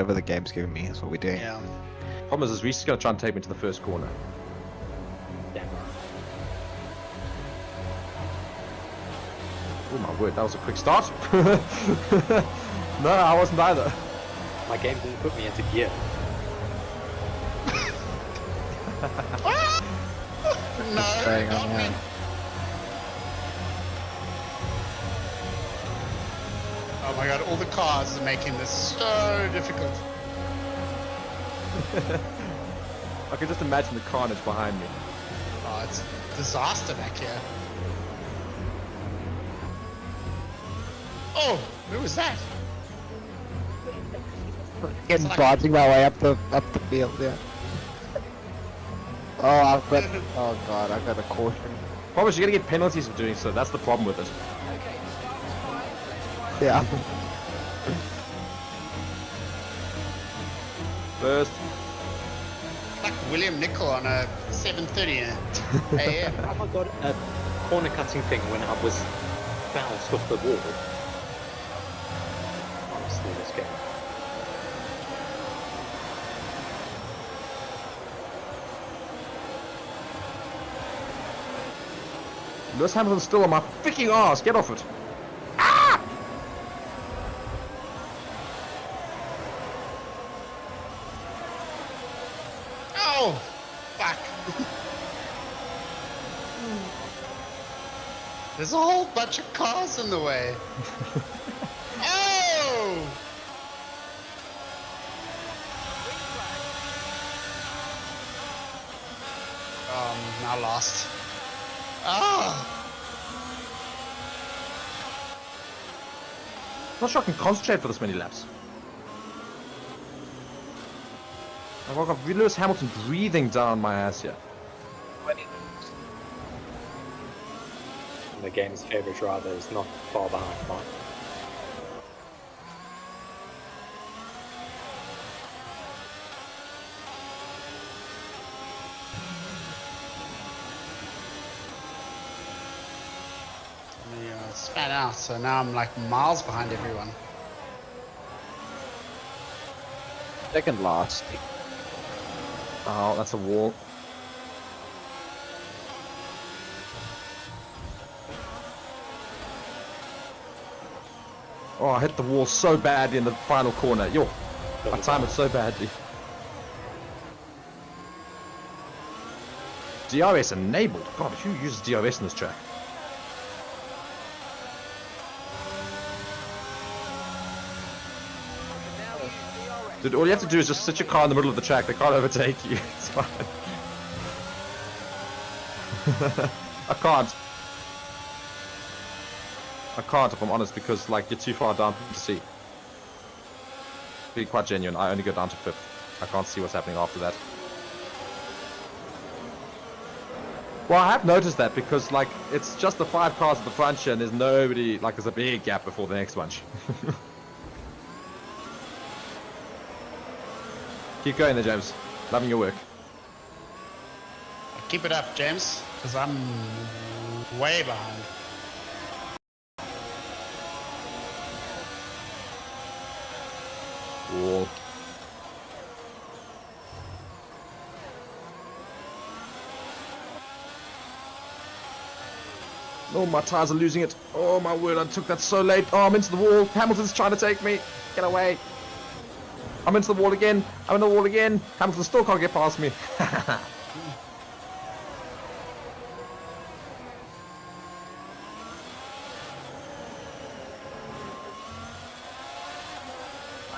whatever the game's giving me is what we're doing. Yeah. Problem is Reese is going to try and take me to the first corner. Yeah. Oh my word, that was a quick start. No, I wasn't either. My game didn't put me into gear. No, Going not on me. now. Oh my god, all the cars are making this so difficult. I can just imagine the carnage behind me. Oh, it's disaster back here. Oh, who was that? Getting barging my way up the field, yeah. Oh, I've got. Oh god, I've got a caution. Problem is you're going to get penalties for doing so. That's the problem with it. Yeah. First. Like William Nicol on a 7:30 a.m. Have I got a corner cutting thing when I was bounced off the wall? Honestly, this game. Lewis Hamilton's still on my freaking ass. Get off it. Oh, fuck. There's a whole bunch of cars in the way. Oh! Now lost. Ah! Not sure I can concentrate for this many laps. I've got Lewis Hamilton breathing down my ass here. And the game's favourite driver is not far behind mine. Span out, so now I'm like miles behind everyone. Second last. Oh, that's a wall. Oh, I hit the wall so badly in the final corner. Yo, I timed it so badly. DRS enabled. God, who uses DRS in this track? Dude, all you have to do is just sit your car in the middle of the track. They can't overtake you. It's fine. I can't. I can't, if I'm honest, because like you're too far down to see. Being quite genuine, I only go down to 5th. I can't see what's happening after that. Well, I have noticed that because like it's just the 5 cars at the front here, and there's nobody. Like there's a big gap before the next bunch. Keep going there, James. Loving your work. Keep it up, James, because I'm way behind. Wall. Oh, my tires are losing it. Oh my word, I took that so late. Oh, I'm into the wall. Hamilton's trying to take me. Get away. I'm into the wall again. I'm in the wall again. Hamilton still can't get past me.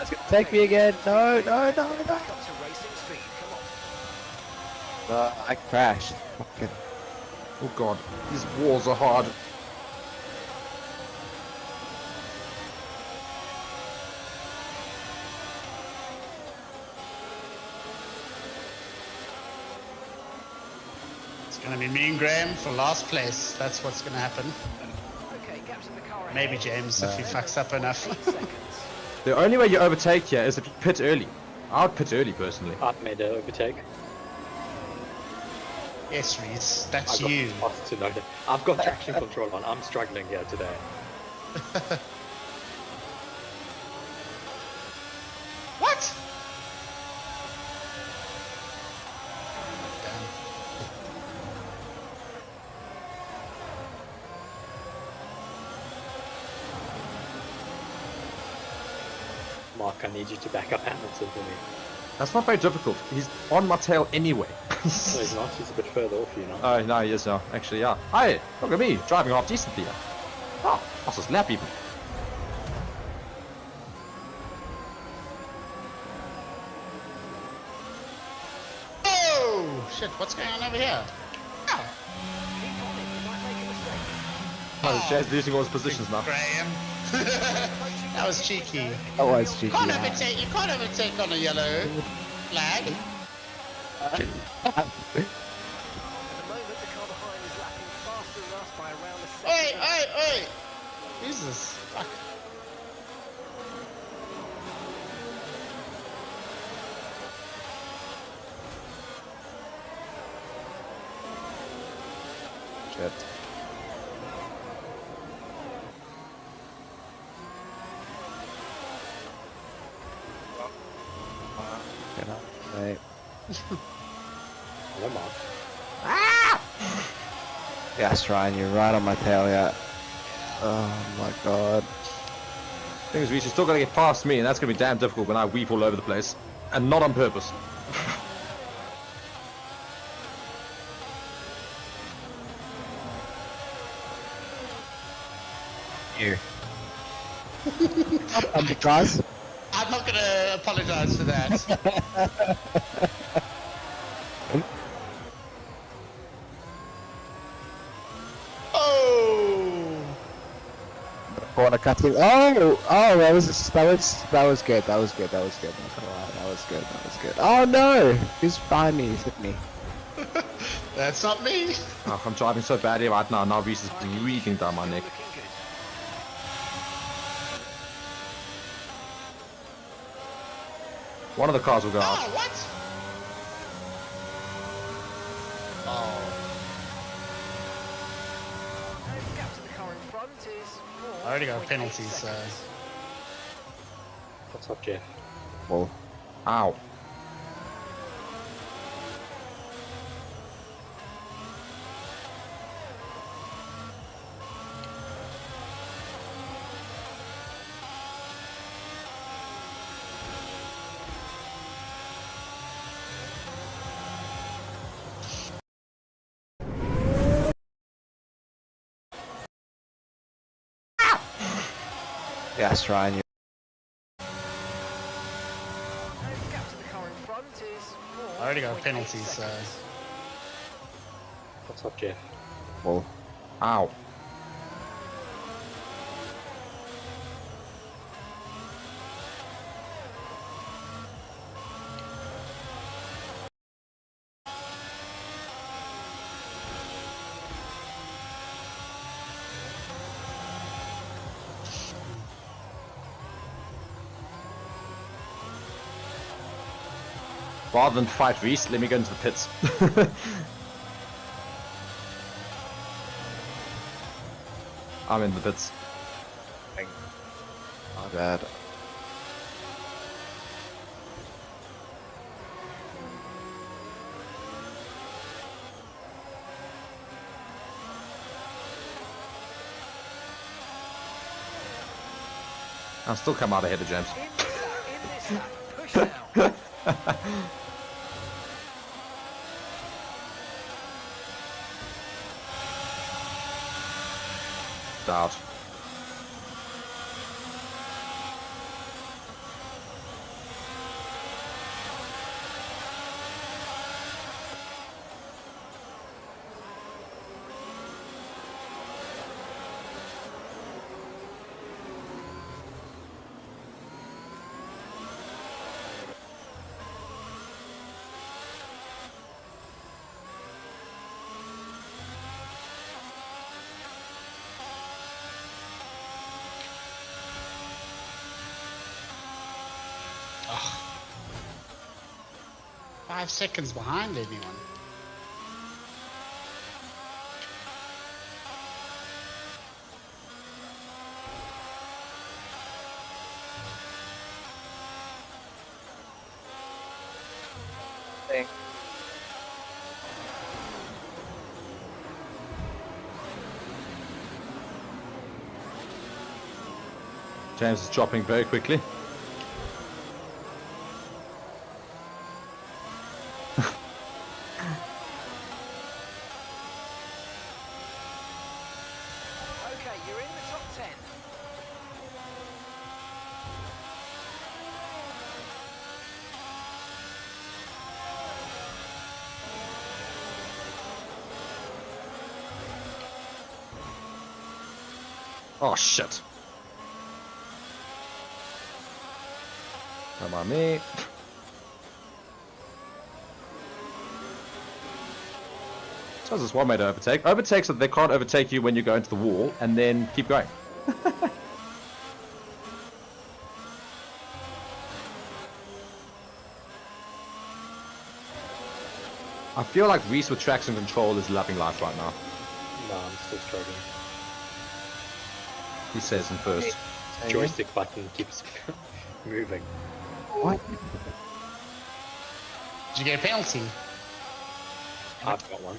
It's gonna take me again. No, no, no, no. I crashed. Fucking. Oh god, these walls are hard. It's gonna be me and Graham for last place. That's what's gonna happen. Maybe James if he fucks up enough. The only way you overtake here is if you pit early. I would pit early personally. I've made an overtake. Yes, Reese, that's I got you. lost to know that. I've got traction control on. I'm struggling here today. What? Mark, I need you to back up Hamilton for me. That's not very difficult. He's on my tail anyway. No, he's not. He's a bit further off you now. Oh, no, he is now. Actually, yeah. Hey, look at me, driving off decently. Oh, fastest lap even. Oh shit! What's going on over here? Oh, Oh, Jazz losing all his positions now. Graham. That was cheeky. That was cheeky. Can't yeah. overtake. You can't overtake on a yellow flag. At the moment, the car behind is lapping faster than us by around a second. Oi, oi, oi! Who's this? Fuck. Shit. Get up, mate. Hello, Mark. Yes, Ryan, you're right on my tail, yeah. Oh my god. Thing is, we still gotta get past me, and that's gonna be damn difficult when I weep all over the place. And not on purpose. You. Guys. I'm not gonna apologize for that. Oh! Corner cutting. Oh, that was good. That was good. Not gonna lie, that was good. Oh no! Who's behind me? He's hit me. That's not me. Oh, I'm driving so badly right now. Now Reese is breathing down my neck. Looking good. One of the cars will go out. Oh, what? Oh. And the gap to the car in front is I already got 4.8 penalties, so. seconds. What's up, Jeff? Well, Ow. yes, Ryan. You. And the gap to the car in front is I already got 4.8 penalties, so. seconds. What's up, Jeff? Well, Ow. Rather than fight Reese, let me go into the pits. I'm in the pits. my bad. I'll still come out ahead of James. In this lap, push now. Out. Ugh. 5 seconds behind anyone. James is dropping very quickly. Oh shit. Come on, me. So there's one way to overtake. Overtake so that they can't overtake you when you go into the wall, and then keep going. I feel like Reese with traction control is loving life right now. No, I'm still struggling. He says in first. Joystick button keeps moving. What? Did you get a penalty? I've got one.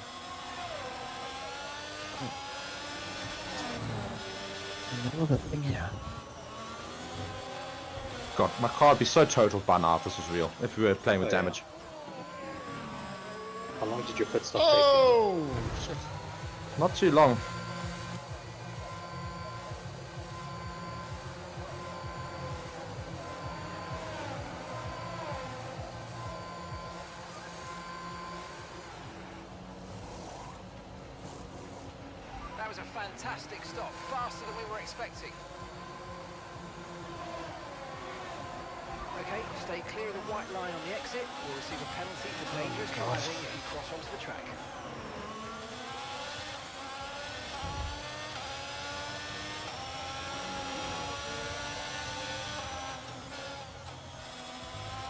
In the middle of the thing here. God, my car would be so totaled by now if this was real. If we were playing with Oh, yeah. damage. How long did your pit stop Oh! Shit. Not too long. That was a fantastic stop, faster than we were expecting. Okay, stay clear of the white line on the exit. You'll receive a penalty for dangerous driving if you cross onto the track.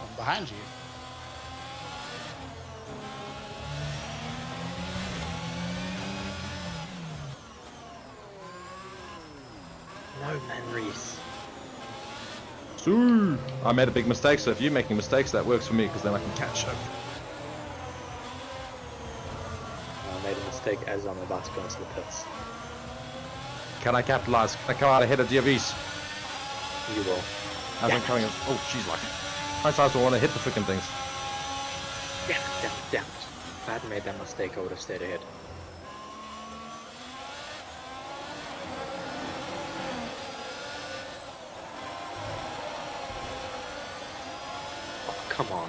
I'm behind you. No, man, Reese. Sue. I made a big mistake, so if you're making mistakes, that works for me, because then I can catch up. I made a mistake as I'm about to go into the pits. Can I capitalize? Can I come out ahead of DVs? You will. As I'm coming in. Oh, jeez, like. How times do I want to hit the freaking things? Damn it, damn it, damn it. If I hadn't made that mistake, I would have stayed ahead. Oh, come on.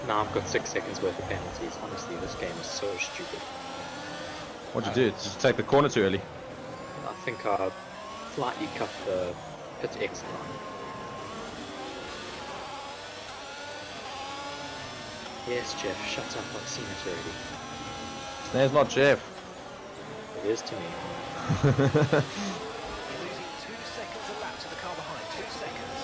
Now I've got 6 seconds worth of penalties. Honestly, this game is so stupid. What'd you do? Just take the corner too early? I think I slightly cut the pit exit line. Yes, Jeff, shut up, I've seen it already. His name's not Jeff. It is to me. You're losing 2 seconds a lap to the car behind. 2 seconds.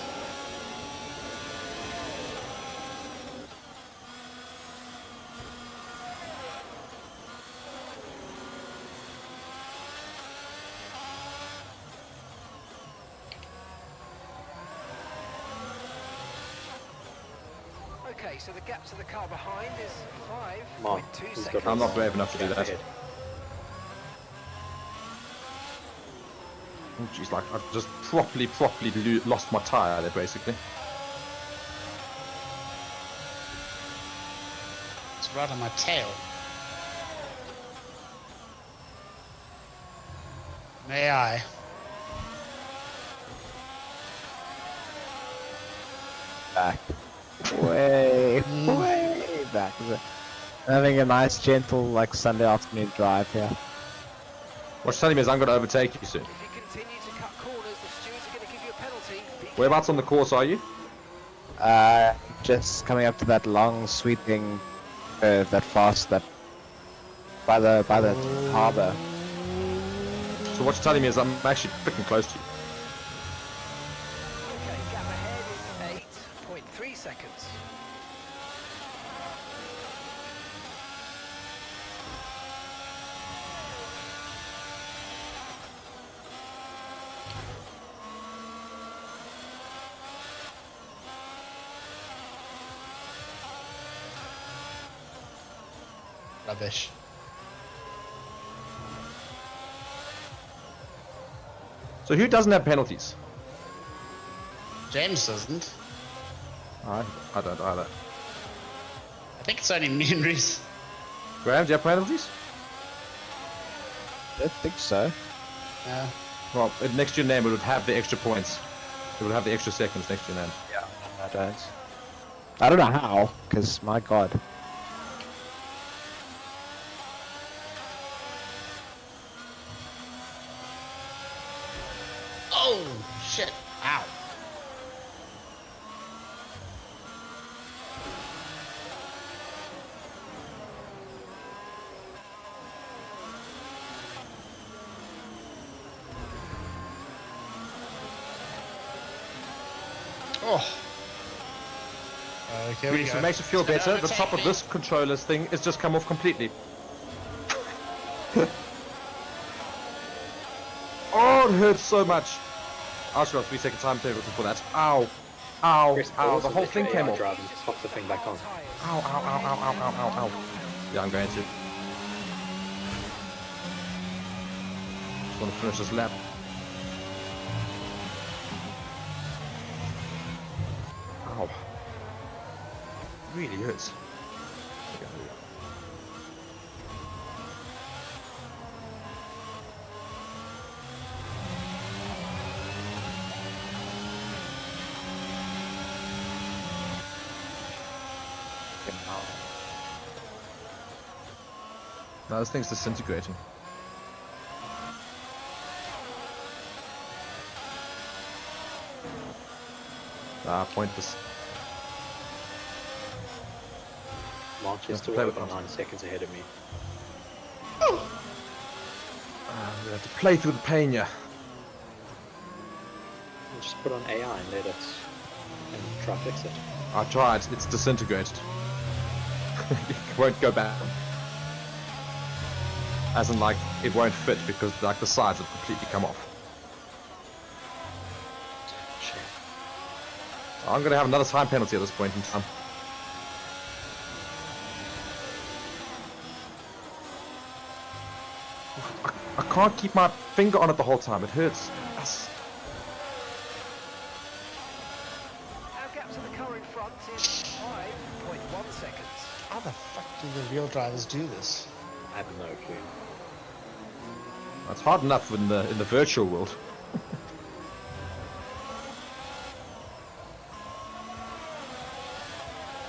Okay, so the gap to the car behind is Mark, 5.2 who's seconds. got I'm not brave enough to do Jump that. ahead. Oh, jeez, like, I've just properly lost my tyre there, basically. It's right on my tail. May I? Back. Way back. Having a nice, gentle, like Sunday afternoon drive here. What's telling me is I'm going to overtake you soon. If you continue to cut corners, the stewards are going to give you a penalty. Be Whereabouts on the course are you? Just coming up to that long, sweeping curve, that fast, that by the harbour. So what you're telling me is I'm actually freaking close to you. Okay, gap ahead is 8.3 seconds. Rubbish. So who doesn't have penalties? James doesn't. I don't either. I think it's only me and Reese. Graham, do you have penalties? I don't think so. Well, next to your name it would have the extra points. It would have the extra seconds next to your name. Yeah, I don't. I don't know how, because my god. shit. Ow. Oh. Okay, we If go. it makes you feel It's gonna better, the overtake top of me. this controller's thing is just come off completely. Oh, it hurts so much. I should have 3 second time penalty for that. Ow. Ow. Chris, Ow. also The whole let thing your came AI off. drive and pop the thing back on. Ow, ow, ow, ow, ow, ow, ow, ow. Yeah, I'm going to. Just want to finish this lap. Ow. Really hurts. Now this thing's disintegrating. Ah, pointless. Launch is Have to still play with over us. 9 seconds ahead of me. We have to play through the pain, yeah. I'll just put on AI and let it and try fix it. I tried, it's disintegrated. It won't go back. As in, like, it won't fit because, like, the sides have completely come off. Shame. I'm gonna have another time penalty at this point in time. I can't keep my finger on it the whole time, it hurts. Yes. Our gap to the car in front is 5.1 seconds. How the fuck do the real drivers do this? I have no clue. It's hard enough in the virtual world.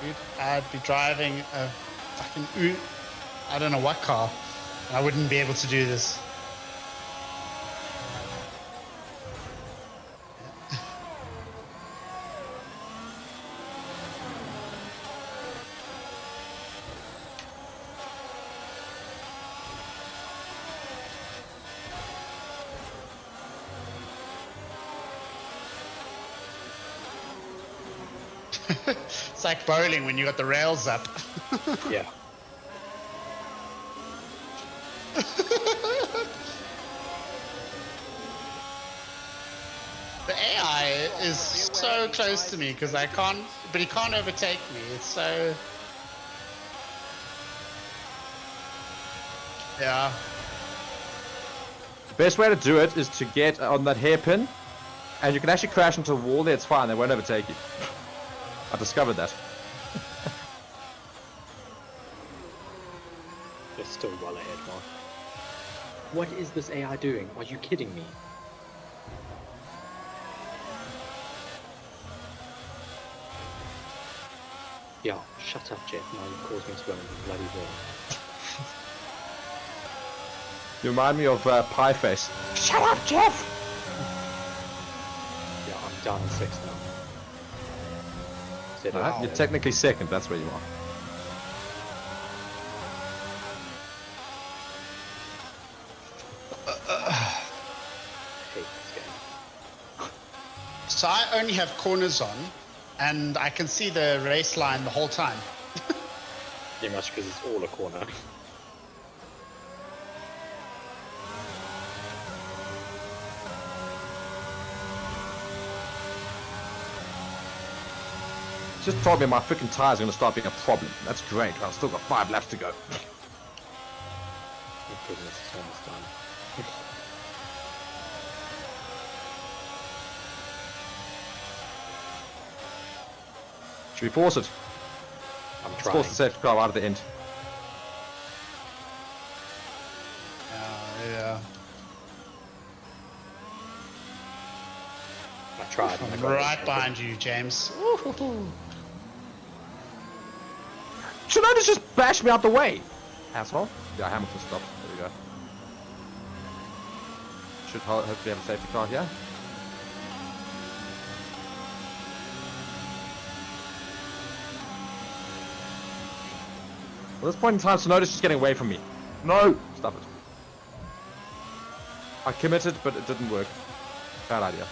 Dude, I'd be driving a fucking I don't know what car, and I wouldn't be able to do this. It's like bowling when you got the rails up. Yeah. The AI is so close to me because I can't, but he can't overtake me. It's so. Yeah. The best way to do it is to get on that hairpin, and you can actually crash into a wall there, it's fine, they won't overtake you. I discovered that. You're still well ahead, Mark. What is this AI doing? Are you kidding me? Yeah, shut up, Jeff. Now you've caused me to go into the bloody wall. You remind me of Pie Face. Shut up, Jeff! Yeah, I'm down in 6 now. Said Alright, I- you're technically second, that's where you are. hate this game. So I only have corners on, and I can see the race line the whole time. Pretty much because it's all a corner. Just told me my freaking tires are gonna start being a problem. That's great. I've still got 5 laps to go. Thank goodness it's almost done. Should we force it? I'm Let's trying. force the safety car out of the end. Yeah. I tried. and I I'm got it. right behind you, James. Woo-hoo-hoo. Tsunoda's just bashed me out the way! Asshole. Yeah, Hamilton stopped. There we go. Should hopefully have a safety car here. At this point in time, Sonoda's just getting away from me. No! Stop it. I committed, but it didn't work. Bad idea.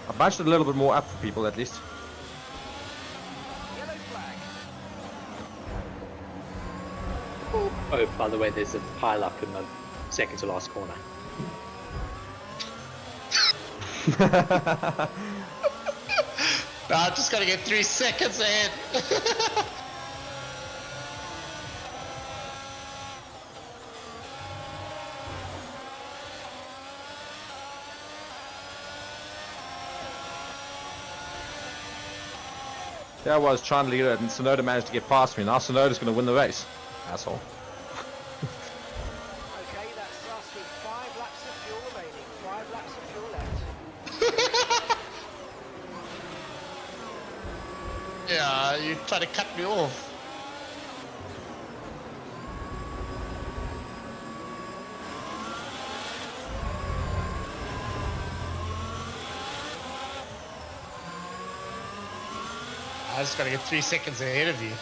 I bunched it a little bit more up for people, at least. Yellow flag. Oh, by the way, there's a pile up in the second to last corner. No, I just gotta get 3 seconds ahead. There I was trying to lead it, and Sonoda managed to get past me. Now Sonoda's going to win the race. Asshole. Okay, that's us with 5 laps of fuel remaining. 5 laps of fuel left. Yeah, you try to cut me off. I just gotta get 3 seconds ahead of you.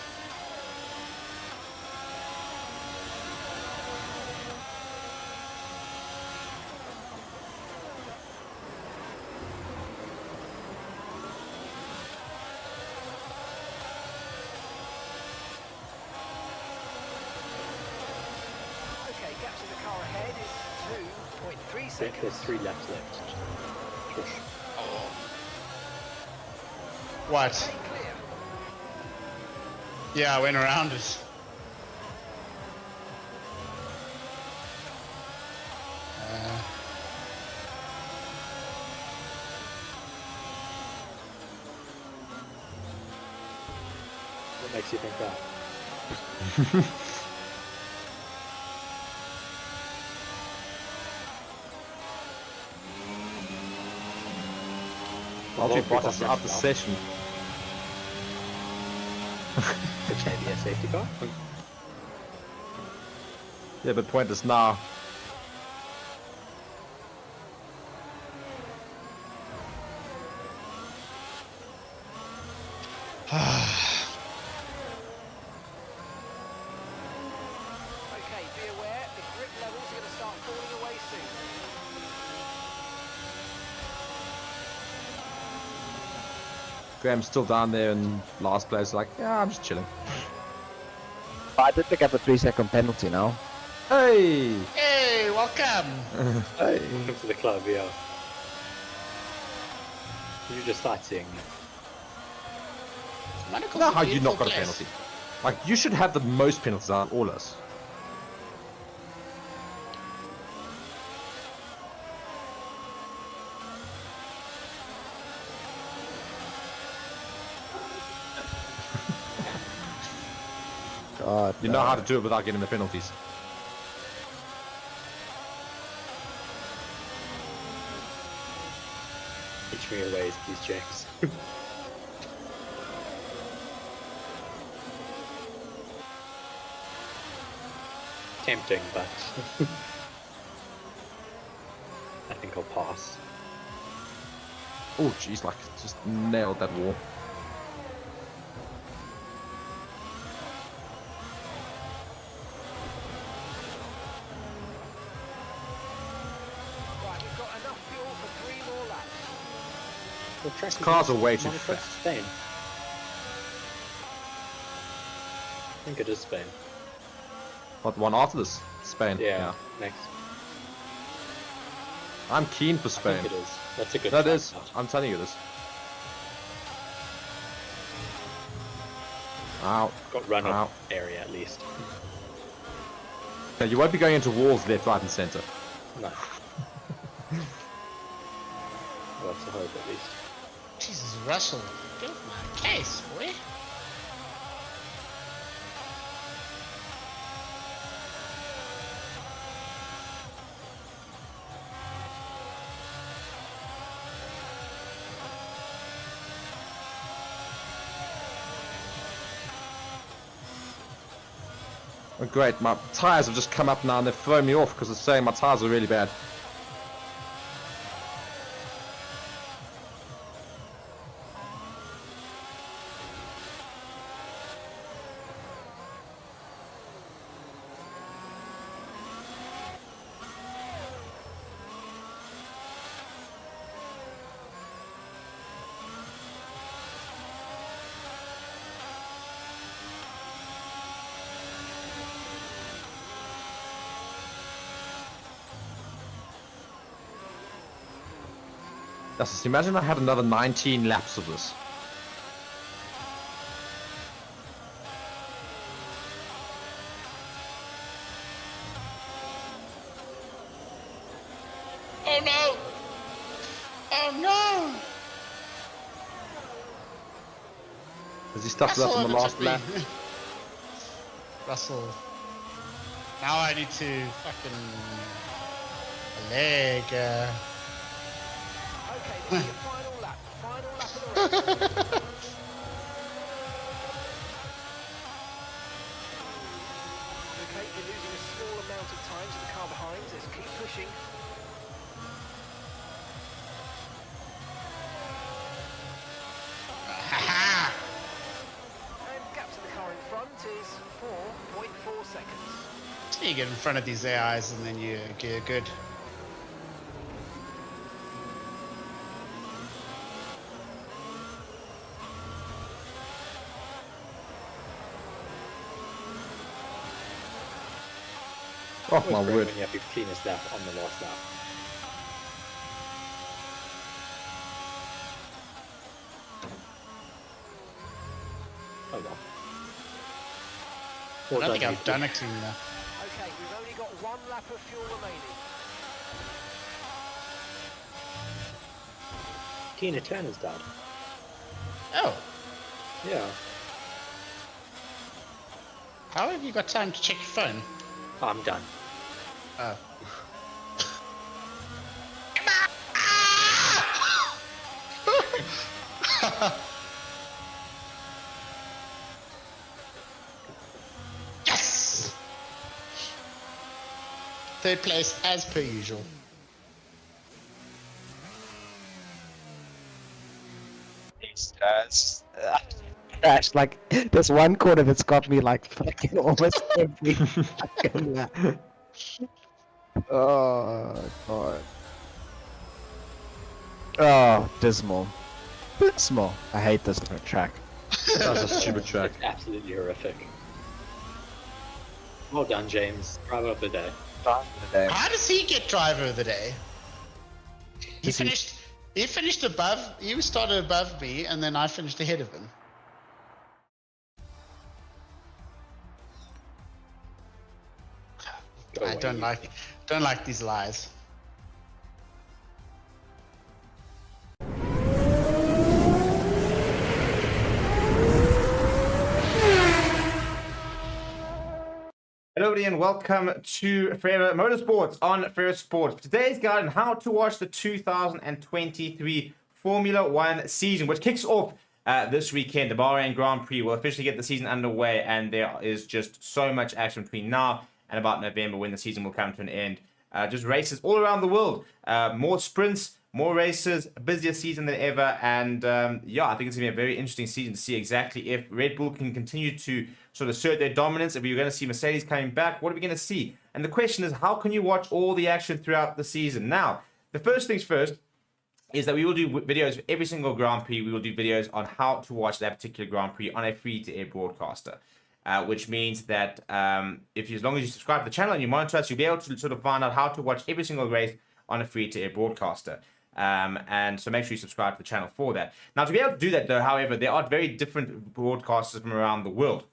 Okay, gap to the car ahead is 2.3 I think seconds. there's 3 laps left. Shush. What? Okay, clear. Yeah, I went around it. What makes you think that? Valtteri Bottas out the session. Which may be a safety car. Yeah, but point is now. Okay, be aware, the grip levels are going to start falling away soon. Graham's still down there in last place, like, yeah, I'm just chilling. I did pick up a 3-second penalty now. Hey! Hey, welcome. Hey. Welcome to the club, yeah. You're just sightseeing. Monaco's Now a how you not beautiful got a place. penalty? Like, you should have the most penalties out of all us. God, You know how to do it without getting the penalties. Teach me your ways, please, James. Tempting, but I think I'll pass. Oh, jeez, like, just nailed that wall. Right, we've got enough fuel for 3 more laps. What track is Cars this? are way too Monaco? fast. Spain. I think it is Spain. What, one after this? Spain. Yeah, next. I'm keen for I Spain. think it is. That's a good That track is. now. I'm telling you this. Ow. Got run Ow. off area at least. Now, you won't be going into walls left, right, and center. No. Well, that's a hope at least. Jesus, Russell. Get off my case, boy. Oh, great, my tires have just come up now and they've thrown me off because it's saying my tires are really bad. Just imagine I had another 19 laps of this. Oh no! Oh no! Has he stuffed it up on the last lap? Russell. Now I need to fucking leg. Okay, this is your final lap. Final lap of the race. Okay, you're losing a small amount of time to the car behind. Let's keep pushing. Ha And gap to the car in front is 4.4 seconds. You get in front of these AIs and then you get good. Oh Always my great word. when you have your cleanest lap on the last lap. Oh well. I Well don't think done, I've you. done a clean lap. Okay, we've only got 1 lap of fuel remaining. Tina Turner's dad. Oh, Yeah. how have you got time to check your phone? I'm done. Oh. Yes! Third place as per usual. Crash, like, there's one corner that's got me like fucking almost every fucking lap. Oh god. Oh, dismal. Dismal. I hate this track. That's a stupid track. It's absolutely horrific. Well done, James. Driver of the day. How does he get driver of the day? He Does he- finished. He finished above. He started above me, and then I finished ahead of him. Go I away, don't you. like these lies. Hello everybody and welcome to Forever Motorsports on Forever Sports. Today's guide on how to watch the 2023 Formula One season, which kicks off this weekend. The Bahrain Grand Prix will officially get the season underway, and there is just so much action between now and about November when the season will come to an end. Just races all around the world, more sprints, more races, a busier season than ever, and yeah, I think it's going to be a very interesting season to see exactly if Red Bull can continue to sort of assert their dominance, if we're going to see Mercedes coming back, what are we going to see? And the question is, how can you watch all the action throughout the season? Now, the first things first is that we will do videos for every single Grand Prix. We will do videos on how to watch that particular Grand Prix on a free-to-air broadcaster. Which means that as long as you subscribe to the channel and you monitor us, you'll be able to sort of find out how to watch every single race on a free-to-air broadcaster. And so make sure you subscribe to the channel for that. Now, to be able to do that, though, however, there are very different broadcasters from around the world.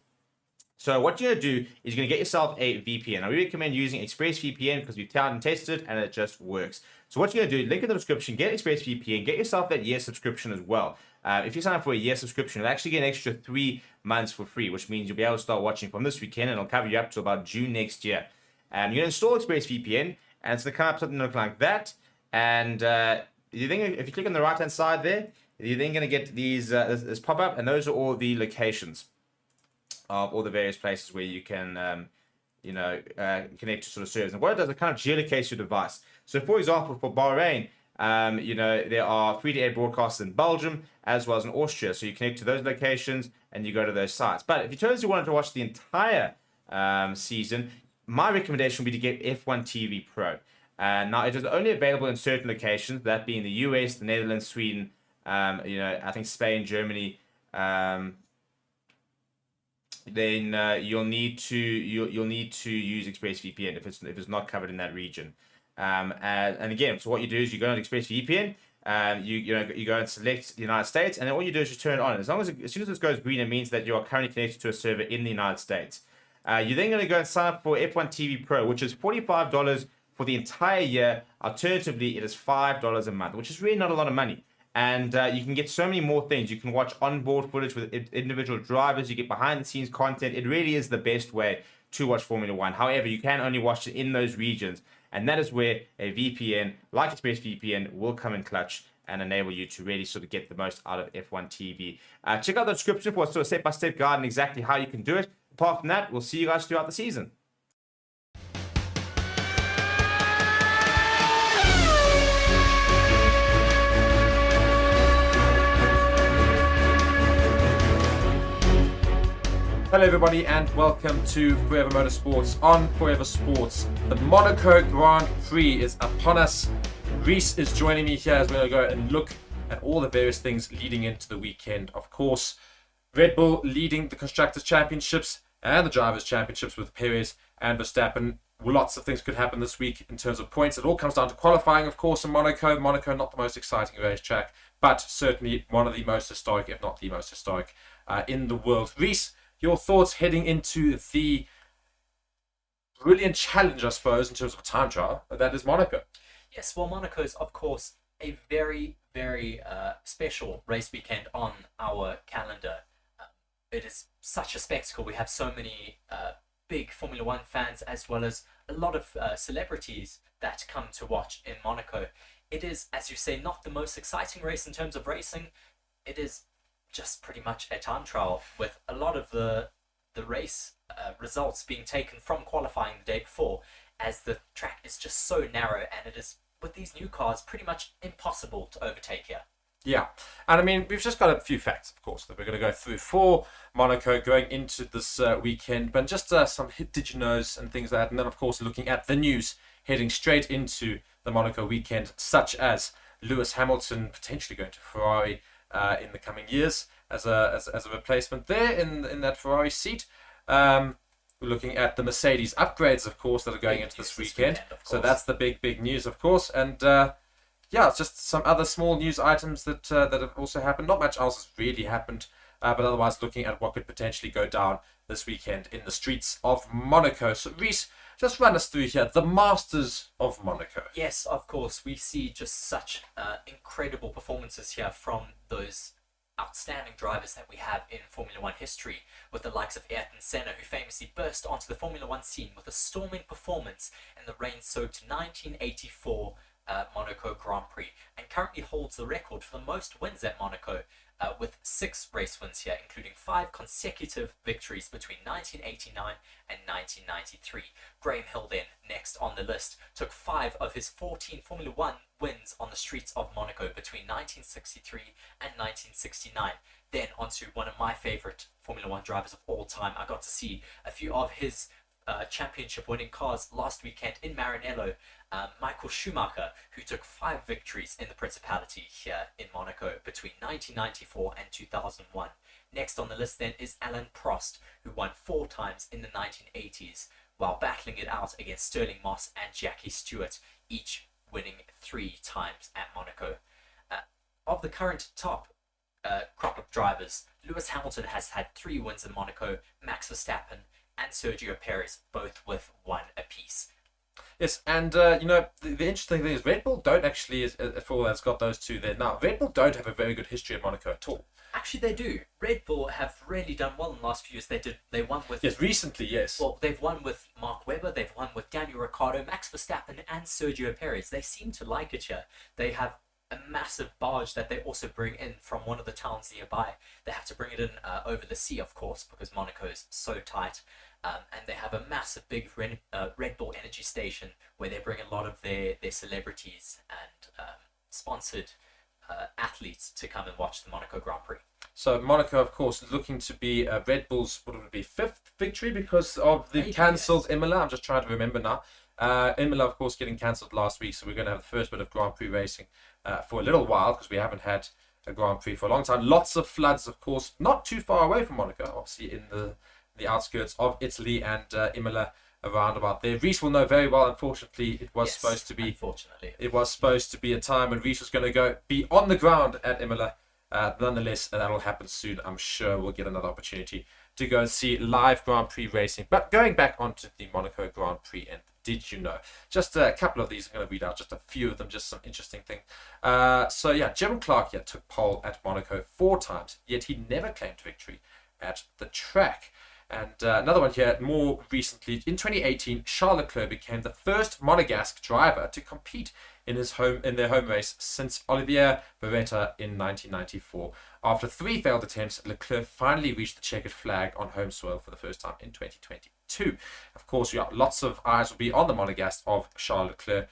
So what you're going to do is you're going to get yourself a VPN. I recommend using ExpressVPN because we've tried and tested it and it just works. So what you're going to do, link in the description, get ExpressVPN, get yourself that year subscription as well. If you sign up for a year subscription, you'll actually get an extra 3 months for free, which means you'll be able to start watching from this weekend and it'll cover you up to about June next year. And you're going to install ExpressVPN and it's going to come up something like that. And you think if you click on the right hand side there, you're then going to get these this pop up, and those are all the locations of all the various places where you can connect to sort of servers. And what it does, it kind of geolocates your device. So for example, for Bahrain, there are free-to-air broadcasts in Belgium as well as in Austria. So you connect to those locations and you go to those sites. But if you totally wanted to watch the entire season, my recommendation would be to get F1 TV Pro. Now, it is only available in certain locations, that being the US, the Netherlands, Sweden, I think Spain, Germany. Then you'll need to use ExpressVPN if it's not covered in that region. And again, so what you do is you go on ExpressVPN, You go and select the United States, and then all you do is you turn it on. As soon as it goes green, it means that you are currently connected to a server in the United States. You're then going to go and sign up for F1 TV Pro, which is $45 for the entire year. Alternatively, it is $5 a month, which is really not a lot of money. And you can get so many more things. You can watch onboard footage with individual drivers. You get behind-the-scenes content. It really is the best way to watch Formula One. However, you can only watch it in those regions. And that is where a VPN, like ExpressVPN, will come in clutch and enable you to really sort of get the most out of F1 TV. Check out the description for a sort of step-by-step guide on exactly how you can do it. Apart from that, we'll see you guys throughout the season. Hello everybody and welcome to Forever Motorsports on Forever Sports. The Monaco Grand Prix is upon us. Reese is joining me here as we're going to go and look at all the various things leading into the weekend. Of course, Red Bull leading the Constructors' Championships and the Drivers' Championships with Perez and Verstappen. Lots of things could happen this week in terms of points. It all comes down to qualifying, of course, in Monaco. Monaco, not the most exciting racetrack, but certainly one of the most historic, if not the most historic, in the world. Reese, your thoughts heading into the brilliant challenge, I suppose, in terms of a time trial, that is Monaco. Yes, well, Monaco is, of course, a very, very special race weekend on our calendar. It is such a spectacle. We have so many big Formula One fans, as well as a lot of celebrities that come to watch in Monaco. It is, as you say, not the most exciting race in terms of racing. It is just pretty much a time trial, with a lot of the race results being taken from qualifying the day before, as the track is just so narrow, and it is, with these new cars, pretty much impossible to overtake here. Yeah, and I mean, we've just got a few facts, of course, that we're going to go through for Monaco going into this weekend, but just some did you knows and things like that, and then, of course, looking at the news heading straight into the Monaco weekend, such as Lewis Hamilton potentially going to Ferrari in the coming years as a replacement there in that Ferrari seat. We're looking at the Mercedes upgrades, of course, that are going into this weekend. So that's the big news, of course. And yeah, it's just some other small news items that have also happened. Not much else has really happened, but otherwise looking at what could potentially go down this weekend in the streets of Monaco. So Reese, just run us through here, the Masters of Monaco. Yes, of course. We see just such incredible performances here from those outstanding drivers that we have in Formula One history, with the likes of Ayrton Senna, who famously burst onto the Formula One scene with a storming performance in the rain-soaked 1984 Monaco Grand Prix, and currently holds the record for the most wins at Monaco, with 6 race wins here, including 5 consecutive victories between 1989 and 1993. Graham Hill then, next on the list, took 5 of his 14 Formula One wins on the streets of Monaco between 1963 and 1969. Then onto one of my favourite Formula One drivers of all time. I got to see a few of his championship-winning cars last weekend in Maranello. Michael Schumacher, who took 5 victories in the Principality here in Monaco between 1994 and 2001. Next on the list then is Alain Prost, who won 4 times in the 1980s, while battling it out against Sterling Moss and Jackie Stewart, each winning 3 times at Monaco. Of the current top crop of drivers, Lewis Hamilton has had 3 wins in Monaco, Max Verstappen and Sergio Perez, both with 1 apiece. Yes, and you know, the interesting thing is Red Bull don't actually, for all that's got those 2 there now, Red Bull don't have a very good history at Monaco at all. Actually, they do. Red Bull have really done well in the last few years. They won with... Yes, recently, yes. Well, they've won with Mark Webber, they've won with Daniel Ricciardo, Max Verstappen and Sergio Perez. They seem to like it here. They have a massive barge that they also bring in from one of the towns nearby. They have to bring it in over the sea, of course, because Monaco is so tight. And they have a massive big Red Bull energy station where they bring a lot of their celebrities and sponsored athletes to come and watch the Monaco Grand Prix. So Monaco, of course, looking to be Red Bull's, what would it be, 5th victory because of the cancelled Imola. I'm just trying to remember now. Imola, of course, getting cancelled last week, so we're going to have the first bit of Grand Prix racing for a little while because we haven't had a Grand Prix for a long time. Lots of floods, of course, not too far away from Monaco, obviously in the outskirts of Italy, and Imola around about there. Reese will know very well. Unfortunately, it was Yes, supposed to be. Unfortunately. It was supposed to be a time when Reese was going to be on the ground at Imola. Nonetheless, that'll happen soon. I'm sure we'll get another opportunity to go and see live Grand Prix racing. But going back onto the Monaco Grand Prix, and did you know? Just a couple of these, I'm going to read out just a few of them, just some interesting things. So yeah, Jim Clark took pole at Monaco 4 times, yet he never claimed victory at the track. And another one here, more recently, in 2018, Charles Leclerc became the first Monegasque driver to compete in their home race since Olivier Beretta in 1994. After 3 failed attempts, Leclerc finally reached the checkered flag on home soil for the first time in 2022. Of course, lots of eyes will be on the Monegasque of Charles Leclerc,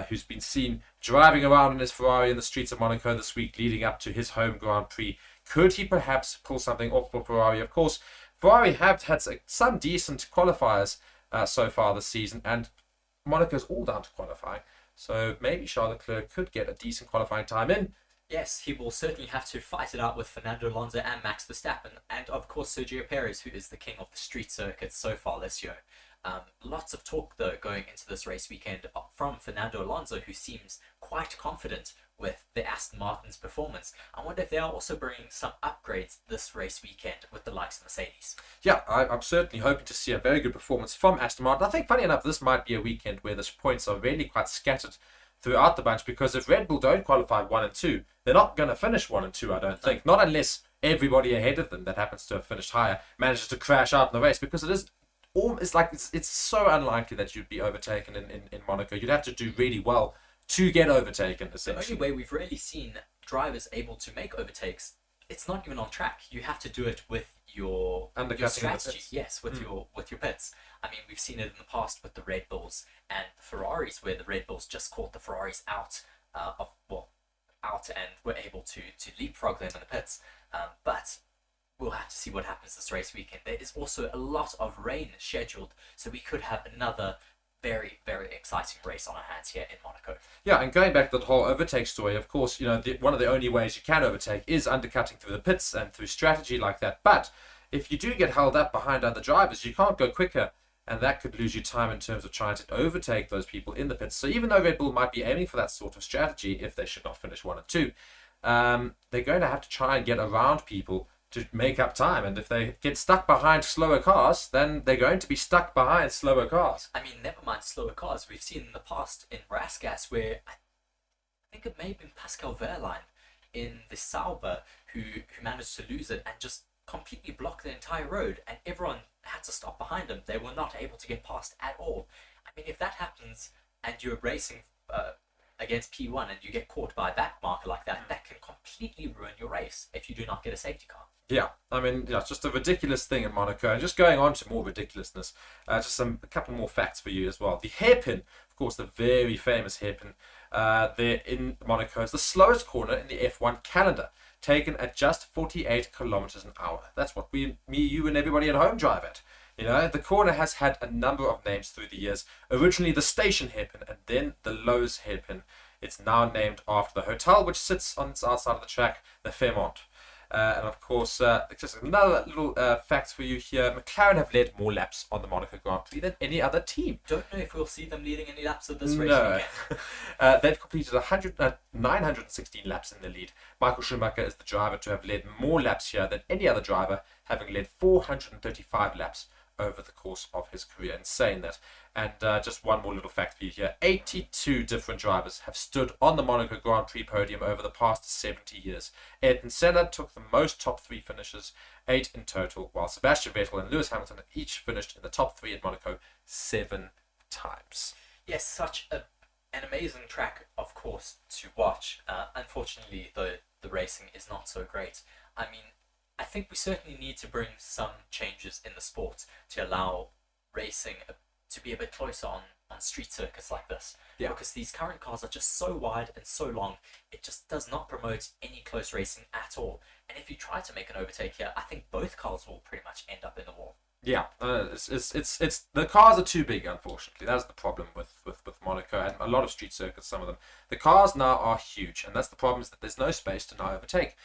who's been seen driving around in his Ferrari in the streets of Monaco this week leading up to his home Grand Prix. Could he perhaps pull something off for Ferrari? Of course, Ferrari have had some decent qualifiers so far this season, and Monaco's all down to qualifying. So maybe Charles Leclerc could get a decent qualifying time in. Yes, he will certainly have to fight it out with Fernando Alonso and Max Verstappen, and of course Sergio Perez, who is the king of the street circuit so far this year. Lots of talk, though, going into this race weekend from Fernando Alonso, who seems quite confident with the Aston Martin's performance. I wonder if they are also bringing some upgrades this race weekend with the likes of Mercedes. Yeah, I'm certainly hoping to see a very good performance from Aston Martin. I think, funny enough, this might be a weekend where the points are really quite scattered throughout the bunch, because if Red Bull don't qualify 1 and 2, they're not going to finish 1 and 2, I don't think. Not unless everybody ahead of them that happens to have finished higher manages to crash out in the race, because it's so unlikely that you'd be overtaken in Monaco. You'd have to do really well to get overtaken, essentially. The only way we've really seen drivers able to make overtakes, it's not even on track. You have to do it with your strategy. Yes, with your pits. I mean, we've seen it in the past with the Red Bulls and the Ferraris, where the Red Bulls just caught the Ferraris out and were able to leapfrog them in the pits. But we'll have to see what happens this race weekend. There is also a lot of rain scheduled, so we could have another very, very exciting race on our hands here in Monaco. Yeah, and going back to the whole overtake story, of course, one of the only ways you can overtake is undercutting through the pits and through strategy like that. But if you do get held up behind other drivers, you can't go quicker, and that could lose you time in terms of trying to overtake those people in the pits. So even though Red Bull might be aiming for that sort of strategy, if they should not finish 1 and 2, they're going to have to try and get around people to make up time. And if they get stuck behind slower cars, then they're going to be stuck behind slower cars. I mean, never mind slower cars. We've seen in the past in Rasgas where I think it may have been Pascal Wehrlein in the Sauber who managed to lose it and just completely block the entire road, and everyone had to stop behind him. They were not able to get past at all. I mean, if that happens and you're racing against P1 and you get caught by a back marker like that, that can completely ruin your race if you do not get a safety car. Yeah, I mean, it's just a ridiculous thing in Monaco. And just going on to more ridiculousness, just a couple more facts for you as well. The hairpin, of course, the very famous hairpin there in Monaco is the slowest corner in the F1 calendar, taken at just 48 kilometers an hour. That's what me, you, and everybody at home drive at. The corner has had a number of names through the years. Originally the station hairpin, and then the Lowe's hairpin. It's now named after the hotel which sits on its outside of the track, the Fairmont. And of course, just another little fact for you here. McLaren have led more laps on the Monaco Grand Prix than any other team. Don't know if we'll see them leading any laps of this race No. They've completed 916 laps in the lead. Michael Schumacher is the driver to have led more laps here than any other driver, having led 435 laps over the course of his career. Insane, that. And just one more little fact for you here. 82 different drivers have stood on the Monaco Grand Prix podium over the past 70 years. Ayrton Senna took the most top 3 finishes, 8 in total, while Sebastian Vettel and Lewis Hamilton each finished in the top 3 at Monaco 7 times. Yes, such an amazing track, of course, to watch. Unfortunately, the racing is not so great. I mean, I think we certainly need to bring some changes in the sport to allow racing to be a bit closer on street circuits like this. Yeah. Because these current cars are just so wide and so long, it just does not promote any close racing at all. And if you try to make an overtake here, I think both cars will pretty much end up in the wall. Yeah, it's the cars are too big, unfortunately. That's the problem with Monaco and a lot of street circuits, some of them. The cars now are huge, and that's the problem, is that there's no space to now overtake.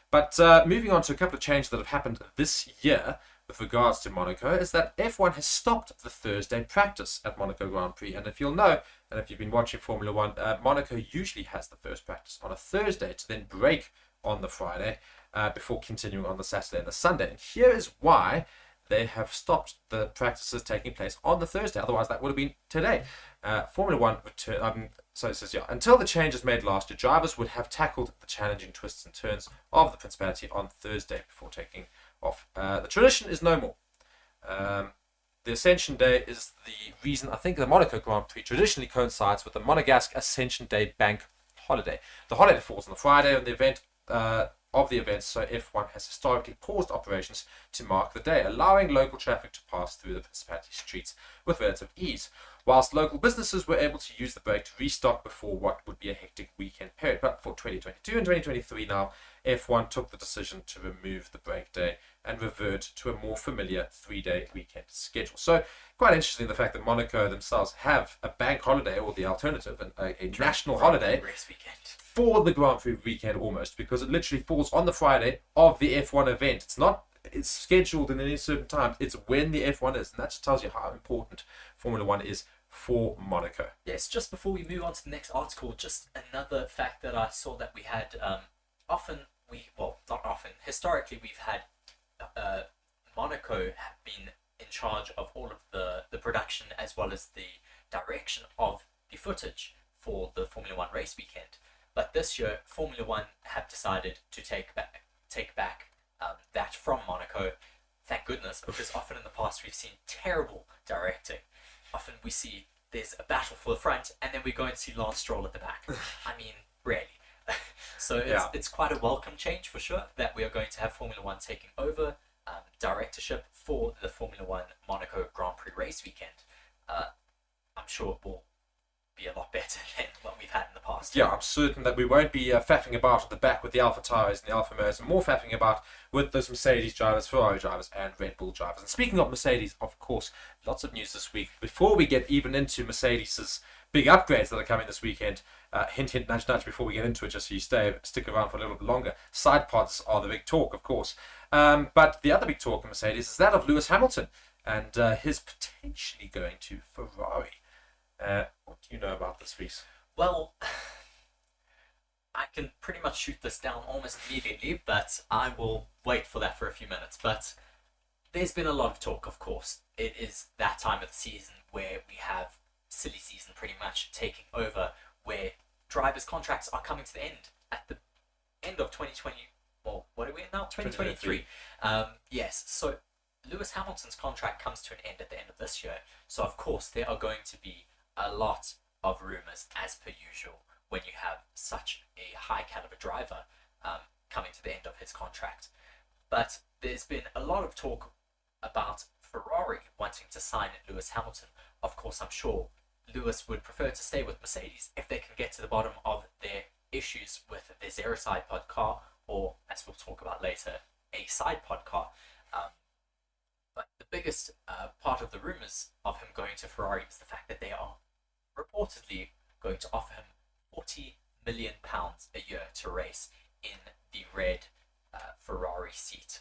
But moving on to a couple of changes that have happened this year, with regards to Monaco is that F1 has stopped the Thursday practice at Monaco Grand Prix. And if you'll know, and if you've been watching Formula One, Monaco usually has the first practice on a Thursday to then break on the Friday before continuing on the Saturday and the Sunday. And here is why they have stopped the practices taking place on the Thursday. Otherwise, that would have been today. Formula One return. So it says, yeah, until the changes made last year, drivers would have tackled the challenging twists and turns of the Principality on Thursday before taking off. The tradition is no more. The Ascension Day is the reason. I think the Monaco Grand Prix traditionally coincides with the Monegasque Ascension Day bank holiday. The holiday falls on the Friday of the event. So F1 has historically paused operations to mark the day, allowing local traffic to pass through the Principality streets with relative ease, whilst local businesses were able to use the break to restock before what would be a hectic weekend period. But for 2022 and 2023 now, F1 took the decision to remove the break day and revert to a more familiar 3-day weekend schedule. So quite interesting the fact that Monaco themselves have a bank holiday, or the alternative, a national holiday Race weekend. for the Grand Prix weekend almost, because it literally falls on the Friday of the F1 event. It's scheduled in any certain time. It's when the F1 is, and that just tells you how important Formula One is for Monaco. Yes, just before we move on to the next article, just another fact that I saw that we had not often, historically we've had Monaco have been in charge of all of the production as well as the direction of the footage for the Formula One race weekend. But this year, Formula One have decided to take back that from Monaco. Thank goodness, because often in the past we've seen terrible directing. Often we see there's a battle for the front, and then we go and see Lance Stroll at the back. I mean, really. So it's quite a welcome change for sure that we are going to have Formula One taking over directorship for the Formula One Monaco Grand Prix race weekend. I'm sure it will be a lot better than what we've had in the past. Yeah, I'm certain that we won't be faffing about at the back with the Alpha Tauris and the Alfa Romeos, and more faffing about with those Mercedes drivers, Ferrari drivers, and Red Bull drivers. And speaking of Mercedes, of course, lots of news this week. Before we get even into Mercedes' big upgrades that are coming this weekend, hint, hint, nudge, nudge, before we get into it, just so you stick around for a little bit longer. Side pods are the big talk, of course. But the other big talk in Mercedes is that of Lewis Hamilton and his potentially going to Ferrari. What do you know about this, Reese? Well, I can pretty much shoot this down almost immediately, but I will wait for that for a few minutes. But there's been a lot of talk, of course. It is that time of the season where we have silly season pretty much taking over, where drivers' contracts are coming to the end at the end of 2020. Well, what are we in now? 2023. Yes, so Lewis Hamilton's contract comes to an end at the end of this year. So, of course, there are going to be a lot of rumours, as per usual, when you have such a high caliber driver coming to the end of his contract. But there's been a lot of talk about Ferrari wanting to sign Lewis Hamilton. Of course, I'm sure Lewis would prefer to stay with Mercedes if they can get to the bottom of their issues with their zero side pod car, or, as we'll talk about later, a side pod car. But the biggest part of the rumours of him going to Ferrari is the fact that they are reportedly going to offer him £40 million a year to race in the red Ferrari seat.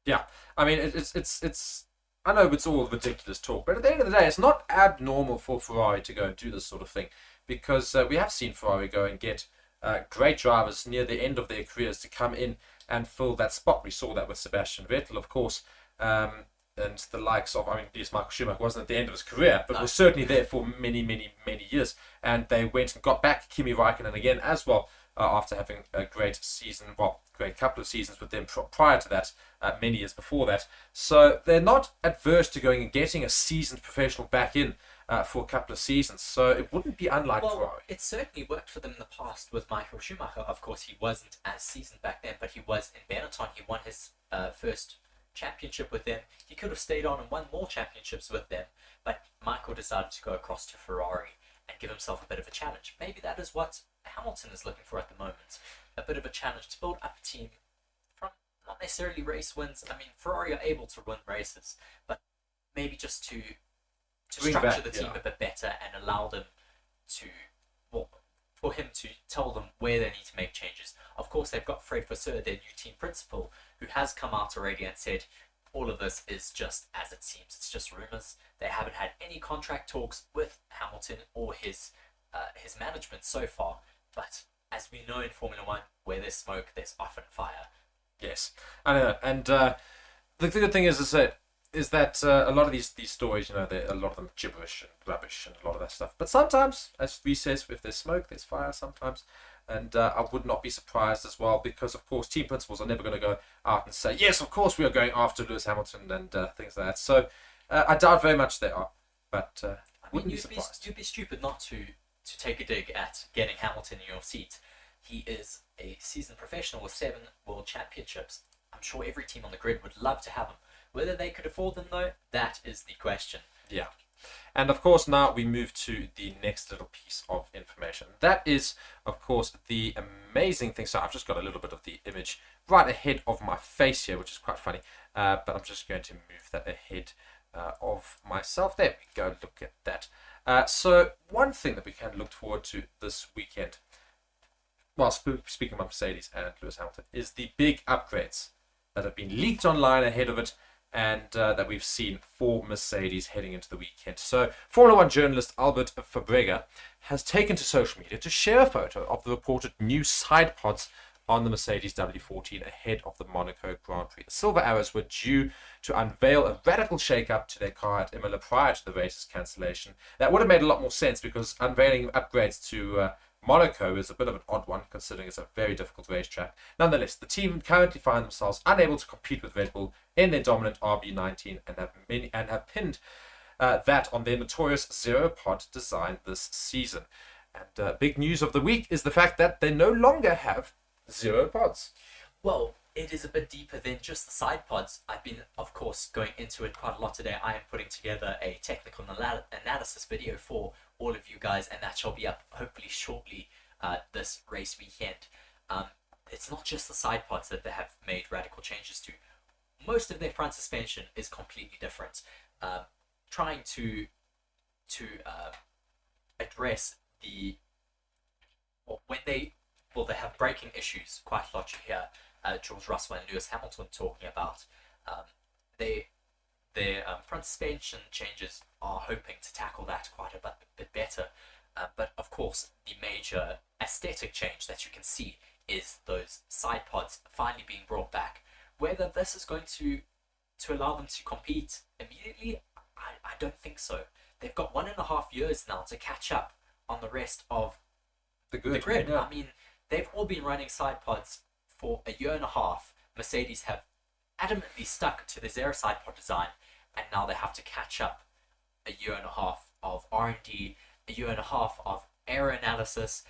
Yeah, I mean, it's. I know it's all ridiculous talk, but at the end of the day, it's not abnormal for Ferrari to go and do this sort of thing, because we have seen Ferrari go and get great drivers near the end of their careers to come in and fill that spot. We saw that with Sebastian Vettel, of course. And the likes of, yes, Michael Schumacher wasn't at the end of his career, but was certainly there for many, many, many years. And they went and got back Kimi Raikkonen again as well, after having a great couple of seasons with them prior to that, many years before that. So they're not adverse to going and getting a seasoned professional back in for a couple of seasons. So it wouldn't be unlike Ferrari. It certainly worked for them in the past with Michael Schumacher. Of course, he wasn't as seasoned back then, but he was in Benetton. He won his first championship with them. He could have stayed on and won more championships with them, but Michael decided to go across to Ferrari and give himself a bit of a challenge. Maybe that is what Hamilton is looking for at the moment. A bit of a challenge to build up a team from not necessarily race wins. I mean, Ferrari are able to win races, but maybe just to structure the team a bit better and allow them to, for him to tell them where they need to make changes. Of course, they've got Fred Vasseur, their new team principal, who has come out already and said all of this is just as it seems. It's just rumors. They haven't had any contract talks with Hamilton or his management so far. But as we know in Formula One, where there's smoke, there's often fire. Yes, I know. And the good thing is that a lot of these stories, a lot of them gibberish and rubbish and a lot of that stuff. But sometimes, as we says, if there's smoke, there's fire sometimes. And I would not be surprised as well, because of course team principals are never going to go out and say, yes, of course we are going after Lewis Hamilton and things like that. So I doubt very much they are, but I wouldn't be surprised. You'd be stupid not to take a dig at getting Hamilton in your seat. He is a seasoned professional with 7 world championships. I'm sure every team on the grid would love to have him. Whether they could afford them, though, that is the question. Yeah. And of course, now we move to the next little piece of information. That is, of course, the amazing thing. So I've just got a little bit of the image right ahead of my face here, which is quite funny. But I'm just going to move that ahead of myself. There we go. Look at that. So one thing that we can look forward to this weekend, well, speaking about Mercedes and Lewis Hamilton, is the big upgrades that have been leaked online ahead of it, and that we've seen for Mercedes heading into the weekend. So Formula 1 journalist Albert Fabrega has taken to social media to share a photo of the reported new side pods on the Mercedes W14 ahead of the Monaco Grand Prix. The Silver Arrows were due to unveil a radical shake-up to their car at Imola prior to the race's cancellation. That would have made a lot more sense, because unveiling upgrades to Monaco is a bit of an odd one, considering it's a very difficult racetrack. Nonetheless, the team currently find themselves unable to compete with Red Bull in their dominant RB19 and have pinned that on their notorious zero-pod design this season. And big news of the week is the fact that they no longer have zero pods. Well, it is a bit deeper than just the side pods. I've been, of course, going into it quite a lot today. I am putting together a technical analysis video for all of you guys, and that shall be up hopefully shortly this race weekend. It's not just the side pods that they have made radical changes to. Most of their front suspension is completely different. Trying to address the they have braking issues quite a lot. You hear George Russell and Lewis Hamilton talking about their front suspension changes are hoping to tackle that quite a bit better. But of course, the major aesthetic change that you can see is those side pods finally being brought back. Whether this is going to allow them to compete immediately, I don't think so. They've got 1.5 years now to catch up on the rest of the grid. Yeah. I mean, they've all been running side pods for 1.5 years. Mercedes have adamantly stuck to the zero side pod design, and now they have to catch up 1.5 years of R&D, 1.5 years of error analysis.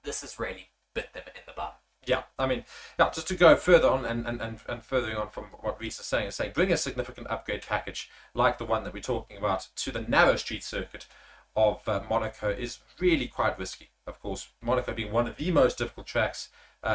This has really bit them in the bum. Yeah, I mean, just to go further on and furthering on from what Reese is saying, bring a significant upgrade package like the one that we're talking about to the narrow street circuit of Monaco is really quite risky. Of course, Monaco being one of the most difficult tracks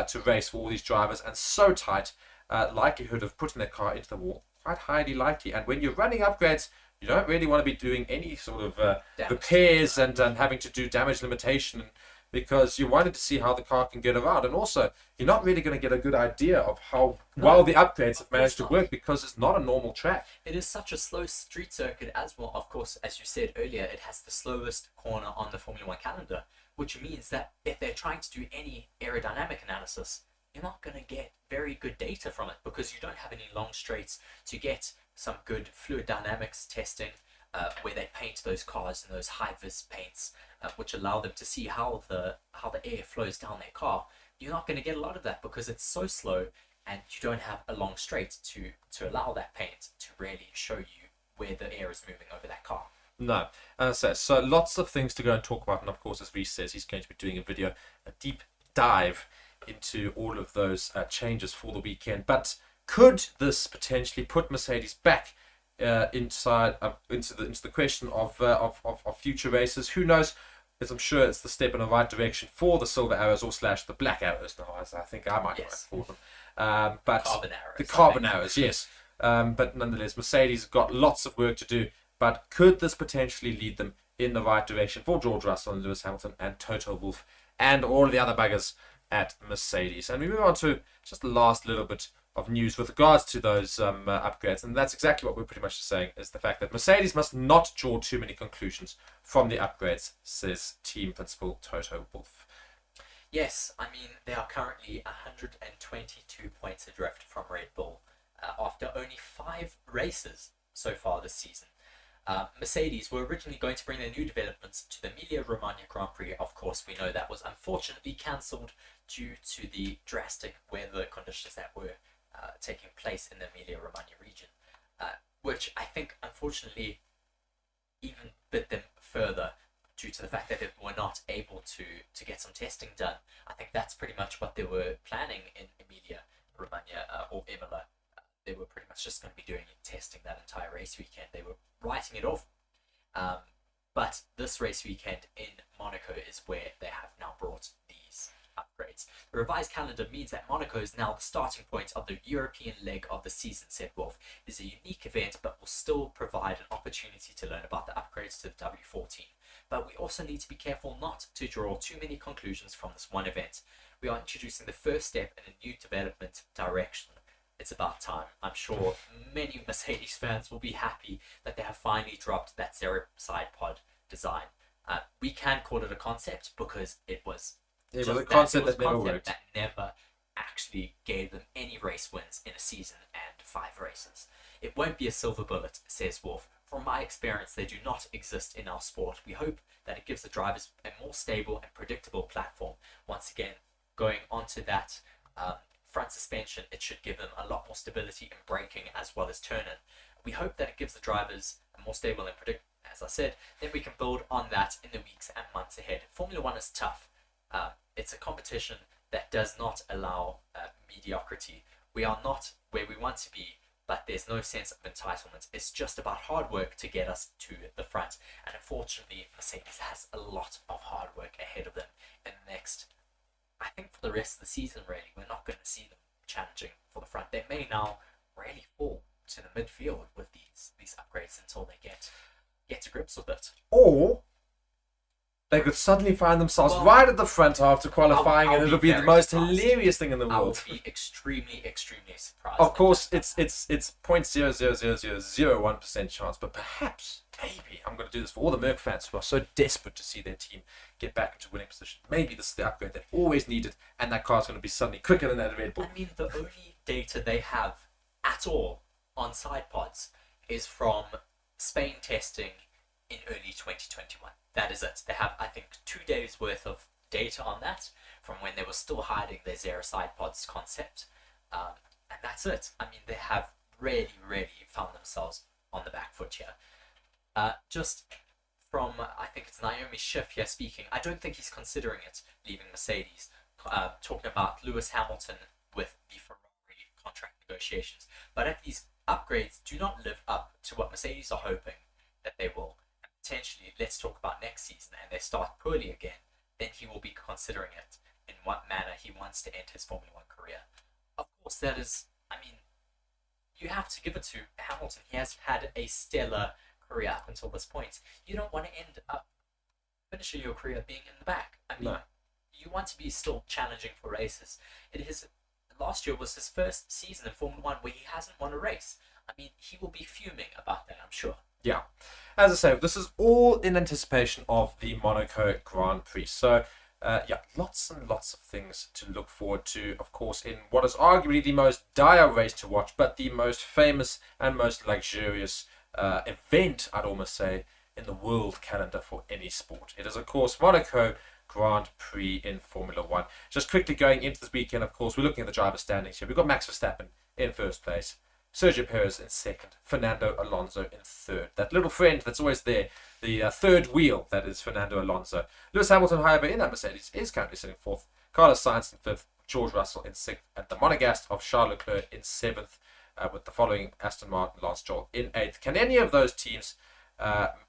to race for all these drivers, and so tight, likelihood of putting their car into the wall quite highly likely. And when you're running upgrades, you don't really want to be doing any sort of repairs and having to do damage limitation, because you wanted to see how the car can get around. And also, you're not really going to get a good idea of how well the upgrades have managed to work, because it's not a normal track. It is such a slow street circuit as well. Of course, as you said earlier, it has the slowest corner on the Formula 1 calendar, which means that if they're trying to do any aerodynamic analysis, you're not going to get very good data from it, because you don't have any long straights to get some good fluid dynamics testing, where they paint those cars in those high-vis paints, which allow them to see how the air flows down their car. You're not going to get a lot of that, because it's so slow, and you don't have a long straight to allow that paint to really show you where the air is moving over that car. No, as I said, so lots of things to go and talk about, and of course, as Reese says, he's going to be doing a video, a deep dive into all of those changes for the weekend. But could this potentially put Mercedes back into the question of future races? Who knows? As I'm sure it's the step in the right direction for the Silver Arrows, or / the Black Arrows now, as I think I might call them. But Carbon arrows. The Carbon Arrows, yes. But nonetheless, Mercedes have got lots of work to do. But could this potentially lead them in the right direction for George Russell and Lewis Hamilton and Toto Wolff and all the other buggers at Mercedes? And we move on to just the last little bit of news with regards to those upgrades, and that's exactly what we're pretty much saying, is the fact that Mercedes must not draw too many conclusions from the upgrades, says team principal Toto Wolff. Yes, I mean, they are currently 122 points adrift from Red Bull after only 5 races so far this season. Mercedes were originally going to bring their new developments to the Emilia-Romagna Grand Prix. Of course, we know that was unfortunately cancelled due to the drastic weather conditions that were taking place in the Emilia-Romagna region, which I think unfortunately even bit them further due to the fact that they were not able to get some testing done. I think that's pretty much what they were planning in Emilia-Romagna or Imola. They were pretty much just going to be doing testing that entire race weekend. They were writing it off. But this race weekend in Monaco is where they have now brought these upgrades. The revised calendar means that Monaco is now the starting point of the European leg of the season, said Wolff. It is a unique event, but will still provide an opportunity to learn about the upgrades to the W14. But we also need to be careful not to draw too many conclusions from this one event. We are introducing the first step in a new development direction. It's about time. I'm sure many Mercedes fans will be happy that they have finally dropped that zero side pod design. We can call it a concept because it was a concept that never worked. That never actually gave them any race wins in a season and 5 races. It won't be a silver bullet, says Wolff. From my experience, they do not exist in our sport. We hope that it gives the drivers a more stable and predictable platform. Once again, going onto that front suspension, it should give them a lot more stability in braking as well as turning. We hope that it gives the drivers a more stable and predictable, as I said, then we can build on that in the weeks and months ahead. Formula One is tough. It's a competition that does not allow mediocrity. We are not where we want to be, but there's no sense of entitlement. It's just about hard work to get us to the front. And unfortunately, Mercedes has a lot of hard work ahead of them in the next, I think for the rest of the season, really, we're not going to see them challenging for the front. They may now really fall to the midfield with these upgrades until they get to grips with it. Or they could suddenly find themselves right at the front after qualifying, and it'll be the most hilarious thing in the world. I would be extremely, extremely surprised. Of course, it's 0.00001% chance, but perhaps, maybe, I'm going to do this for all the Merc fans who are so desperate to see their team get back into winning position. Maybe this is the upgrade they've always needed, and that car's going to be suddenly quicker than that Red Bull. I mean, the only data they have at all on side pods is from Spain testing in early 2021. That is it. They have, I think, 2 days worth of data on that from when they were still hiding their zero side pods concept. And that's it. I mean, they have really, really found themselves on the back foot here. Just from, I think it's Naomi Schiff here speaking, I don't think he's considering it, leaving Mercedes. Talking about Lewis Hamilton with the Ferrari contract negotiations. But if these upgrades do not live up to what Mercedes are hoping that they will, and potentially, let's talk about next season, and they start poorly again, then he will be considering it in what manner he wants to end his Formula One career. Of course, that is, I mean, you have to give it to Hamilton. He has had a stellar career up until this point. You don't want to end up finishing your career being in the back. I mean, you want to be still challenging for races. Last year was his first season in Formula One where he hasn't won a race. I mean, he will be fuming about that, I'm sure. Yeah. As I say, this is all in anticipation of the Monaco Grand Prix. So, lots and lots of things to look forward to, of course, in what is arguably the most dire race to watch, but the most famous and most luxurious event, I'd almost say, in the world calendar for any sport. It is, of course, Monaco Grand Prix in Formula One. Just quickly going into this weekend, of course, we're looking at the driver standings here. We've got Max Verstappen in first place, Sergio Perez in second, Fernando Alonso in third. That little friend that's always there, the third wheel, that is Fernando Alonso. Lewis Hamilton, however, in that Mercedes, is currently sitting fourth. Carlos Sainz in fifth, George Russell in sixth, and the Monegasque of Charles Leclerc in seventh, with the following Aston Martin, Lance Stroll in eighth. Can any of those teams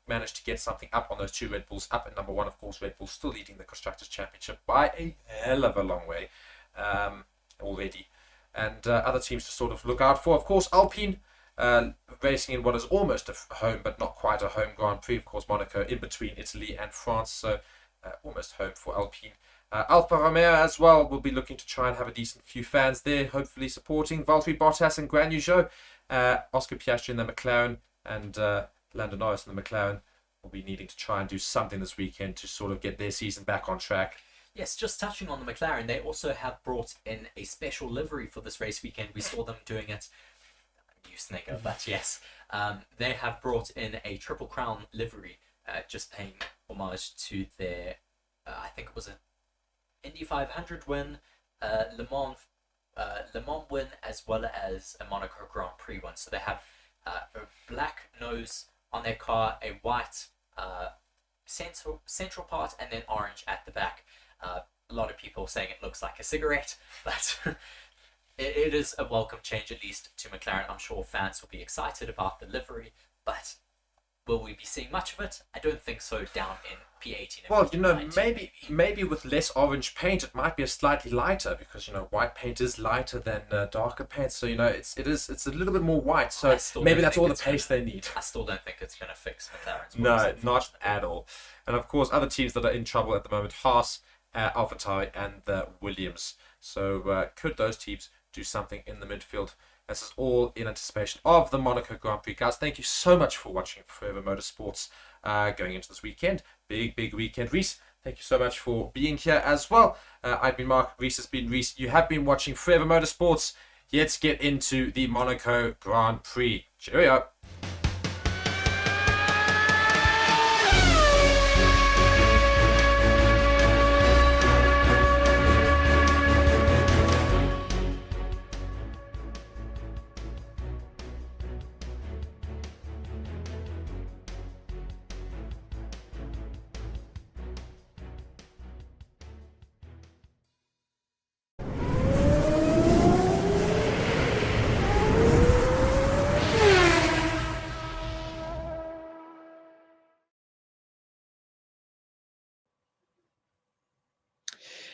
manage to get something up on those 2 Red Bulls? Up at number 1, of course, Red Bull still leading the Constructors' Championship by a hell of a long way already. And other teams to sort of look out for, of course, Alpine racing in what is almost a home but not quite a home Grand Prix. Of course, Monaco in between Italy and France, so almost home for Alpine. Alfa Romeo as well will be looking to try and have a decent few fans there, hopefully supporting Valtteri Bottas and Guan Yu Zhou. Oscar Piastri in the McLaren and Lando Norris in the McLaren will be needing to try and do something this weekend to sort of get their season back on track. Yes, just touching on the McLaren, they also have brought in a special livery for this race weekend. We saw them doing it. You snigger, but yes. They have brought in a Triple Crown livery, just paying homage to their, I think it was a Indy 500 win, Le Mans win, as well as a Monaco Grand Prix win. So they have a black nose on their car, a white central part, and then orange at the back. A lot of people saying it looks like a cigarette, but it is a welcome change, at least to McLaren. I'm sure fans will be excited about the livery, but will we be seeing much of it? I don't think so down in P18. And Well, you know, P19. maybe with less orange paint, it might be a slightly lighter, because, you know, white paint is lighter than darker paint. So, you know, it's a little bit more white. I So still maybe don't that's think all the it's pace gonna- they need. I still don't think it's going to fix McLaren's No, woes, not at all. And of course, other teams that are in trouble at the moment: Haas, AlphaTauri, and Williams. So could those teams do something in the midfield? This is all in anticipation of the Monaco Grand Prix. Guys, thank you so much for watching Forever Motorsports going into this weekend. Big weekend. Reese, thank you so much for being here as well. I've been Mark. Reese has been Reese. You have been watching Forever Motorsports. Let's get into the Monaco Grand Prix. Cheerio.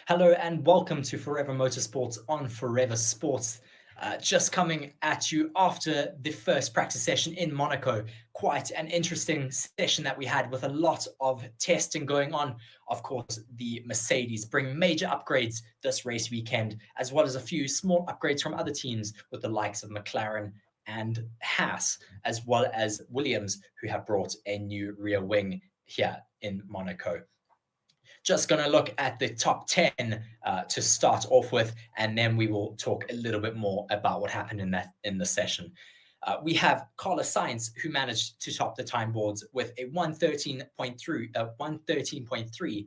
Hello and welcome to Forever Motorsports on Forever Sports. Just coming at you after the first practice session in Monaco. Quite an interesting session that we had with a lot of testing going on. Of course, the Mercedes bring major upgrades this race weekend, as well as a few small upgrades from other teams with the likes of McLaren and Haas, as well as Williams, who have brought a new rear wing here in Monaco. Just going to look at the top 10 to start off with, and then we will talk a little bit more about what happened in the session. We have Carlos Sainz, who managed to top the time boards with a 113.3,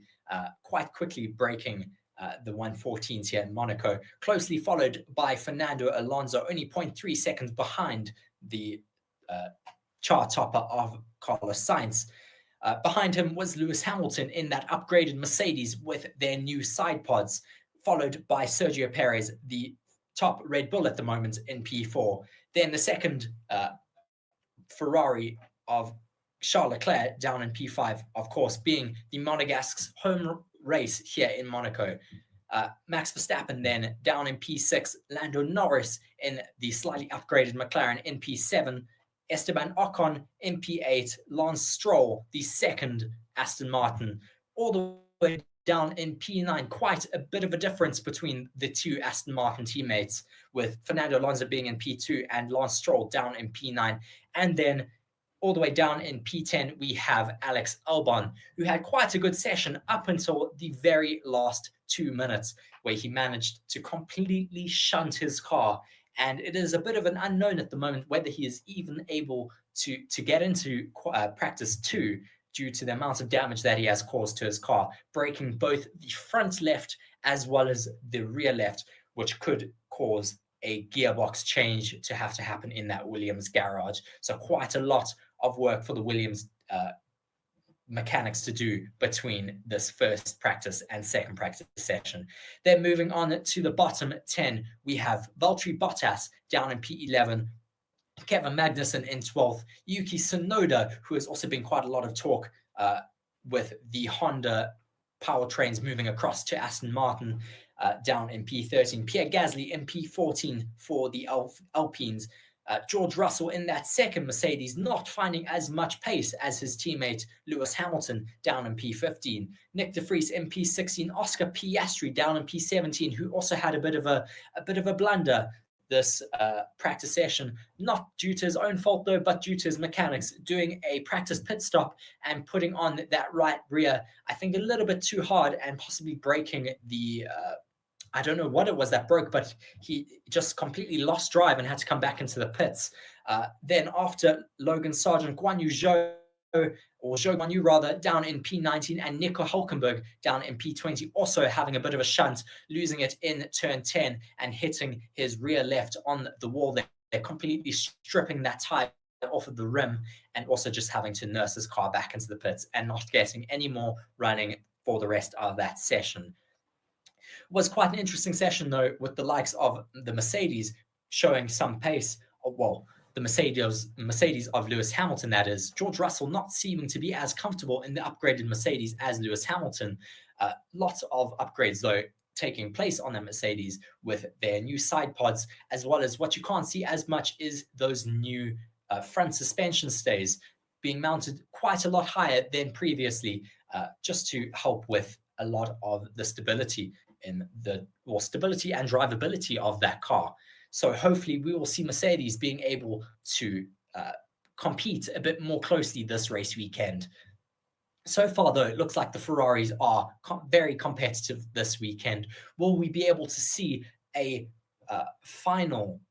quite quickly breaking the 114s here in Monaco, closely followed by Fernando Alonso, only 0.3 seconds behind the chart topper of Carlos Sainz. Behind him was Lewis Hamilton in that upgraded Mercedes with their new side pods, followed by Sergio Perez, the top Red Bull at the moment in P4. Then the second Ferrari of Charles Leclerc down in P5, of course, being the Monegasque's home race here in Monaco. Max Verstappen then down in P6, Lando Norris in the slightly upgraded McLaren in P7, Esteban Ocon in P8, Lance Stroll, the second Aston Martin, all the way down in P9. Quite a bit of a difference between the two Aston Martin teammates, with Fernando Alonso being in P2 and Lance Stroll down in P9. And then all the way down in P10, we have Alex Albon, who had quite a good session up until the very last 2 minutes, where he managed to completely shunt his car. And it is a bit of an unknown at the moment whether he is even able to get into practice 2 due to the amount of damage that he has caused to his car, breaking both the front left as well as the rear left, which could cause a gearbox change to have to happen in that Williams garage. So quite a lot of work for the Williams mechanics to do between this first practice and second practice session. Then moving on to the bottom 10, we have Valtteri Bottas down in P11, Kevin Magnussen in 12th, Yuki Tsunoda, who has also been quite a lot of talk with the Honda powertrains moving across to Aston Martin, down in P13, Pierre Gasly in P14 for the Alpines, George Russell in that second Mercedes not finding as much pace as his teammate Lewis Hamilton down in P15. Nick de Vries in P16, Oscar Piastri down in P17, who also had a bit of a blunder this practice session, not due to his own fault though, but due to his mechanics doing a practice pit stop and putting on that right rear, I think a little bit too hard and possibly breaking the I don't know what it was that broke, but he just completely lost drive and had to come back into the pits. Then after Logan Sargent, Guan Yu Zhou, or Zhou Guan Yu rather, down in P19, and Nico Hulkenberg down in P20, also having a bit of a shunt, losing it in turn 10 and hitting his rear left on the wall there. They're completely stripping that tire off of the rim and also just having to nurse his car back into the pits and not getting any more running for the rest of that session. Was quite an interesting session though, with the likes of the Mercedes showing some pace. Well, the Mercedes of Lewis Hamilton, that is. George Russell not seeming to be as comfortable in the upgraded Mercedes as Lewis Hamilton. Lots of upgrades though taking place on the Mercedes with their new side pods, as well as what you can't see as much is those new front suspension stays being mounted quite a lot higher than previously, just to help with a lot of the stability and drivability of that car. So hopefully we will see Mercedes being able to compete a bit more closely this race weekend. So far, though, it looks like the Ferraris are very competitive this weekend. Will we be able to see a final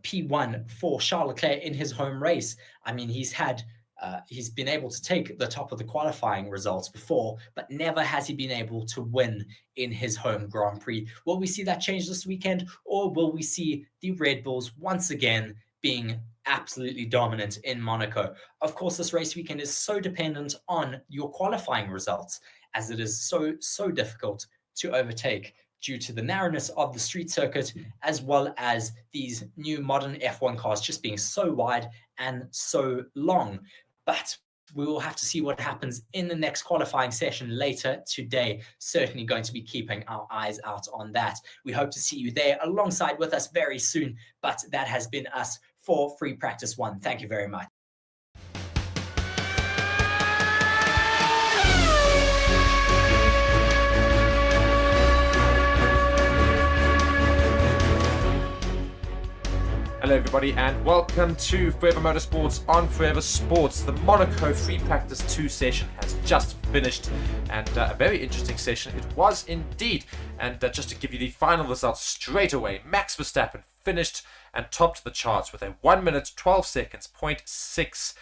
P1 for Charles Leclerc in his home race? I mean, he's been able to take the top of the qualifying results before, but never has he been able to win in his home Grand Prix. Will we see that change this weekend, or will we see the Red Bulls once again being absolutely dominant in Monaco? Of course, this race weekend is so dependent on your qualifying results, as it is so difficult to overtake due to the narrowness of the street circuit, as well as these new modern F1 cars just being so wide and so long. But we will have to see what happens in the next qualifying session later today. Certainly going to be keeping our eyes out on that. We hope to see you there alongside with us very soon. But that has been us for Free Practice 1. Thank you very much. Hello everybody and welcome to Forever Motorsports on Forever Sports. The Monaco Free Practice 2 session has just finished, and a very interesting session it was indeed. And just to give you the final results straight away, Max Verstappen finished and topped the charts with a 1 minute 12 seconds 0.6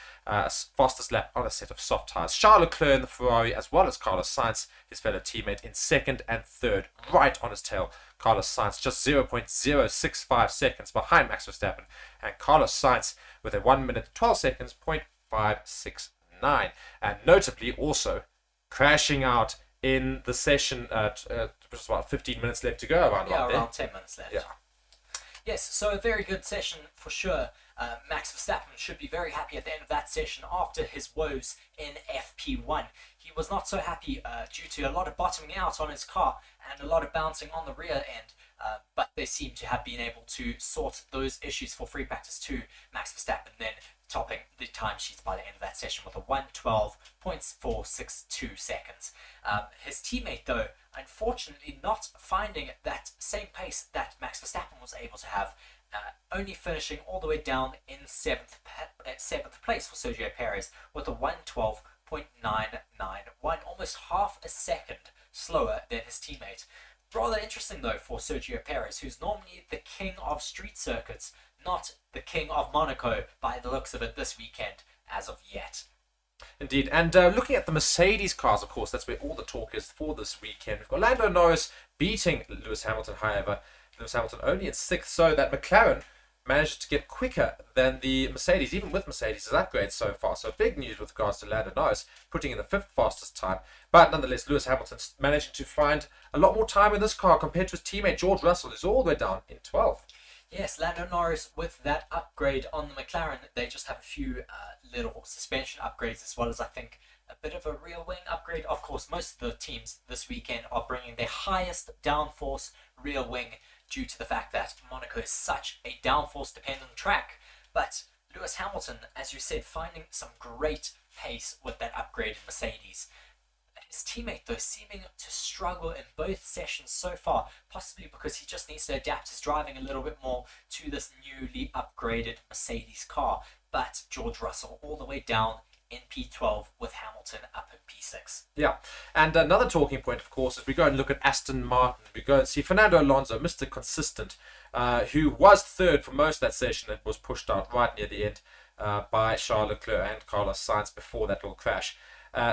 fastest lap on a set of soft tires. Charles Leclerc in the Ferrari, as well as Carlos Sainz, his fellow teammate, in second and third, right on his tail. Carlos Sainz just 0.065 seconds behind Max Verstappen, and Carlos Sainz with a 1 minute 12 seconds 0.569, and notably also crashing out in the session at just about 15 minutes left to go, around 10 minutes left. Yeah. Yes, so a very good session for sure. Max Verstappen should be very happy at the end of that session after his woes in FP1. He was not so happy due to a lot of bottoming out on his car and a lot of bouncing on the rear end, but they seem to have been able to sort those issues for Free Practice 2. Max Verstappen then topping the timesheets by the end of that session with a 1:12.462 seconds. His teammate, though, unfortunately not finding that same pace that Max Verstappen was able to have, only finishing all the way down in seventh place for Sergio Perez with a 1:12.991, almost half a second slower than his teammate. Rather interesting though for Sergio Perez, who's normally the king of street circuits, not the king of Monaco by the looks of it this weekend as of yet. Indeed, and looking at the Mercedes cars, of course, that's where all the talk is for this weekend. We've got Lando Norris beating Lewis Hamilton, however, Lewis Hamilton only in 6th, so that McLaren managed to get quicker than the Mercedes, even with Mercedes' upgrades so far. So big news with regards to Lando Norris putting in the 5th fastest time. But nonetheless, Lewis Hamilton managing to find a lot more time in this car compared to his teammate George Russell, who's all the way down in 12th. Yes, Lando Norris with that upgrade on the McLaren, they just have a few little suspension upgrades, as well as I think a bit of a rear wing upgrade. Of course, most of the teams this weekend are bringing their highest downforce rear wing due to the fact that Monaco is such a downforce-dependent track. But Lewis Hamilton, as you said, finding some great pace with that upgraded Mercedes. His teammate, though, seeming to struggle in both sessions so far, possibly because he just needs to adapt his driving a little bit more to this newly upgraded Mercedes car. But George Russell all the way down in P12 with Hamilton up in P6. Yeah, and another talking point, of course, if we go and look at Aston Martin, we go and see Fernando Alonso, Mr. Consistent, who was third for most of that session and was pushed out right near the end by Charles Leclerc and Carlos Sainz before that little crash.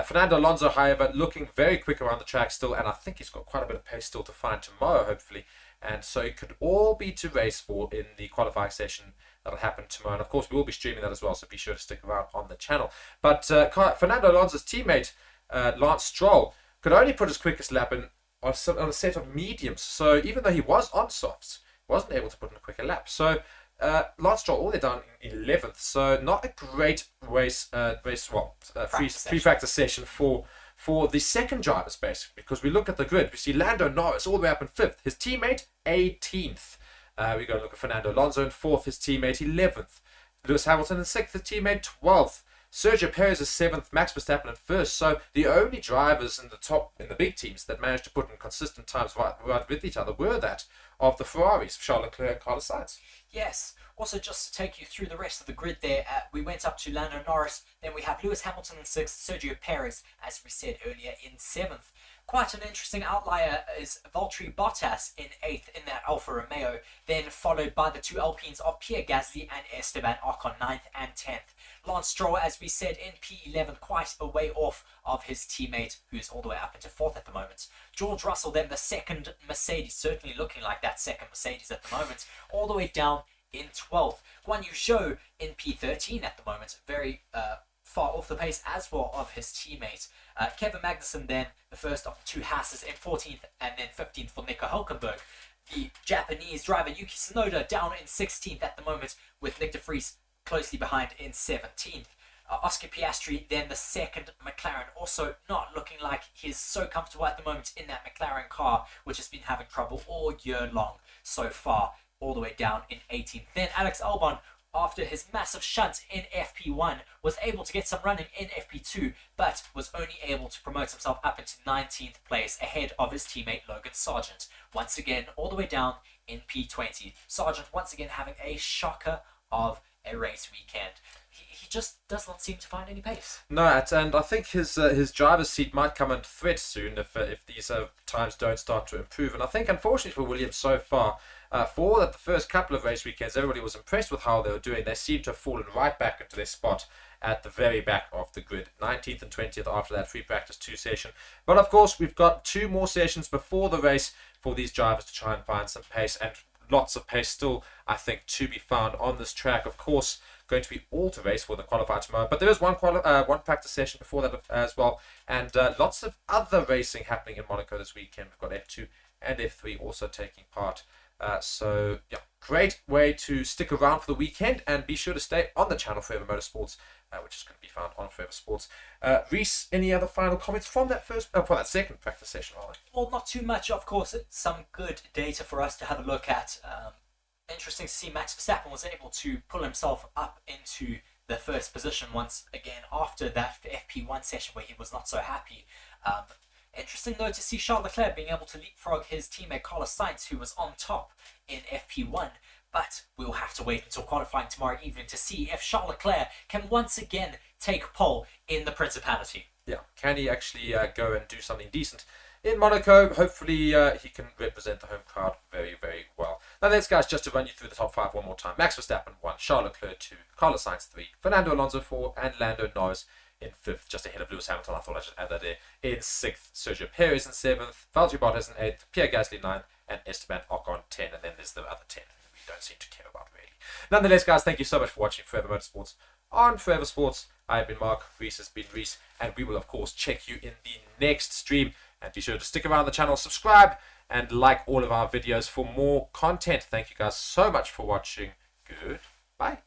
Fernando Alonso, however, looking very quick around the track still, and I think he's got quite a bit of pace still to find tomorrow, hopefully. And so it could all be to race for in the qualifying session that'll happen tomorrow. And of course, we will be streaming that as well, so be sure to stick around on the channel. But Fernando Alonso's teammate, Lance Stroll, could only put his quickest lap in on a set of mediums. So even though he was on softs, he wasn't able to put in a quicker lap. So Lance Stroll all the way down in 11th. So not a great free practice session for the second drivers, basically, because we look at the grid, we see Lando Norris all the way up in 5th, his teammate 18th. We go and look at Fernando Alonso in 4th, his teammate 11th. Lewis Hamilton in 6th, his teammate 12th. Sergio Perez is 7th, Max Verstappen in 1st. So the only drivers in the big teams that managed to put in consistent times right with each other were that of the Ferraris, Charles Leclerc and Carlos Sainz. Yes. Also, just to take you through the rest of the grid there, we went up to Lando Norris, then we have Lewis Hamilton in 6th, Sergio Perez, as we said earlier, in 7th. Quite an interesting outlier is Valtteri Bottas in 8th in that Alfa Romeo, then followed by the two Alpines of Pierre Gasly and Esteban Ocon, 9th and 10th. Lance Stroll, as we said, in P11, quite a way off of his teammate, who's all the way up into 4th at the moment. George Russell, then the second Mercedes, certainly looking like that second Mercedes at the moment, all the way down in 12th. Guan Yu Zhou in P13 at the moment, very far off the pace as well of his teammate. Kevin Magnussen then, the first of the two Haas's, in 14th, and then 15th for Nico Hülkenberg. The Japanese driver Yuki Tsunoda down in 16th at the moment, with Nick de Vries closely behind in 17th. Oscar Piastri, then the second McLaren, also not looking like he's so comfortable at the moment in that McLaren car, which has been having trouble all year long so far, all the way down in 18th. Then Alex Albon, after his massive shunt in FP1, was able to get some running in FP2, but was only able to promote himself up into 19th place ahead of his teammate Logan Sargent. Once again, all the way down in P20. Sargent once again having a shocker of a race weekend. He just does not seem to find any pace. No, and I think his driver's seat might come into threat soon if these times don't start to improve. And I think, unfortunately for Williams so far, for the first couple of race weekends, everybody was impressed with how they were doing. They seem to have fallen right back into their spot at the very back of the grid. 19th and 20th after that free practice 2 session. But of course, we've got 2 more sessions before the race for these drivers to try and find some pace, and lots of pace still, I think, to be found on this track. Of course, going to be all to race for the qualifier tomorrow, but there is one practice session before that as well, and lots of other racing happening in Monaco this weekend. We've got F2 and F3 also taking part. So yeah, great way to stick around for the weekend, and be sure to stay on the channel Forever Motorsports, which is going to be found on Forever Sports. Reese, any other final comments from that second practice session? Well, not too much, of course. It's some good data for us to have a look at. Interesting to see Max Verstappen was able to pull himself up into the first position once again after that FP1 session where he was not so happy. Interesting though to see Charles Leclerc being able to leapfrog his teammate Carlos Sainz, who was on top in FP1. But we'll have to wait until qualifying tomorrow evening to see if Charles Leclerc can once again take pole in the Principality. Yeah, can he actually go and do something decent in Monaco? Hopefully he can represent the home crowd very, very well. Now let's, guys, just to run you through the top 5 one more time. Max Verstappen 1, Charles Leclerc 2, Carlos Sainz 3, Fernando Alonso 4, and Lando Norris in 5th, just ahead of Lewis Hamilton. I thought I'd just add that there. In 6th, Sergio Perez in 7th, Valtteri Bottas in 8th, Pierre Gasly 9th, and Esteban Ocon 10, and then there's the other 10 we don't seem to care about really. Nonetheless, guys, thank you so much for watching Forever Motorsports on Forever Sports. I have been Mark, Reese has been Reese, and we will of course check you in the next stream. And be sure to stick around the channel, subscribe, and like all of our videos for more content. Thank you guys so much for watching. Goodbye.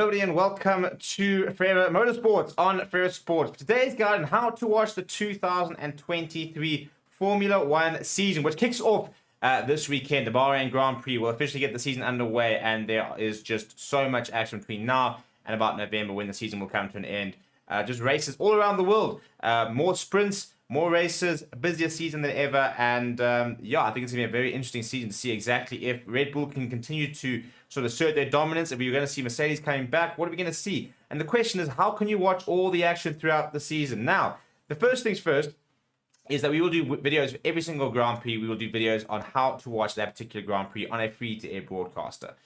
everybody, and welcome to Forever Motorsports on Forever Sports. Today's guide on how to watch the 2023 Formula One season, which kicks off this weekend. The Bahrain Grand Prix will officially get the season underway, and there is just so much action between now and about November when the season will come to an end. Just races all around the world, more sprints, more races, a busier season than ever, and yeah, I think it's going to be a very interesting season to see exactly if Red Bull can continue to sort of assert their dominance, if we're going to see Mercedes coming back, what are we going to see? And the question is, how can you watch all the action throughout the season? Now, the first things first is that we will do videos for every single Grand Prix. We will do videos on how to watch that particular Grand Prix on a free-to-air broadcaster.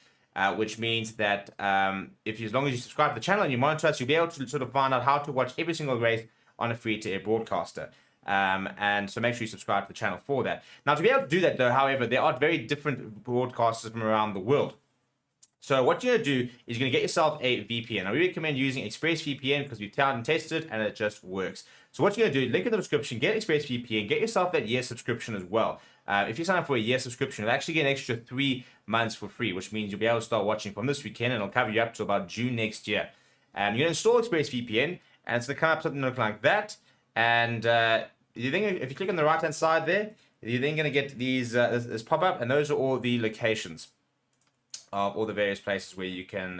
Which means that as long as you subscribe to the channel and you monitor us, you'll be able to sort of find out how to watch every single race on a free-to-air broadcaster. And so make sure you subscribe to the channel for that. Now, to be able to do that, though, however, there are very different broadcasters from around the world. So what you're going to do is you're going to get yourself a VPN. Now, we recommend using ExpressVPN because we've tried and tested it, and it just works. So what you're going to do, link in the description, get ExpressVPN, get yourself that year subscription as well. If you sign up for a year subscription, you'll actually get an extra 3 months for free, which means you'll be able to start watching from this weekend, and it'll cover you up to about June next year. And you're going to install ExpressVPN, and it's going to come up something like that. And you think if you click on the right-hand side there, you're then going to get these this pop-up, and those are all the locations of all the various places where you can,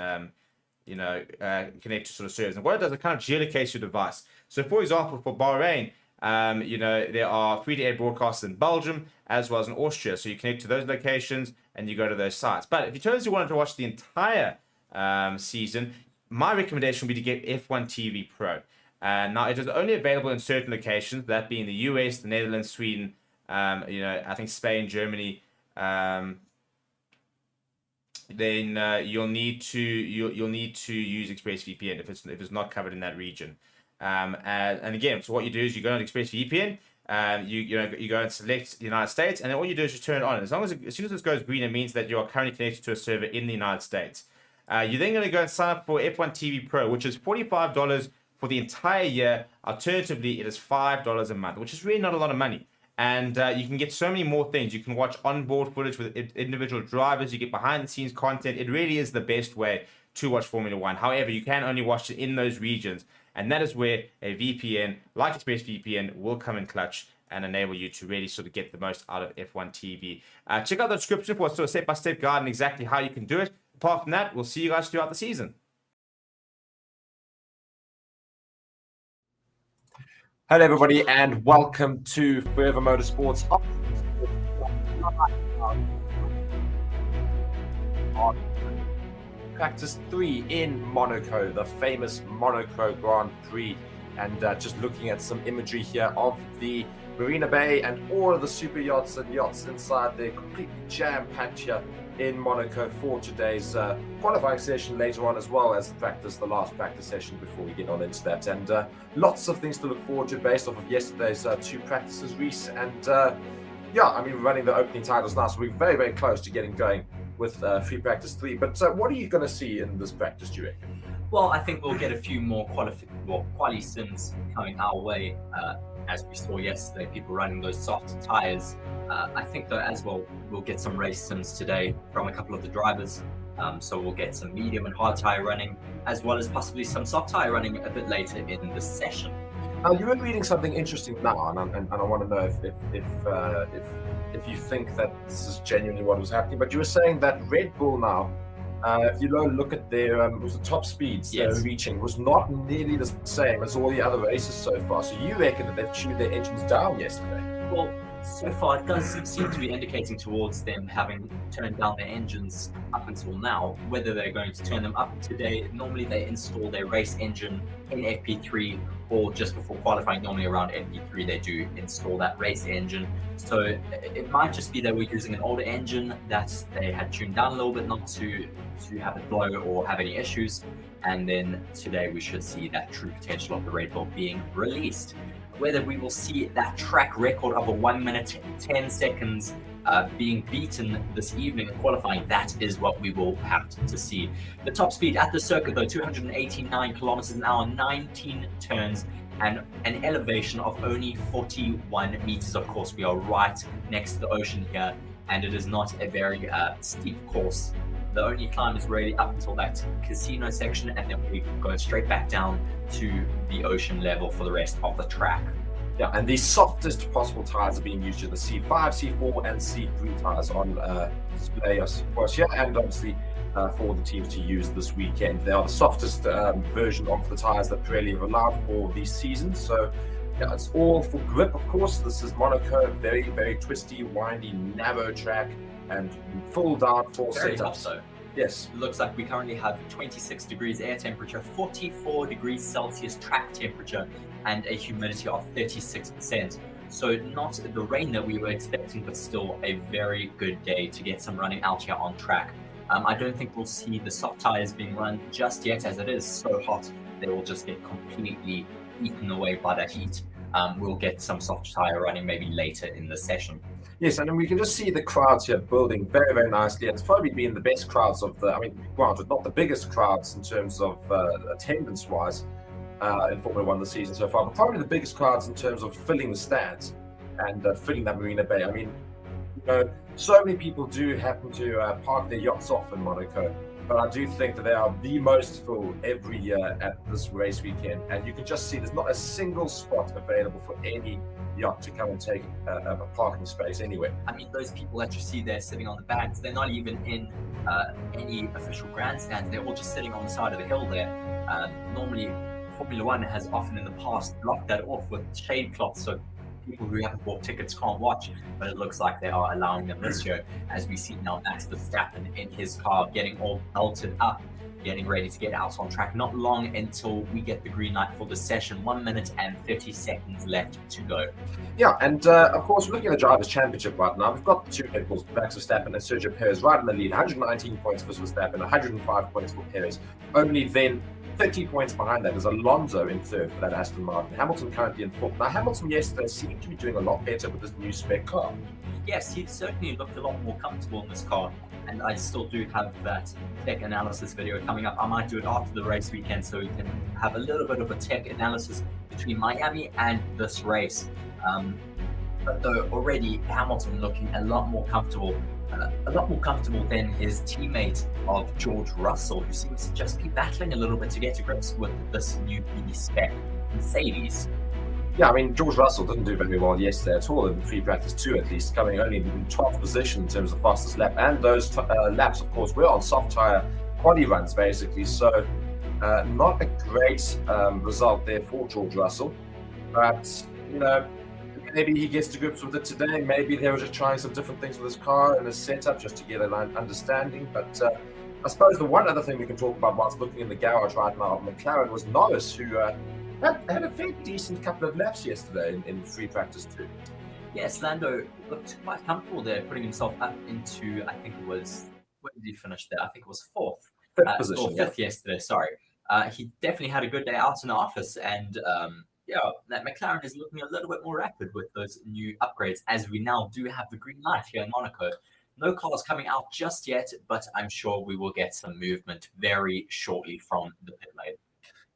connect to sort of servers. And what it does, it kind of geolocates your device. So, for example, for Bahrain, there are free-to-air broadcasts in Belgium as well as in Austria. So you connect to those locations and you go to those sites. But if you totally wanted to watch the entire season, my recommendation would be to get F1 TV Pro. Now, it is only available in certain locations, that being the US, the Netherlands, Sweden, I think Spain, Germany. Then you'll need to use ExpressVPN if it's not covered in that region. And again, so what you do is you go on ExpressVPN, you go and select the United States, and then all you do is just turn it on. As soon as this goes green, it means that you are currently connected to a server in the United States. You're then going to go and sign up for F1 TV Pro, which is $45 for the entire year. Alternatively, it is $5 a month, which is really not a lot of money. And you can get so many more things. You can watch onboard footage with individual drivers. You get behind-the-scenes content. It really is the best way to watch Formula One. However, you can only watch it in those regions. And that is where a VPN, like ExpressVPN, will come in clutch and enable you to really sort of get the most out of F1 TV. Check out the description for a sort of step-by-step guide on exactly how you can do it. Apart from that, we'll see you guys throughout the season. Hello, everybody, and welcome to Forever Motorsports. Practice 3 in Monaco, the famous Monaco Grand Prix, and just looking at some imagery here of the Marina Bay and all of the super yachts and yachts inside there, completely jam-packed here in Monaco for today's qualifying session later on, as well as the last practice session before we get on into that. And lots of things to look forward to based off of yesterday's 2 practices, Reese. And yeah, I mean, we're running the opening titles now, so we're very, very close to getting going with free practice 3. But what are you going to see in this practice, do you reckon? Well, I think we'll get a few more quali sims coming our way. As we saw yesterday, people running those soft tires. I think, though, as well, we'll get some race sims today from a couple of the drivers. So we'll get some medium and hard tire running, as well as possibly some soft tire running a bit later in the session. You were reading something interesting now, and I want to know if you think that this is genuinely what was happening. But you were saying that Red Bull now, if you look at their was the top speeds they were reaching, was not nearly the same as all the other races so far. So you reckon that they've tuned their engines down yesterday? Well, so far it does seem to be indicating towards them having turned down their engines up until now. Whether they're going to turn them up today, normally they install their race engine in FP3, or just before qualifying, normally around FP3 they do install that race engine. So it might just be that we're using an older engine that they had tuned down a little bit, not to have it blow or have any issues. And then today we should see that true potential of the Red Bull being released. Whether we will see that track record of a 1 minute 10 seconds being beaten this evening in qualifying, that is what we will have to see. The top speed at the circuit, though, 289 kilometers an hour, 19 turns, and an elevation of only 41 meters. Of course, we are right next to the ocean here, and it is not a very steep course The only climb is really up until that casino section, and then we go straight back down to the ocean level for the rest of the track. Yeah, and the softest possible tires are being used here, the C5, C4, and C3 tires on display, of course, here, and obviously for the teams to use this weekend. They are the softest version of the tires that Pirelli have allowed for this season. So yeah, it's all for grip, of course. This is Monaco, very, very twisty, windy, narrow track, and full downforce Very hot setups. though. Yes. It looks like we currently have 26 degrees air temperature, 44 degrees Celsius track temperature, and a humidity of 36%. So not the rain that we were expecting, but still a very good day to get some running out here on track. I don't think we'll see the soft tires being run just yet, as it is so hot. They will just get completely eaten away by the heat. We'll get some soft tire running maybe later in the session. Yes, and then we can just see the crowds here building very, very nicely. It's probably been the best crowds of the, I mean, granted, not the biggest crowds in terms of attendance-wise in Formula One this season so far, but probably the biggest crowds in terms of filling the stands and filling that Marina Bay. I mean, you know, so many people do happen to park their yachts off in Monaco, but I do think that they are the most full every year at this race weekend, and you can just see there's not a single spot available for any yacht to come and take a parking space anywhere. I mean, those people that you see there sitting on the banks, they're not even in any official grandstands. They're all just sitting on the side of the hill there. Normally, Formula One has often in the past blocked that off with shade cloths, so people who haven't bought tickets can't watch, but it looks like they are allowing them this year, as we see now Max Verstappen in his car getting all belted up, getting ready to get out on track. Not long until we get the green light for the session. 1 minute and 30 seconds left to go. Yeah, and of course, we're looking at the Drivers' Championship right now. We've got two Red Bulls, Max Verstappen and Sergio Perez, right in the lead. 119 points for Verstappen, 105 points for Perez. Only then 30 points behind that is Alonso in third for that Aston Martin. Hamilton currently in fourth. Now, Hamilton yesterday seemed to be doing a lot better with this new spec car. Yes, he certainly looked a lot more comfortable in this car, and I still do have that tech analysis video coming up. I might do it after the race weekend so we can have a little bit of a tech analysis between Miami and this race. But though already Hamilton looking a lot more comfortable than his teammate of George Russell, who seems to just be battling a little bit to get to grips with this new BB spec Mercedes. Yeah, I mean, George Russell didn't do very well yesterday at all in free practice 2, at least, coming only in 12th position in terms of fastest lap. And those laps, of course, were on soft tyre quali runs, basically. So not a great result there for George Russell. But, you know, maybe he gets to grips with it today. Maybe they were just trying some different things with his car and his setup just to get an understanding. But I suppose the one other thing we can talk about whilst looking in the garage right now of McLaren was Norris, who had a very decent couple of laps yesterday in free practice 2. Yes, Lando looked quite comfortable there, putting himself up into, I think it was, where did he finish there? I think it was Fifth position. Or fifth yesterday, sorry. He definitely had a good day out in the office, and yeah, that McLaren is looking a little bit more rapid with those new upgrades, as we now do have the green light here in Monaco. No cars coming out just yet, but I'm sure we will get some movement very shortly from the pit lane.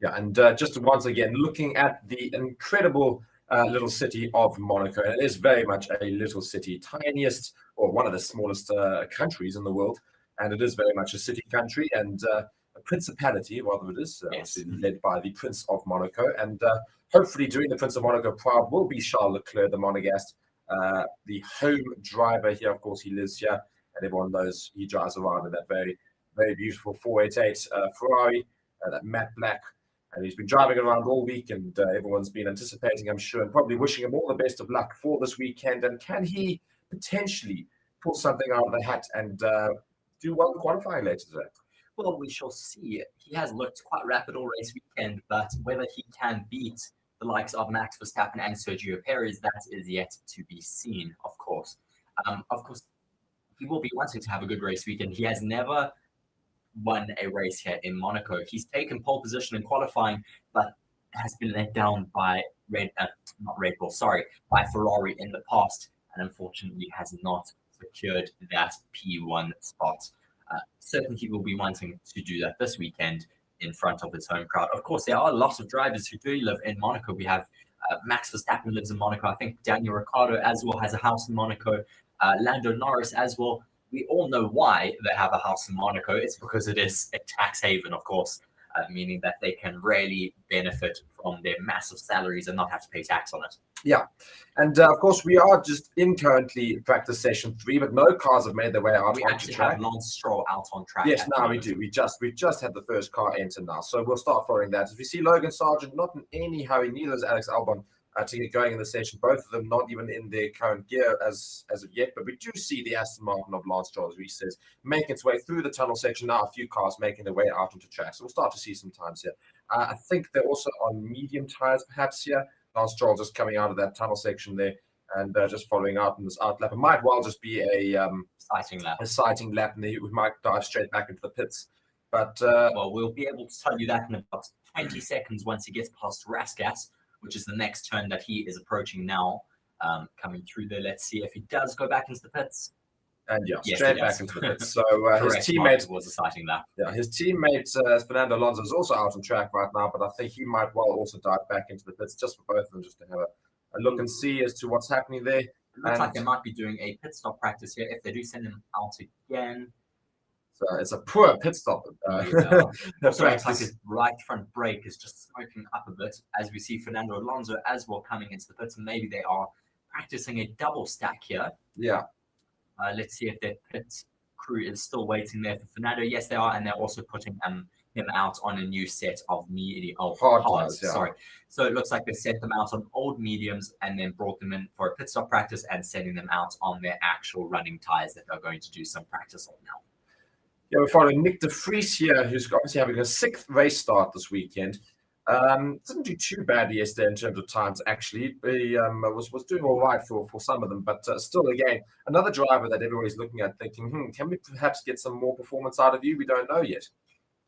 Yeah, and just once again, looking at the incredible little city of Monaco. And it is very much a little city, tiniest, or one of the smallest countries in the world. And it is very much a city country and a principality, rather it is, Yes. led by the Prince of Monaco. And hopefully doing the Prince of Monaco proud will be Charles Leclerc, the Monegasque, the home driver here. Of course, he lives here, and everyone knows he drives around in that very, very beautiful 488 Ferrari, that matte black. And he's been driving around all week, and everyone's been anticipating, I'm sure, and probably wishing him all the best of luck for this weekend. And can he potentially pull something out of the hat and do well in qualifying later today? Well, we shall see. He has looked quite rapid all race weekend, but whether he can beat the likes of Max Verstappen and Sergio Perez, that is yet to be seen, of course. Of course, he will be wanting to have a good race weekend. He has never won a race here in Monaco. He's taken pole position in qualifying, but has been let down by by Ferrari in the past, and unfortunately has not secured that P1 spot. Certainly he will be wanting to do that this weekend in front of his home crowd. Of course, there are lots of drivers who do live in Monaco. We have Max Verstappen lives in Monaco. I think Daniel Ricciardo as well has a house in Monaco. Lando Norris as well. we all know why they have a house in Monaco. It's because it is a tax haven, of course, meaning that they can really benefit from their massive salaries and not have to pay tax on it. Yeah, and of course we are just in currently practice session 3, but no cars have made their way out We onto actually track. have Lance Stroll out on track. Yes, at the now we moment. do. We just had the first car enter now, so we'll start following that. As we see Logan Sargent not in any hurry, neither is Alex Albon to get going in the session. Both of them not even in their current gear as of yet, but we do see the Aston Martin of Lance Stroll, as he says, making its way through the tunnel section. Now a few cars making their way out onto track, so we'll start to see some times here. I think they're also on medium tires perhaps here. Lance Stroll just coming out of that tunnel section there and just following out in this out lap. It might well just be a sighting lap, and we might dive straight back into the pits. But well, we'll be able to tell you that in about 20 seconds once he gets past Raskas, which is the next turn that he is approaching now. Coming through there, let's see if he does go back into the pits. And Yes, straight he back does. into the pits. So his Correct, teammate was a sighting lap. Yeah, his teammate Fernando Alonso is also out on track right now, but I think he might well also dive back into the pits just for both of them, just to have a look and see as to what's happening there. It looks like they might be doing a pit stop practice here. If they do send him out again, so it's a poor pit stop. also looks like his right front brake is just smoking up a bit, as we see Fernando Alonso as well coming into the pits, and maybe they are practicing a double stack here. Yeah. Let's see if their pit crew is still waiting there for Fernando. Yes, they are, and they're also putting him out on a new set of hards. Yeah. Sorry. So it looks like they sent them out on old mediums and then brought them in for a pit stop practice and sending them out on their actual running tires that they're going to do some practice on now. Yeah, we're following Nick de Vries here, who's obviously having a 6th race start this weekend. Didn't do too badly yesterday in terms of times, actually. He was doing all right for some of them, but still, again, another driver that everybody's looking at thinking, can we perhaps get some more performance out of you? We don't know yet.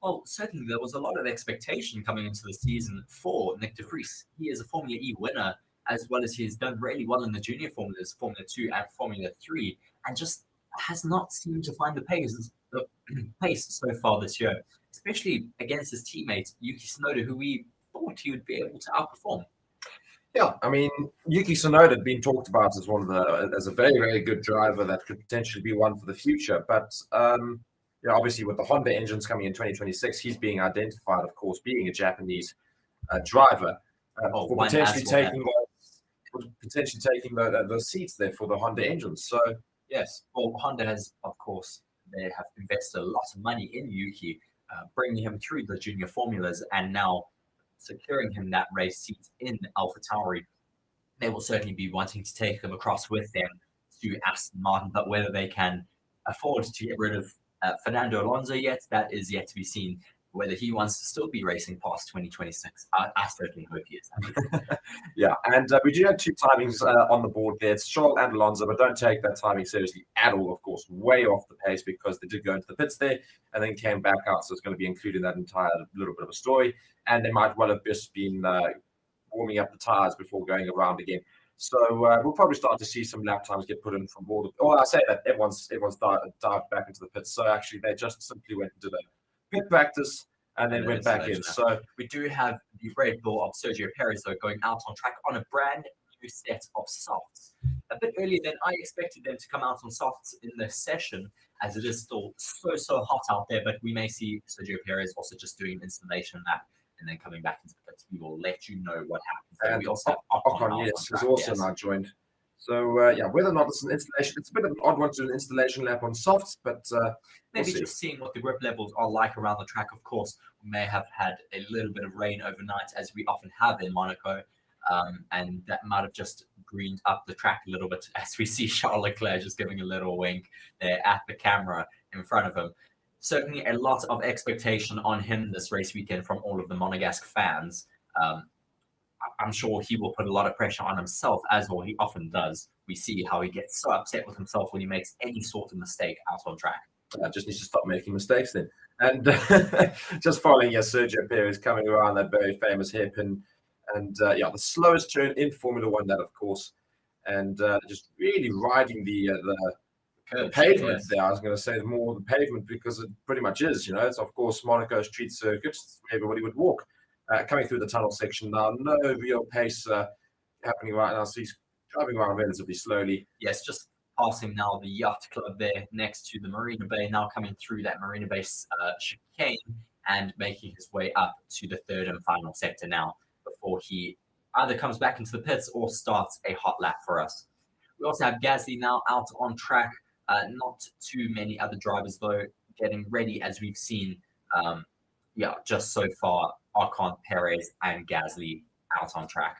Well, certainly there was a lot of expectation coming into the season for Nick de Vries. He is a Formula E winner, as well as he's done really well in the junior formulas, Formula 2 and Formula 3, and just has not seemed to find the pace so far this year, especially against his teammate Yuki Tsunoda, who we thought he would be able to outperform. Yeah, I mean, Yuki Tsunoda had been talked about as a very, very good driver that could potentially be one for the future. But obviously with the Honda engines coming in 2026, he's being identified, of course, being a Japanese driver for potentially taking those seats there for the Honda engines. So yes, well, Honda has, of course, they have invested a lot of money in Yuki, bringing him through the junior formulas and now securing him that race seat in AlphaTauri. They will certainly be wanting to take him across with them to Aston Martin, but whether they can afford to get rid of Fernando Alonso yet, that is yet to be seen. Whether he wants to still be racing past 2026, I certainly hope he is. Yeah, and we do have 2 timings on the board there. It's Stroll and Alonso, but don't take that timing seriously at all, of course. Way off the pace because they did go into the pits there and then came back out. So it's going to be including that entire little bit of a story. And they might well have just been warming up the tires before going around again. So we'll probably start to see some lap times get put in from all the... I say that everyone's dived back into the pits. So actually they just simply went into the pit practice and then went back in. So we do have the Red Bull of Sergio Perez though going out on track on a brand new set of softs. A bit earlier than I expected them to come out on softs in this session, as it is still so hot out there. But we may see Sergio Perez also just doing an installation lap and then coming back into the pits. We will let you know what happens. And we also have Ocon, yes, has also now joined. So, whether or not it's an installation, it's a bit of an odd one to do an installation lap on softs, but maybe just seeing what the grip levels are like around the track. Of course, we may have had a little bit of rain overnight, as we often have in Monaco, and that might have just greened up the track a little bit, as we see Charles Leclerc just giving a little wink there at the camera in front of him. Certainly a lot of expectation on him this race weekend from all of the Monegasque fans. I'm sure he will put a lot of pressure on himself, as well he often does. We see how he gets so upset with himself when he makes any sort of mistake out on track. Just needs to stop making mistakes then. And just following Sergio Perez coming around that very famous hairpin. And the slowest turn in Formula One, that of course. And just really riding the pavement there. I was going to say more the pavement because it pretty much is, It's, of course, Monaco street circuits where everybody would walk. Coming through the tunnel section now, no real pace happening right now. So he's driving around relatively slowly. Yes, just passing now the Yacht Club there next to the Marina Bay, now coming through that Marina Bay chicane and making his way up to the third and final sector now before he either comes back into the pits or starts a hot lap for us. We also have Gasly now out on track. Not too many other drivers, though, getting ready, as we've seen, just so far, Ocon, Perez, and Gasly out on track.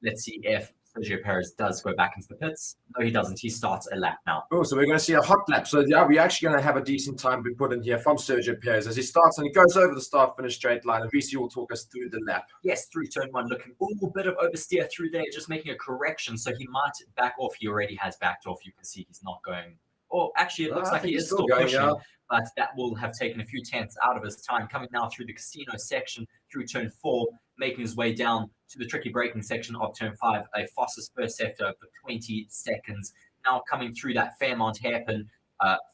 Let's see if Sergio Perez does go back into the pits. No, he doesn't. He starts a lap now. Oh, so we're going to see a hot lap. So, yeah, we're actually going to have a decent time being put in here from Sergio Perez as he starts and he goes over the start-finish straight line. And VC will talk us through the lap. Yes, through turn one, looking a little bit of oversteer through there, just making a correction. So he might back off. He already has backed off. You can see he's not going. Or actually, it looks like he is still going, pushing, but that will have taken a few tenths out of his time. Coming now through the casino section, through turn 4, making his way down to the tricky braking section of turn 5, a fastest first sector for 20 seconds. Now coming through that Fairmont hairpin,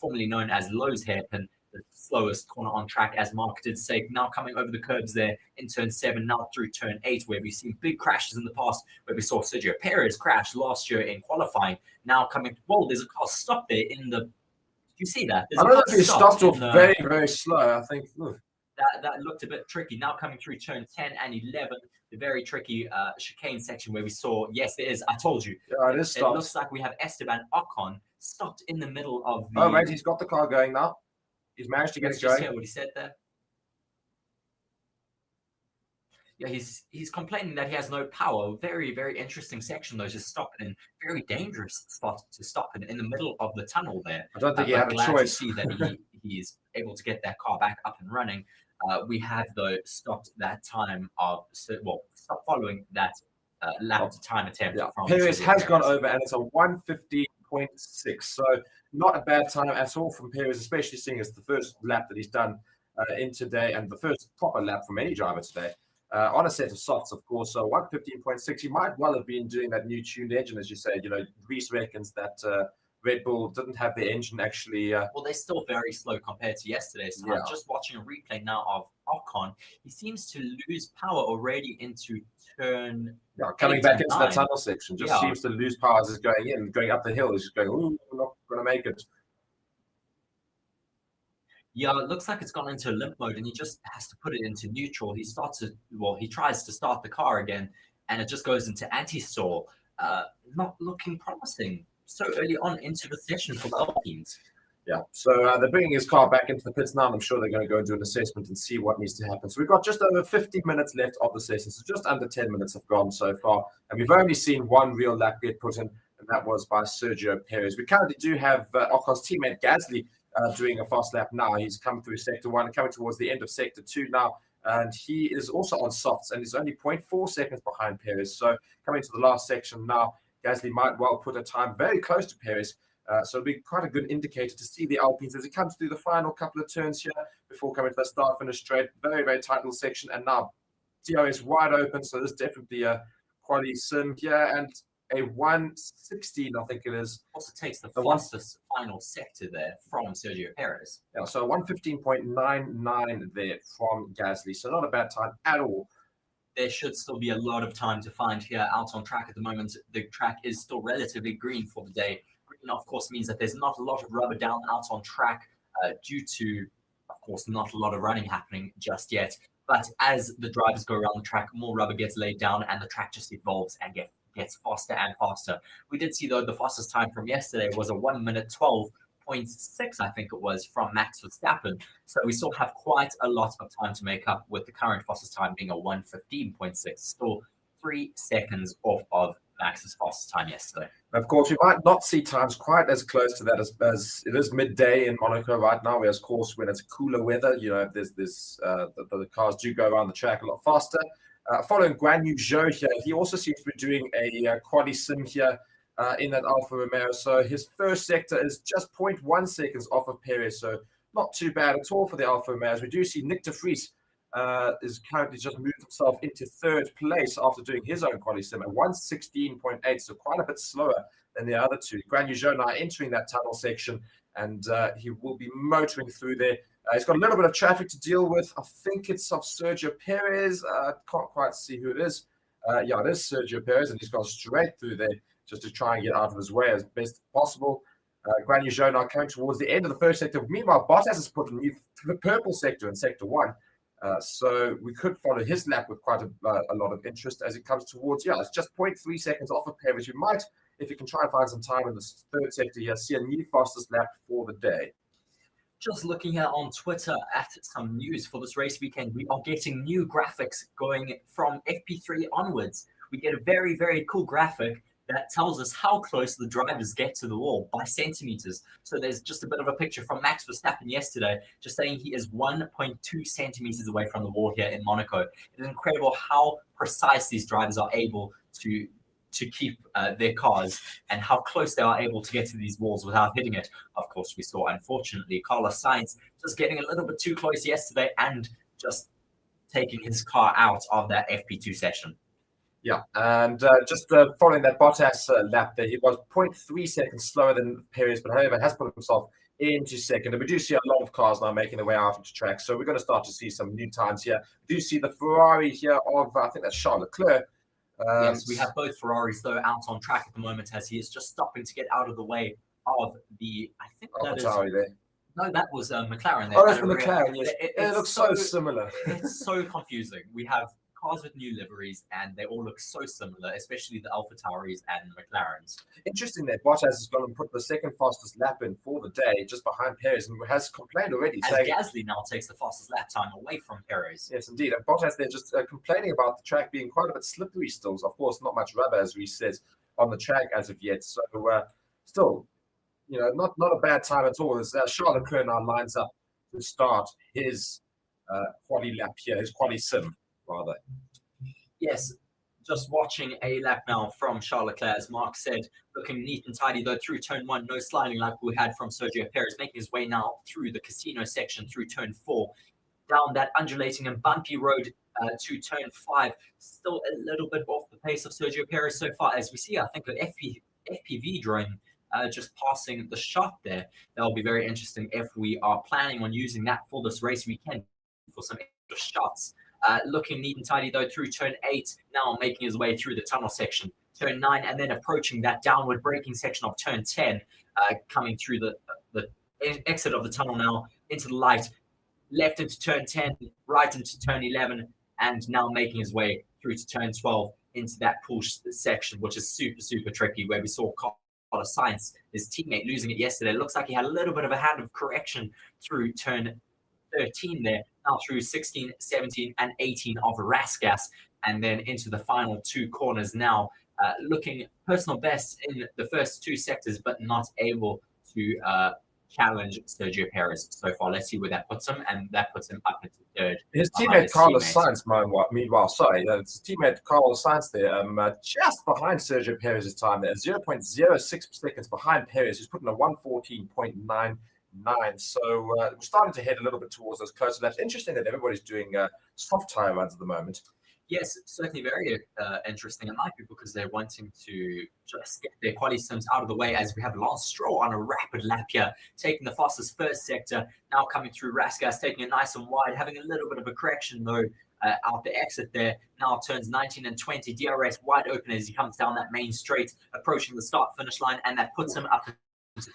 formerly known as Lowe's hairpin, the slowest corner on track, as Mark did say. Now coming over the curbs there in turn 7, now through turn 8, where we've seen big crashes in the past, where we saw Sergio Perez crash last year in qualifying. Now coming, well, there's a car stopped there in the. You see that? I don't know if he stopped off very, very slow. I think that looked a bit tricky. Now coming through turn 10 and 11, the very tricky chicane section where we saw. Yes, there is. I told you. Yeah, it is stopped. It looks like we have Esteban Ocon stopped in the middle of the. Oh, right, he's got the car going now. He's managed to get it going. Just hear what he said there. Yeah, he's complaining that he has no power. Very, very interesting section, though, just stopping in. Very dangerous spot to stop in the middle of the tunnel there. I don't think he had a choice. To see that he is able to get that car back up and running. We have, though, stopped that time of, stopped following that lap time attempt. Yeah, Perez has gone over, and it's a 1:50.6. So not a bad time at all from Perez, especially seeing as the first lap that he's done in today and the first proper lap from any driver today. On a set of softs, of course. So 1:15.6, he might well have been doing that new tuned engine, as you say. You know, Reese reckons that Red Bull didn't have the engine actually. Well, they're still very slow compared to yesterday. So I'm just watching a replay now of Ocon. He seems to lose power already into turn. Yeah, coming back into that tunnel section, just seems to lose power as he's going in, going up the hill. He's just going, "Ooh, I'm not going to make it." Yeah, it looks like it's gone into limp mode, and he just has to put it into neutral. He tries to start the car again, and it just goes into anti-stall. Not looking promising so early on into the session for the Alpines. Yeah, so they're bringing his car back into the pits now, and I'm sure they're going to go and do an assessment and see what needs to happen. So we've got just over 50 minutes left of the session, so just under 10 minutes have gone so far, and we've only seen one real lap get put in, and that was by Sergio Perez. We currently do have Ocon's teammate Gasly doing a fast lap now. He's come through sector 1 and coming towards the end of sector 2 now, and he is also on softs and is only 0.4 seconds behind Perez. So coming to the last section now, Gasly might well put a time very close to Perez. So it'll be quite a good indicator to see the Alpines as he comes through the final couple of turns here before coming to the start-finish straight. Very, very tight little section. And now DRS wide open. So there's definitely a quality sim here. And a 1:16, I think it is. Also takes the fastest final sector there from Sergio Perez. Yeah, so 1:15.99 there from Gasly. So not a bad time at all. There should still be a lot of time to find here out on track at the moment. The track is still relatively green for the day. Green, of course, means that there's not a lot of rubber down out on track due to, of course, not a lot of running happening just yet. But as the drivers go around the track, more rubber gets laid down and the track just evolves and gets faster and faster. We did see, though, the fastest time from yesterday was a 1:12.6, I think it was, from Max Verstappen. So we still have quite a lot of time to make up, with the current fastest time being a 1:15.6, still 3 seconds off of Max's fastest time yesterday. Of course, we might not see times quite as close to that as it is midday in Monaco right now, whereas, of course, when it's cooler weather, you know, the cars do go around the track a lot faster. Following Guan Yu Zhou here, he also seems to be doing a quali sim here in that Alfa Romeo. So his first sector is just 0.1 seconds off of Perez. So not too bad at all for the Alfa Romeos. We do see Nick de Vries is currently just moved himself into third place after doing his own quali sim at 1:16.8. So quite a bit slower than the other two. Guan Yu Zhou now entering that tunnel section, and he will be motoring through there. He's got a little bit of traffic to deal with. I think it's of Sergio Perez. Can't quite see who it is. Yeah, it is Sergio Perez, and he's gone straight through there just to try and get out of his way as best possible. Guan Yu Zhou now coming towards the end of the first sector. Meanwhile, Bottas has put a new purple sector in sector 1. So we could follow his lap with quite a lot of interest as it comes towards, it's just 0.3 seconds off of Perez. We might, if you can try and find some time in this third sector here, see a new fastest lap for the day. Just looking at on Twitter at some news for this race weekend, we are getting new graphics going from FP3 onwards. We get a very, very cool graphic that tells us how close the drivers get to the wall by centimeters. So there's just a bit of a picture from Max Verstappen yesterday, just saying he is 1.2 centimeters away from the wall here in Monaco. It is incredible how precise these drivers are able to keep their cars and how close they are able to get to these walls without hitting it. Of course, we saw, unfortunately, Carlos Sainz just getting a little bit too close yesterday and just taking his car out of that FP2 session. Yeah, and just following that Bottas lap there, he was 0.3 seconds slower than Perez, but however has put himself into second. And we do see a lot of cars now making their way out into track, so we're going to start to see some new times here. We do see the Ferrari here of, I think that's Charles Leclerc. Yes, we have both Ferraris, though, out on track at the moment as he is just stopping to get out of the way of the, I think that is... There. No, that was McLaren there. Oh, that's the McLaren, yes. It looks so similar. It's so confusing. We have cars with new liveries, and they all look so similar, especially the AlphaTauris and McLarens. Interesting that Bottas has gone and put the second fastest lap in for the day, just behind Perez, and has complained already. As Gasly now takes the fastest lap time away from Perez. Yes, indeed. And Bottas, they're just complaining about the track being quite a bit slippery still. Of course, not much rubber, as we said, on the track as of yet. So, still, not a bad time at all. As Charles Leclerc now lines up to start his quali lap here, his quali sim, rather. Yes, just watching a lap now from Charles Leclerc, as Mark said, looking neat and tidy, though, through turn 1, no sliding like we had from Sergio Perez, making his way now through the casino section, through turn 4, down that undulating and bumpy road to turn 5, still a little bit off the pace of Sergio Perez so far, as we see, I think, an FPV drone just passing the shot there. That'll be very interesting if we are planning on using that for this race weekend for some extra shots. Looking neat and tidy, though, through turn 8, now making his way through the tunnel section. Turn 9, and then approaching that downward braking section of turn 10, coming through the exit of the tunnel now into the light, left into turn 10, right into turn 11, and now making his way through to turn 12 into that push section, which is super, super tricky, where we saw Carlos Sainz, his teammate, losing it yesterday. Looks like he had a little bit of a hand of correction through turn 13 there, now through 16, 17, and 18 of Rasgas, and then into the final 2 corners now, looking personal best in the first 2 sectors, but not able to challenge Sergio Perez so far. Let's see where that puts him, and that puts him up into third. His teammate Carlos Sainz, meanwhile, his teammate Carlos Sainz there, just behind Sergio Perez's time there, 0.06 seconds behind Perez, who's putting a 1:14.99. So we're starting to head a little bit towards those closer laps. Interesting that everybody's doing soft tire runs at the moment. Yes, certainly very interesting. It might be because they're wanting to just get their quali sims out of the way, as we have Lance Stroll on a rapid lap here, taking the fastest first sector, now coming through Rasgas, taking it nice and wide, having a little bit of a correction though out the exit there. Now turns 19 and 20, DRS wide open as he comes down that main straight, approaching the start-finish line, and that puts him up into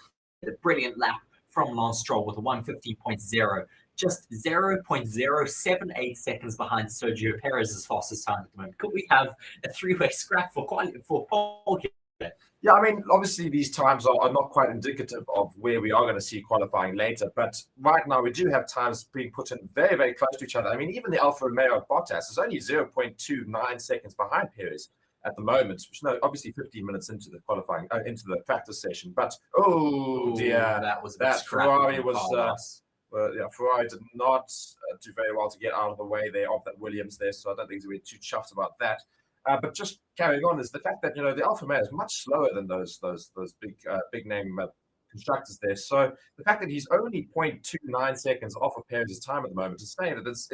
a brilliant lap from Lance Stroll with a 1:15.0. Just 0.078 seconds behind Sergio Perez's fastest time at the moment. Could we have a 3-way scrap for pole here? Yeah, I mean, obviously these times are not quite indicative of where we are going to see qualifying later, but right now we do have times being put in very, very close to each other. I mean, even the Alfa Romeo of Bottas is only 0.29 seconds behind Perez at the moment, which obviously 15 minutes into the qualifying, into the practice session. But dear, that Ferrari was. Ferrari did not do very well to get out of the way there of that Williams there, so I don't think we're too chuffed about that. But just carrying on is the fact that the Alfa Romeo is much slower than those big name constructors there. So the fact that he's only 0.29 seconds off of Perez's time at the moment is saying that it's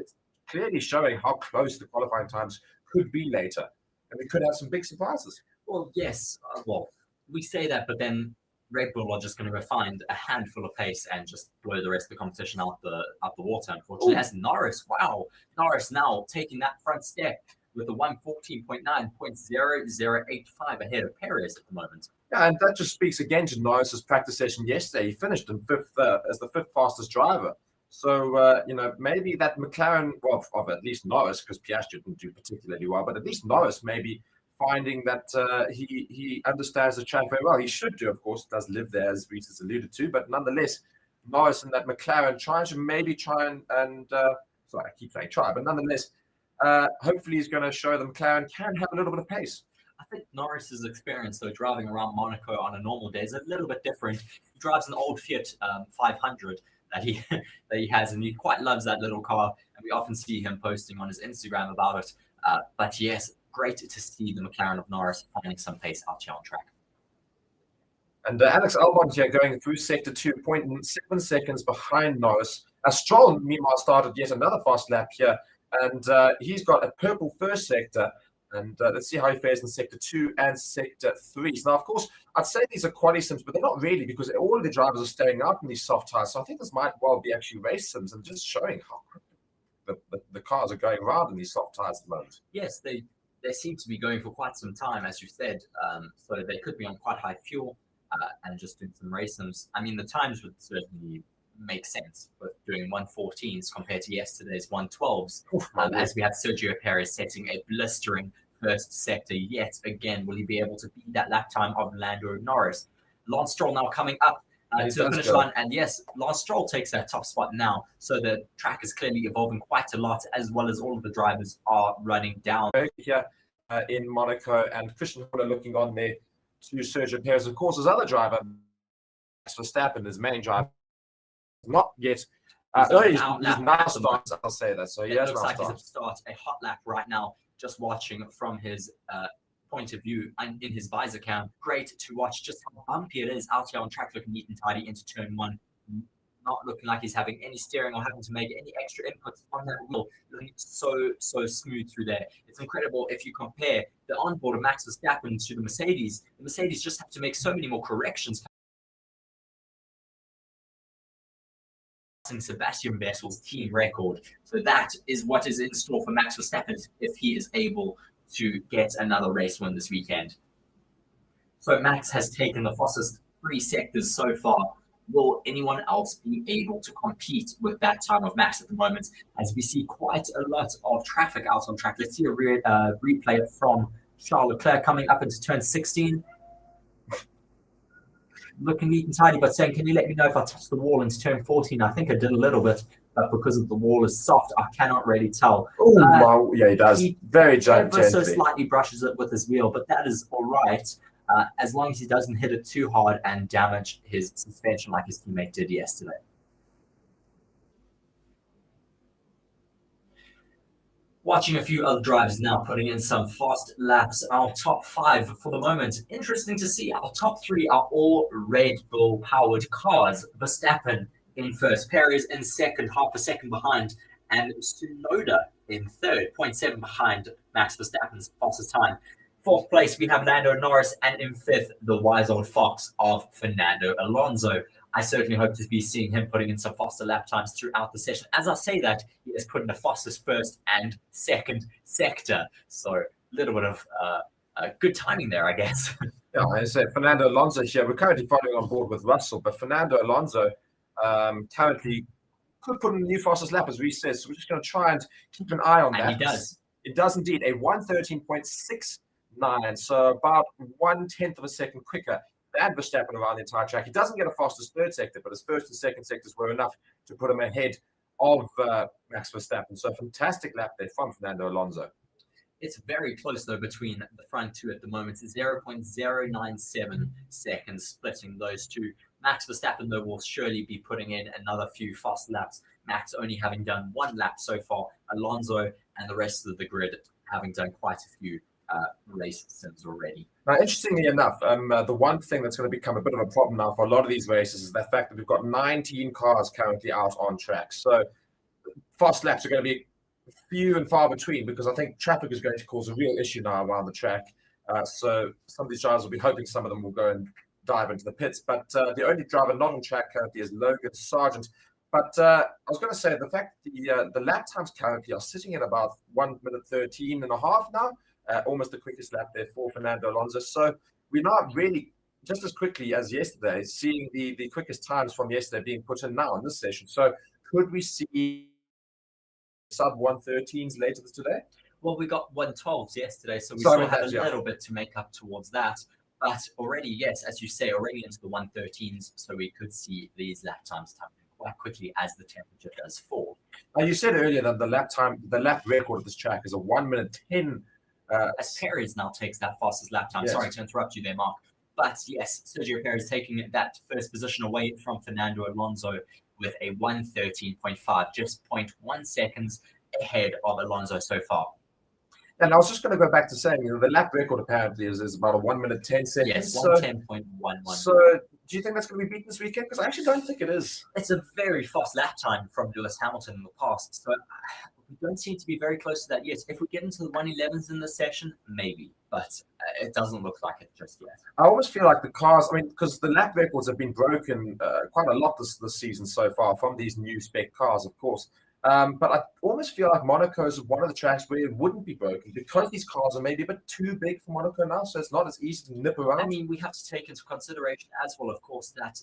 clearly showing how close the qualifying times could be later, and we could have some big surprises. Well, yes. We say that, but then Red Bull are just going to go find a handful of pace and just blow the rest of the competition out the water, unfortunately. As Norris now taking that front step with a 1:14.9.0085 ahead of Perez at the moment. Yeah, and that just speaks again to Norris's practice session yesterday. He finished in fifth as the fifth fastest driver. So, maybe that McLaren, well, of at least Norris, because Piastri didn't do particularly well, but at least Norris maybe finding that he understands the track very well. He should do, of course, does live there, as Reese has alluded to, but nonetheless, Norris and that McLaren try and sorry, I keep saying try, but nonetheless, hopefully he's going to show the McLaren can have a little bit of pace. I think Norris's experience, though, driving around Monaco on a normal day is a little bit different. He drives an old Fiat 500 that he has, and he quite loves that little car. And we often see him posting on his Instagram about it. But yes, great to see the McLaren of Norris finding some pace out here on track. And Alex Albon here going through sector 2, 0.7 seconds behind Norris. Stroll, meanwhile, started yet another fast lap here, and he's got a purple first sector. And let's see how he fares in sector 2 and sector 3. So now, of course, I'd say these are quali sims, but they're not really, because all of the drivers are staying out in these soft tires. So I think this might well be actually race sims and just showing how quick the cars are going around in these soft tires at the moment. Yes, they seem to be going for quite some time, as you said. So they could be on quite high fuel and just doing some race sims. I mean, the times would certainly make sense, but doing 114s compared to yesterday's 112s, as we have Sergio Perez setting a blistering first sector yet again. Will he be able to beat that lap time of Lando Norris? Lance Stroll now coming up to the finish line, and yes, Lance Stroll takes that top spot now, so the track is clearly evolving quite a lot, as well as all of the drivers are running down. Here in Monaco, and Christian Horner looking on there to Sergio Perez. Of course, his other driver, Max Verstappen, his main driver, not yet. He's nice start, I'll say that. So he has looks like start. he's at a hot lap right now, just watching from his point of view and in his visor cam. Great to watch just how bumpy it is out here on track, looking neat and tidy into turn 1. Not looking like he's having any steering or having to make any extra inputs on that wheel. Looking so smooth through there. It's incredible if you compare the onboard of Max Verstappen to the Mercedes. The Mercedes just have to make so many more corrections. Sebastian Vettel's team record. So that is what is in store for Max Verstappen if he is able to get another race win this weekend. So Max has taken the fastest 3 sectors so far. Will anyone else be able to compete with that time of Max at the moment, as we see quite a lot of traffic out on track? Let's see a replay from Charles Leclerc coming up into turn 16. Looking neat and tidy, but saying, can you let me know if I touched the wall into turn 14? I think I did a little bit, but because of the wall is soft, I cannot really tell. Oh, wow. Yeah, he does. He very gently. So slightly brushes it with his wheel, but that is all right, as long as he doesn't hit it too hard and damage his suspension like his teammate did yesterday. Watching a few other drivers now putting in some fast laps. Our top 5 for the moment. Interesting to see our top 3 are all Red Bull powered cars. Verstappen in first, Perez in second, half a second behind, and Tsunoda in third, 0.7 behind Max Verstappen's fastest time. Fourth place, we have Lando Norris, and in fifth, the wise old fox of Fernando Alonso. I certainly hope to be seeing him putting in some faster lap times throughout the session. As I say that, he has put in the fastest first and second sector. So a little bit of good timing there, I guess. Yeah, I say Fernando Alonso here. We're currently following on board with Russell, but Fernando Alonso currently could put in the new fastest lap, as we said. So we're just going to try and keep an eye on that. And he does. It does indeed. A 113.69, so about 1/10 of a second quicker than Verstappen around the entire track. He doesn't get a fastest third sector, but his first and second sectors were enough to put him ahead of Max Verstappen. So a fantastic lap there from Fernando Alonso. It's very close, though, between the front two at the moment. It's 0.097 seconds splitting those two. Max Verstappen, though, will surely be putting in another few fast laps. Max only having done 1 lap so far. Alonso and the rest of the grid having done quite a few race sims already. Now, interestingly enough, the one thing that's going to become a bit of a problem now for a lot of these races is the fact that we've got 19 cars currently out on track. So fast laps are going to be few and far between, because I think traffic is going to cause a real issue now around the track. So some of these drivers will be hoping some of them will go and dive into the pits. But the only driver not on track currently is Logan Sargent. But I was going to say the fact that the lap times currently are sitting at about 1:13.5 now, almost the quickest lap there for Fernando Alonso. So we're not really just as quickly as yesterday, seeing the quickest times from yesterday being put in now in this session. So could we see sub 113s later today? Well, we got 112s yesterday, so we Sorry still about have that, a yeah. little bit to make up towards that. But already, yes, as you say, already into the 113s, so we could see these lap times coming quite quickly as the temperature does fall. Now, you said earlier that the lap record of this track is a 1 minute 10. As Perez now takes that fastest lap time. Yes. Sorry to interrupt you there, Mark. But yes, Sergio Perez taking that first position away from Fernando Alonso with a 1:13.5, just 0.1 seconds ahead of Alonso so far. And I was just going to go back to saying, the lap record apparently is about a 1 minute 10 seconds. Yes, So, 1:10.11. so do you think that's going to be beaten this weekend? Because I actually don't think it is. It's a very fast lap time from Lewis Hamilton in the past. So we don't seem to be very close to that yet. If we get into the 111s in this session, maybe. But it doesn't look like it just yet. I always feel like the cars, I mean, because the lap records have been broken quite a lot this season so far from these new spec cars, of course. But I almost feel like Monaco is one of the tracks where it wouldn't be broken because these cars are maybe a bit too big for Monaco now, so it's not as easy to nip around. I mean, we have to take into consideration as well, of course, that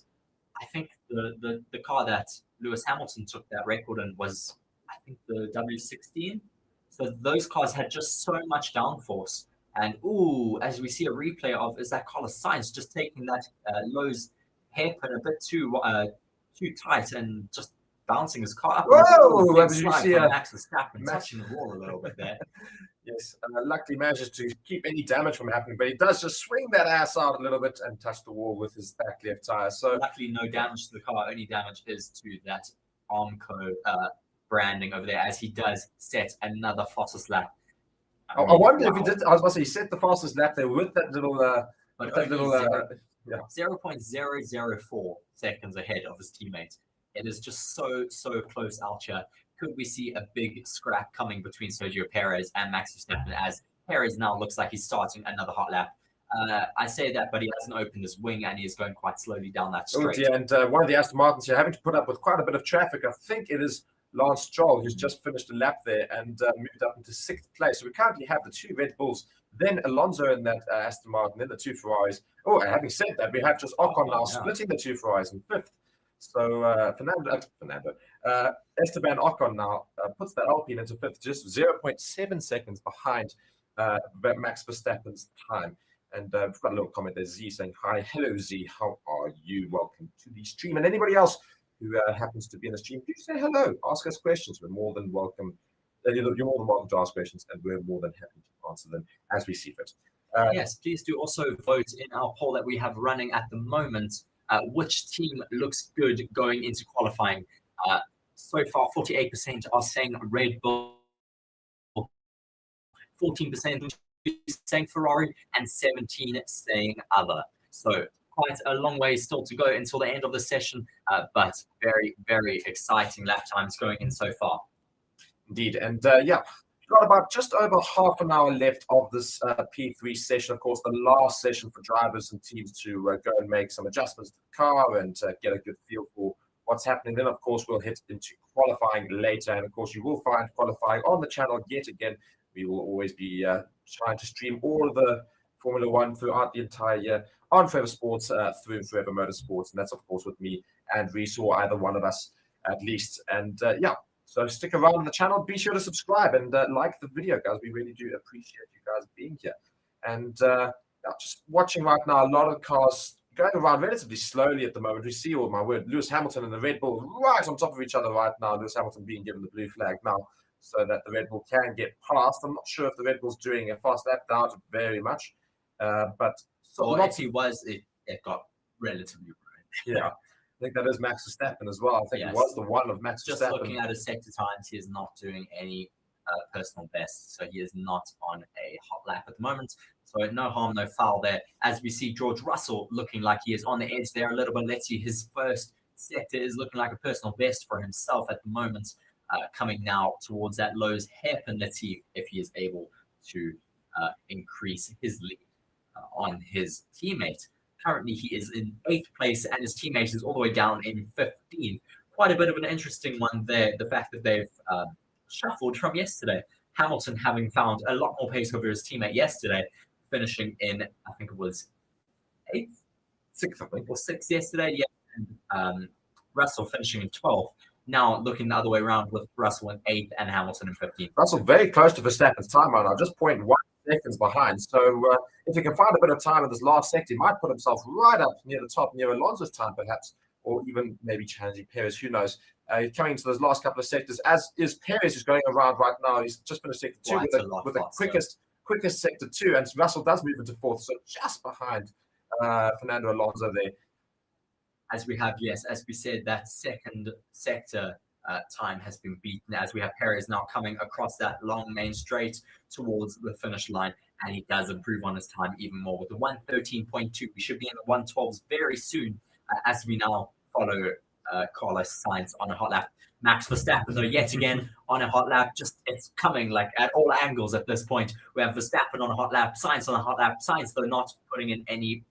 I think the car that Lewis Hamilton took that record in was, I think, the W16. So those cars had just so much downforce. And, as we see a replay of, is that Carlos Sainz just taking that Lowe's hairpin a bit too tight and just bouncing his car up. Whoa! Did you see Max Verstappen touching the wall a little bit there? Yes, luckily manages to keep any damage from happening, but he does just swing that ass out a little bit and touch the wall with his back left tire. So luckily, no damage to the car. Only damage is to that Armco branding over there, as he does set another fastest lap. I wonder if he did. I was about to say he set the fastest lap there with that little. But that little 0.004 seconds ahead of his teammate. It is just so close out here. Could we see a big scrap coming between Sergio Perez and Max Verstappen, as Perez now looks like he's starting another hot lap? I say that, but he hasn't opened his wing and he is going quite slowly down that straight. Oh dear, and one of the Aston Martins here having to put up with quite a bit of traffic. I think it is Lance Stroll who's just finished a lap there and moved up into 6th place. So we currently have the 2 Red Bulls, then Alonso in that Aston Martin, then the 2 Ferraris. Oh, and having said that, we have just Ocon now splitting the 2 Ferraris in 5th. So Esteban Ocon now puts that Alpine into 5th, just 0.7 seconds behind Max Verstappen's time. And we've got a little comment there, Z saying, "Hi, hello Z, how are you? Welcome to the stream." And anybody else who happens to be in the stream, do say hello, ask us questions. We're more than welcome. You're more than welcome to ask questions, and we're more than happy to answer them as we see fit. Yes, please do also vote in our poll that we have running at the moment. Which team looks good going into qualifying? So far, 48% are saying Red Bull, 14% saying Ferrari, and 17% saying other. So quite a long way still to go until the end of the session, but very, very exciting lap times going in so far. Indeed, and got about just over half an hour left of this P3 session. Of course, the last session for drivers and teams to go and make some adjustments to the car and get a good feel for what's happening. Then, of course, we'll hit into qualifying later. And, of course, you will find qualifying on the channel yet again. We will always be trying to stream all of the Formula One throughout the entire year on Forever Sports through Forever Motorsports. And that's, of course, with me and Reese, or either one of us at least. And, so stick around on the channel. Be sure to subscribe and like the video, guys. We really do appreciate you guys being here. And just watching right now, a lot of cars going around relatively slowly at the moment. We see, oh my word, Lewis Hamilton and the Red Bull right on top of each other right now. Lewis Hamilton being given the blue flag now so that the Red Bull can get past. I'm not sure if the Red Bull's doing a fast lap, doubt it very much. But so if he was, it got relatively right. Yeah. I think that is Max Verstappen as well. I think it was the one of Max Just Verstappen. looking at his sector times, he is not doing any personal best. So he is not on a hot lap at the moment. So no harm, no foul there. As we see George Russell looking like he is on the edge there a little bit. Let's see, his first sector is looking like a personal best for himself at the moment. Coming now towards that Lowe's hairpin. Let's see if he is able to increase his lead on his teammate. Currently, he is in 8th place, and his teammate is all the way down in 15th. Quite a bit of an interesting one there, the fact that they've shuffled from yesterday. Hamilton having found a lot more pace over his teammate yesterday, finishing in, I think it was 8th. 6th, I think. or 6th yesterday. Yeah, and Russell finishing in 12th. Now looking the other way around with Russell in 8th and Hamilton in 15th. Russell very close to Verstappen's time right now, just 0.1 seconds behind. So if he can find a bit of time in this last sector, he might put himself right up near the top, near Alonso's time perhaps, or even maybe challenging Perez, who knows. Coming into those last couple of sectors, as is Perez, who's going around right now. He's just finished sector 2 with the quickest sector 2, and Russell does move into 4th, so just behind Fernando Alonso there. As we have, yes, as we said, that second sector time has been beaten, as we have Perez now coming across that long main straight towards the finish line, and he does improve on his time even more with the 1:13.2. We should be in the 1:12s very soon, as we now follow Carlos Sainz on a hot lap. Max Verstappen, though, yet again on a hot lap, just it's coming like at all angles at this point. We have Verstappen on a hot lap, Sainz on a hot lap, Sainz, though, not putting in any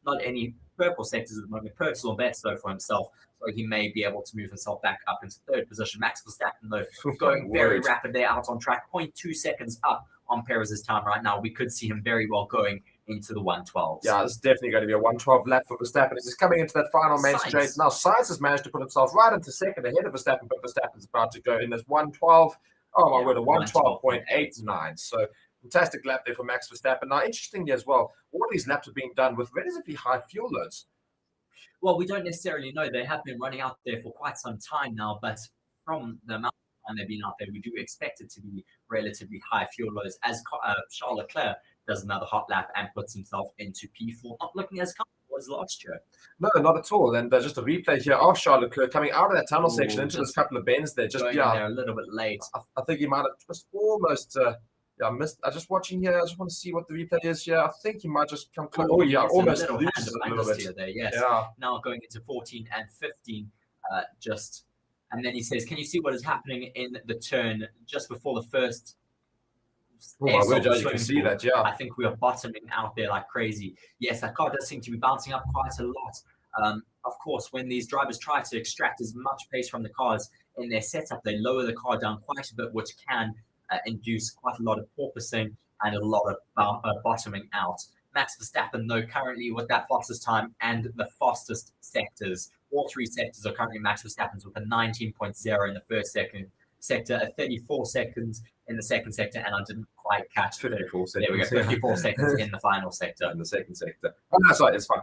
not any purple sectors at the moment, personal best though for himself, so he may be able to move himself back up into 3rd position. Max Verstappen, though, going very rapid there out on track, 0.2 seconds up on Perez's time right now. We could see him very well going into the 1:12s. Yeah, it's definitely going to be a 1:12 lap for Verstappen. He's just coming into that final main straight. Now, Sainz has managed to put himself right into 2nd ahead of Verstappen, but Verstappen's about to go in this 1:12. Oh, my word, a 1:12.89. So, fantastic lap there for Max Verstappen. Now, interestingly as well, all of these laps are being done with relatively high fuel loads. Well, we don't necessarily know. They have been running out there for quite some time now, but from the amount of time they've been out there, we do expect it to be relatively high fuel loads, as Charles Leclerc does another hot lap and puts himself into P4, not looking as comfortable as last year. No, not at all. And just a replay here of Charles Leclerc coming out of that tunnel section into this couple of bends there. Just there a little bit late. I think he might have just almost missed. I just watching here. I just want to see what the replay is here. I think he might just come close. Oh yeah, almost loses a little bit. There, yes. Yeah. Now going into 14 and 15, and then he says, "Can you see what is happening in the turn just before the first?" Oh, you can see that, yeah. I think we are bottoming out there like crazy. Yes, that car does seem to be bouncing up quite a lot. Of course, when these drivers try to extract as much pace from the cars in their setup, they lower the car down quite a bit, which can induce quite a lot of porpoising and a lot of bottoming out. Max Verstappen, though, currently with that fastest time and the fastest sectors. All 3 sectors are currently Max Verstappen's with a 19.0 in the first sector, a 34 seconds in the second sector, and I didn't quite catch 54 seconds. There we go, 54 seconds in the final sector. In the second sector. Oh, no, sorry, it's fine.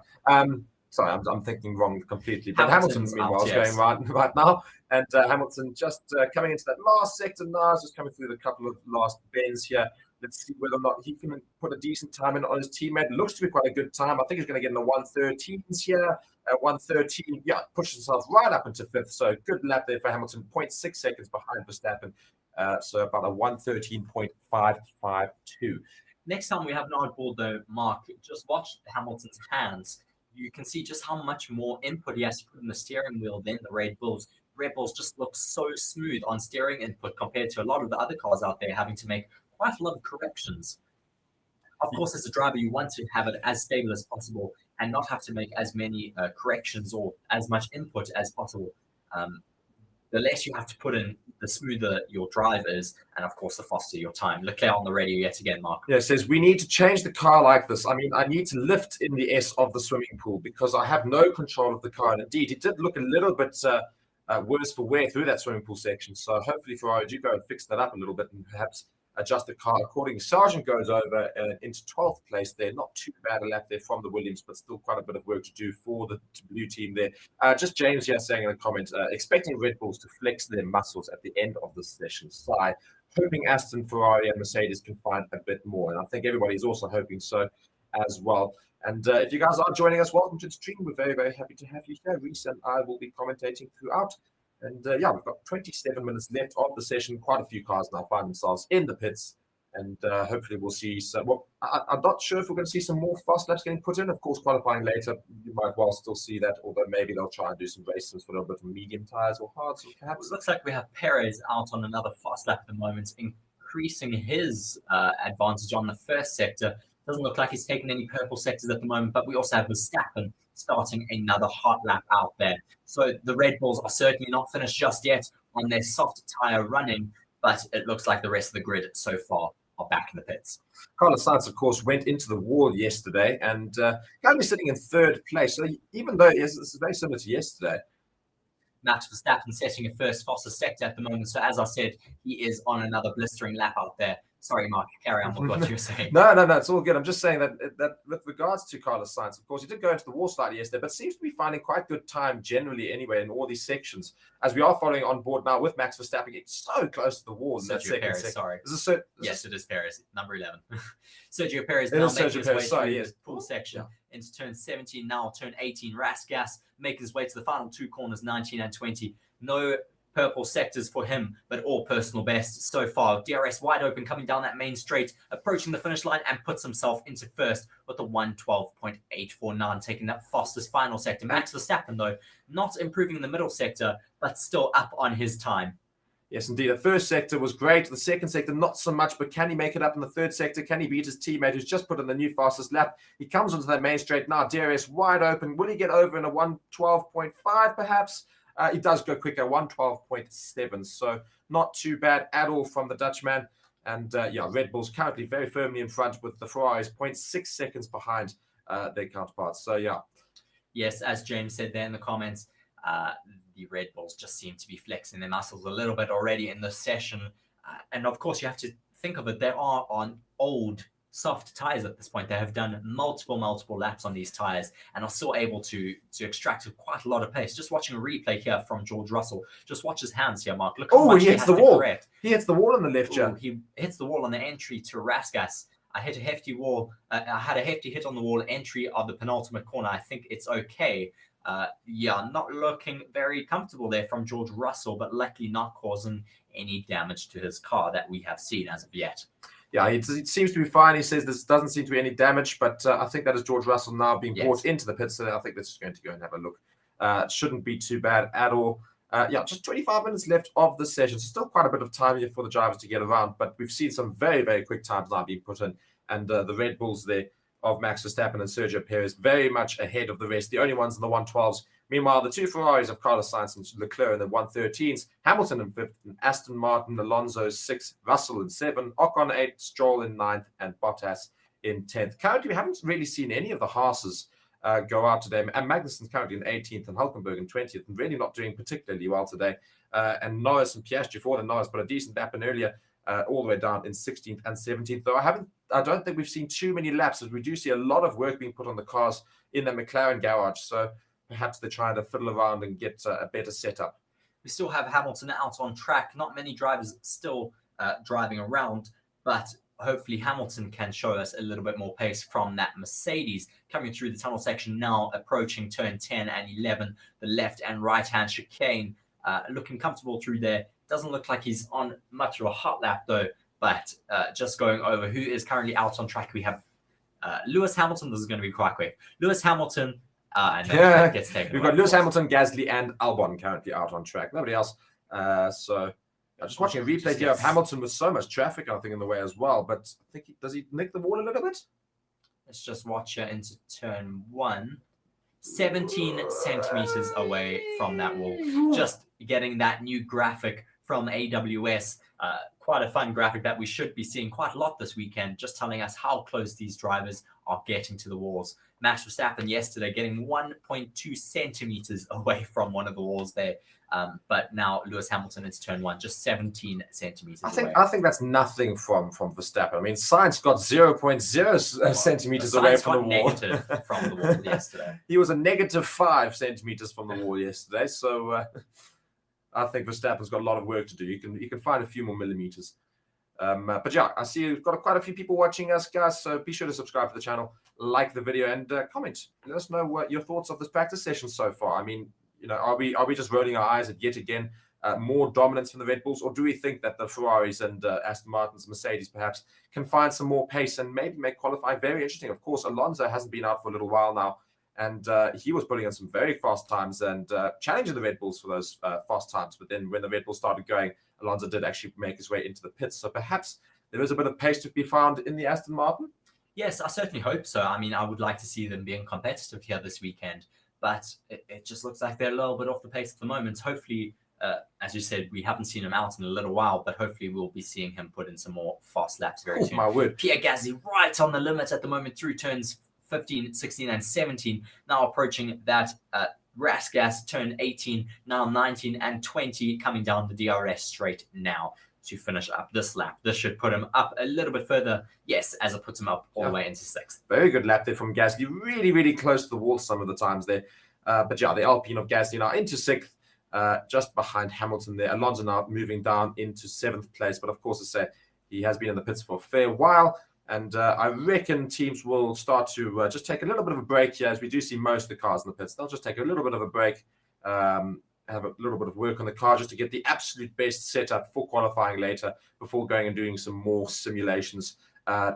Sorry, I'm thinking wrong completely. But Hamilton, meanwhile, is going right now. And Hamilton just coming into that last sector now, just coming through the couple of last bends here. Let's see whether or not he can put a decent time in on his teammate. Looks to be quite a good time. I think he's going to get in the 1:13s here. 1:13, yeah, pushes himself right up into 5th. So good lap there for Hamilton. 0.6 seconds behind Verstappen. So about a 1:13.552. Next time we have an oddball, though, Mark, just watch Hamilton's hands. You can see just how much more input he has to put in the steering wheel than the Red Bulls. Red Bulls just look so smooth on steering input compared to a lot of the other cars out there having to make quite a lot of corrections. Of course, as a driver, you want to have it as stable as possible and not have to make as many corrections or as much input as possible. The less you have to put in, the smoother your drive is, and of course, the faster your time. Leclerc on the radio yet again, Mark. Yeah, it says, we need to change the car like this. I mean, I need to lift in the S of the swimming pool because I have no control of the car. And indeed, it did look a little bit worse for wear through that swimming pool section. So hopefully Ferrari do go and fix that up a little bit and perhaps adjust the car accordingly. Sargent goes over into 12th place there. Not too bad a lap there from the Williams, but still quite a bit of work to do for the blue team there. Just James here saying in a comment, expecting Red Bulls to flex their muscles at the end of the session. So hoping Aston, Ferrari and Mercedes can find a bit more. And I think everybody's also hoping so as well. And if you guys are joining us, welcome to the stream. We're very, very happy to have you here. Reese and I will be commentating throughout. And yeah, we've got 27 minutes left of the session. Quite a few cars now find themselves in the pits. And hopefully we'll see some. Well, I'm not sure if we're going to see some more fast laps getting put in. Of course, qualifying later, you might well still see that. Although maybe they'll try and do some races for a little bit of medium tyres or hards. Perhaps. It looks like we have Perez out on another fast lap at the moment, increasing his advantage on the first sector. Doesn't look like he's taking any purple sectors at the moment, but we also have Verstappen starting another hot lap out there. So the Red Bulls are certainly not finished just yet on their soft tyre running, but it looks like the rest of the grid so far are back in the pits. Carlos Sainz, of course, went into the wall yesterday and currently sitting in third place. So even though this is very similar to yesterday, Max Verstappen setting a first fastest sector at the moment. So as I said, he is on another blistering lap out there. Sorry, Mark, carry on with what you're saying. No, it's all good. I'm just saying that with regards to Carlos Sainz, of course, he did go into the wall slightly yesterday, but seems to be finding quite good time generally anyway in all these sections. As we are following on board now with Max Verstappen getting so close to the wall in that Sergio second Perez, section. sorry. Yes, it is Perez, number 11. Sergio Perez now making his way through the full section into turn 17, now turn 18. Rasgas making his way to the final two corners, 19 and 20. No purple sectors for him, but all personal bests so far. DRS wide open coming down that main straight, approaching the finish line and puts himself into first with a 1:12.849, taking that fastest final sector. Max Verstappen, though, not improving in the middle sector, but still up on his time. Yes, indeed. The first sector was great. The second sector, not so much, but can he make it up in the third sector? Can he beat his teammate who's just put in the new fastest lap? He comes onto that main straight now. DRS wide open. Will he get over in a 1:12.5 perhaps? He does go quicker, 1:12.7. So not too bad at all from the Dutchman. And Red Bull's currently very firmly in front with the Ferraris 0.6 seconds behind their counterparts. So, yeah. Yes, as James said there in the comments, the Red Bulls just seem to be flexing their muscles a little bit already in this session. And of course, you have to think of it. They are on old, soft tires at this point. They have done multiple laps on these tires and are still able to extract quite a lot of pace. Just watching a replay here from George Russell. Just watch his hands here, Mark. Look how much he hits the wall. He hits the wall on the left, Joe. He hits the wall on the entry to Rasgas. I hit a hefty wall. I had a hefty hit on the wall entry of the penultimate corner. I think it's okay. Not looking very comfortable there from George Russell, but luckily not causing any damage to his car that we have seen as of yet. Yeah, it seems to be fine. He says there doesn't seem to be any damage, but I think that is George Russell now being brought into the pits, so I think that's just going to go and have a look. It shouldn't be too bad at all. Just 25 minutes left of the session, so still quite a bit of time here for the drivers to get around, but we've seen some very, very quick times now being put in, and the Red Bulls there of Max Verstappen and Sergio Perez very much ahead of the rest, the only ones in the 112s. Meanwhile, the two Ferraris of Carlos Sainz and Leclerc in the 113s, Hamilton in 5th, and Aston Martin, Alonso 6th, Russell in 7th, Ocon 8th, Stroll in 9th, and Bottas in 10th. Currently, we haven't really seen any of the Haas's go out today, and Magnussen's currently in 18th and Hulkenberg in 20th, and really not doing particularly well today. And Norris and Piastri for the Norris, but a decent lap in earlier, all the way down in 16th and 17th. Though I don't think we've seen too many laps, as we do see a lot of work being put on the cars in the McLaren garage. So perhaps they're trying to fiddle around and get a better setup. We still have Hamilton out on track. Not many drivers still driving around, but hopefully Hamilton can show us a little bit more pace from that Mercedes coming through the tunnel section now, approaching turn 10 and 11, the left and right-hand chicane, looking comfortable through there. Doesn't look like he's on much of a hot lap, though, but just going over who is currently out on track. We have Lewis Hamilton. This is going to be quite quick. Lewis Hamilton. Gets taken. We've got Lewis Hamilton, Gasly, and Albon currently out on track. Nobody else. Just watching a replay here of Hamilton with so much traffic, I think, in the way as well. But I think does he nick the wall a little bit? Let's just watch here into turn 1. 17 centimeters away from that wall. Just getting that new graphic from AWS. Quite a fun graphic that we should be seeing quite a lot this weekend, just telling us how close these drivers are getting to the walls. Max Verstappen yesterday getting 1.2 centimeters away from one of the walls there. But now Lewis Hamilton into turn 1, just 17 centimeters away. I think that's nothing from Verstappen. I mean, Sainz got 0.0 centimeters away from the wall. Negative from the wall yesterday. He was a negative 5 centimeters from the wall yesterday. So I think Verstappen's got a lot of work to do. You can find a few more millimeters. But yeah, I see you've got quite a few people watching us, guys. So be sure to subscribe to the channel, like the video, and comment. Let us know what your thoughts of this practice session so far. I mean, are we just rolling our eyes at yet again more dominance from the Red Bulls, or do we think that the Ferraris and Aston Martins, Mercedes perhaps can find some more pace and maybe make qualifying very interesting? Of course, Alonso hasn't been out for a little while now, and he was putting in some very fast times and challenging the Red Bulls for those fast times. But then when the Red Bulls started going, Alonso did actually make his way into the pits. So perhaps there is a bit of pace to be found in the Aston Martin. Yes, I certainly hope so. I mean, I would like to see them being competitive here this weekend, but it just looks like they're a little bit off the pace at the moment. Hopefully, as you said, we haven't seen him out in a little while, but hopefully we'll be seeing him put in some more fast laps very Oh, soon. my word. Pierre Gasly right on the limit at the moment through turns 15, 16, and 17. Now approaching that Rasgas turn 18, now 19 and 20, coming down the DRS straight now to finish up this lap. This should put him up a little bit further, yes, as it puts him up all the way into 6th. Very good lap there from Gasly. Really, really close to the wall some of the times there. But yeah, the Alpine of Gasly now into 6th, just behind Hamilton there. Alonso now moving down into 7th place. But of course, I say he has been in the pits for a fair while. And I reckon teams will start to just take a little bit of a break here, as we do see most of the cars in the pits. They'll just take a little bit of a break, have a little bit of work on the car just to get the absolute best setup for qualifying later before going and doing some more simulations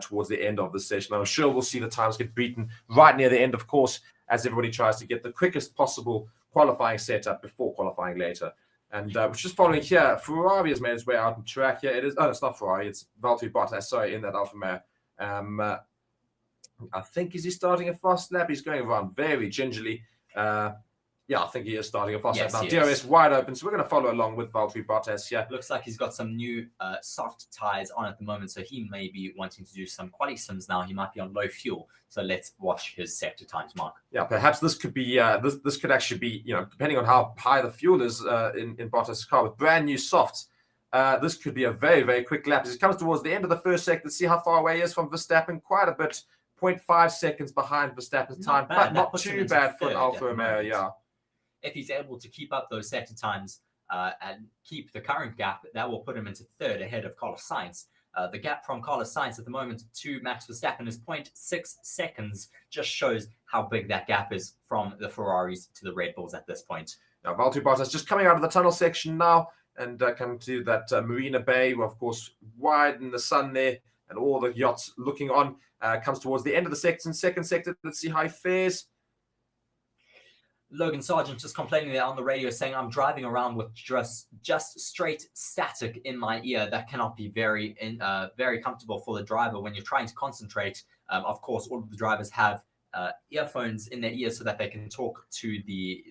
towards the end of the session. I'm sure we'll see the times get beaten right near the end, of course, as everybody tries to get the quickest possible qualifying setup before qualifying later. And just following here, Ferrari has made its way out on track here. It is, it's not Ferrari, it's Valtteri Bottas, sorry, in that Alfa Romeo. I think, is he starting a fast lap? He's going around very gingerly. Yeah, I think he is starting a fast lap now. DRS wide open, so we're going to follow along with Valtteri Bottas here. Looks like he's got some new soft tires on at the moment, so he may be wanting to do some quali sims now. He might be on low fuel, so let's watch his sector times mark. Yeah, perhaps this could be this could actually be, depending on how high the fuel is in Bottas' car with brand new softs. This could be a very, very quick lap as it comes towards the end of the first sector. Let's see how far away he is from Verstappen. Quite a bit, 0.5 seconds behind Verstappen's time, but not too bad for an Alfa Romeo. Yeah. If he's able to keep up those sector times and keep the current gap, that will put him into 3rd ahead of Carlos Sainz. The gap from Carlos Sainz at the moment to Max Verstappen is 0.6 seconds. Just shows how big that gap is from the Ferraris to the Red Bulls at this point. Now, Valtteri Bottas just coming out of the tunnel section now and coming to that Marina Bay, of course, wide in the sun there and all the yachts looking on. Comes towards the end of the second sector. Let's see how he fares. Logan Sargent just complaining there on the radio saying, I'm driving around with just straight static in my ear. That cannot be very comfortable for the driver when you're trying to concentrate. Of course, all of the drivers have earphones in their ears so that they can talk to the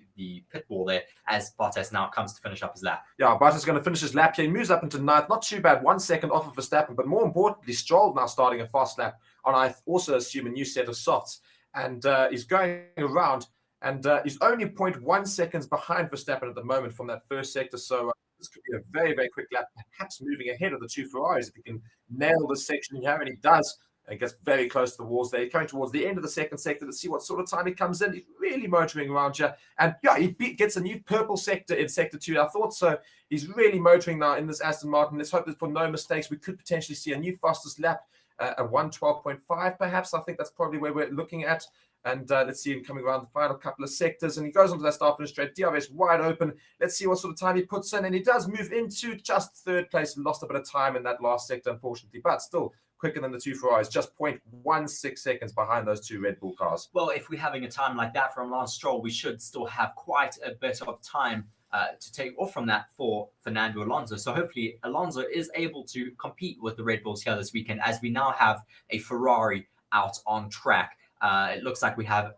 pit wall there as Bottas now comes to finish up his lap. Yeah, Bottas is going to finish his lap here. He moves up into 9th. Not too bad. 1 second off of Verstappen. But more importantly, Stroll now starting a fast lap on, I also assume, a new set of softs. And he's going around. And he's only 0.1 seconds behind Verstappen at the moment from that first sector. So this could be a very, very quick lap, perhaps moving ahead of the two Ferraris if he can nail this section here. And he does. And gets very close to the walls there. He's coming towards the end of the second sector to see what sort of time he comes in. He's really motoring around here. And yeah, he gets a new purple sector in sector 2. I thought so. He's really motoring now in this Aston Martin. Let's hope that for no mistakes, we could potentially see a new fastest lap, a 1:12.5 perhaps. I think that's probably where we're looking at. And let's see him coming around the final couple of sectors. And he goes onto that start finish straight. DRS wide open. Let's see what sort of time he puts in. And he does move into just 3rd place. Lost a bit of time in that last sector, unfortunately. But still quicker than the two Ferraris. Just 0.16 seconds behind those two Red Bull cars. Well, if we're having a time like that from Lance Stroll, we should still have quite a bit of time to take off from that for Fernando Alonso. So hopefully Alonso is able to compete with the Red Bulls here this weekend as we now have a Ferrari out on track. It looks like we have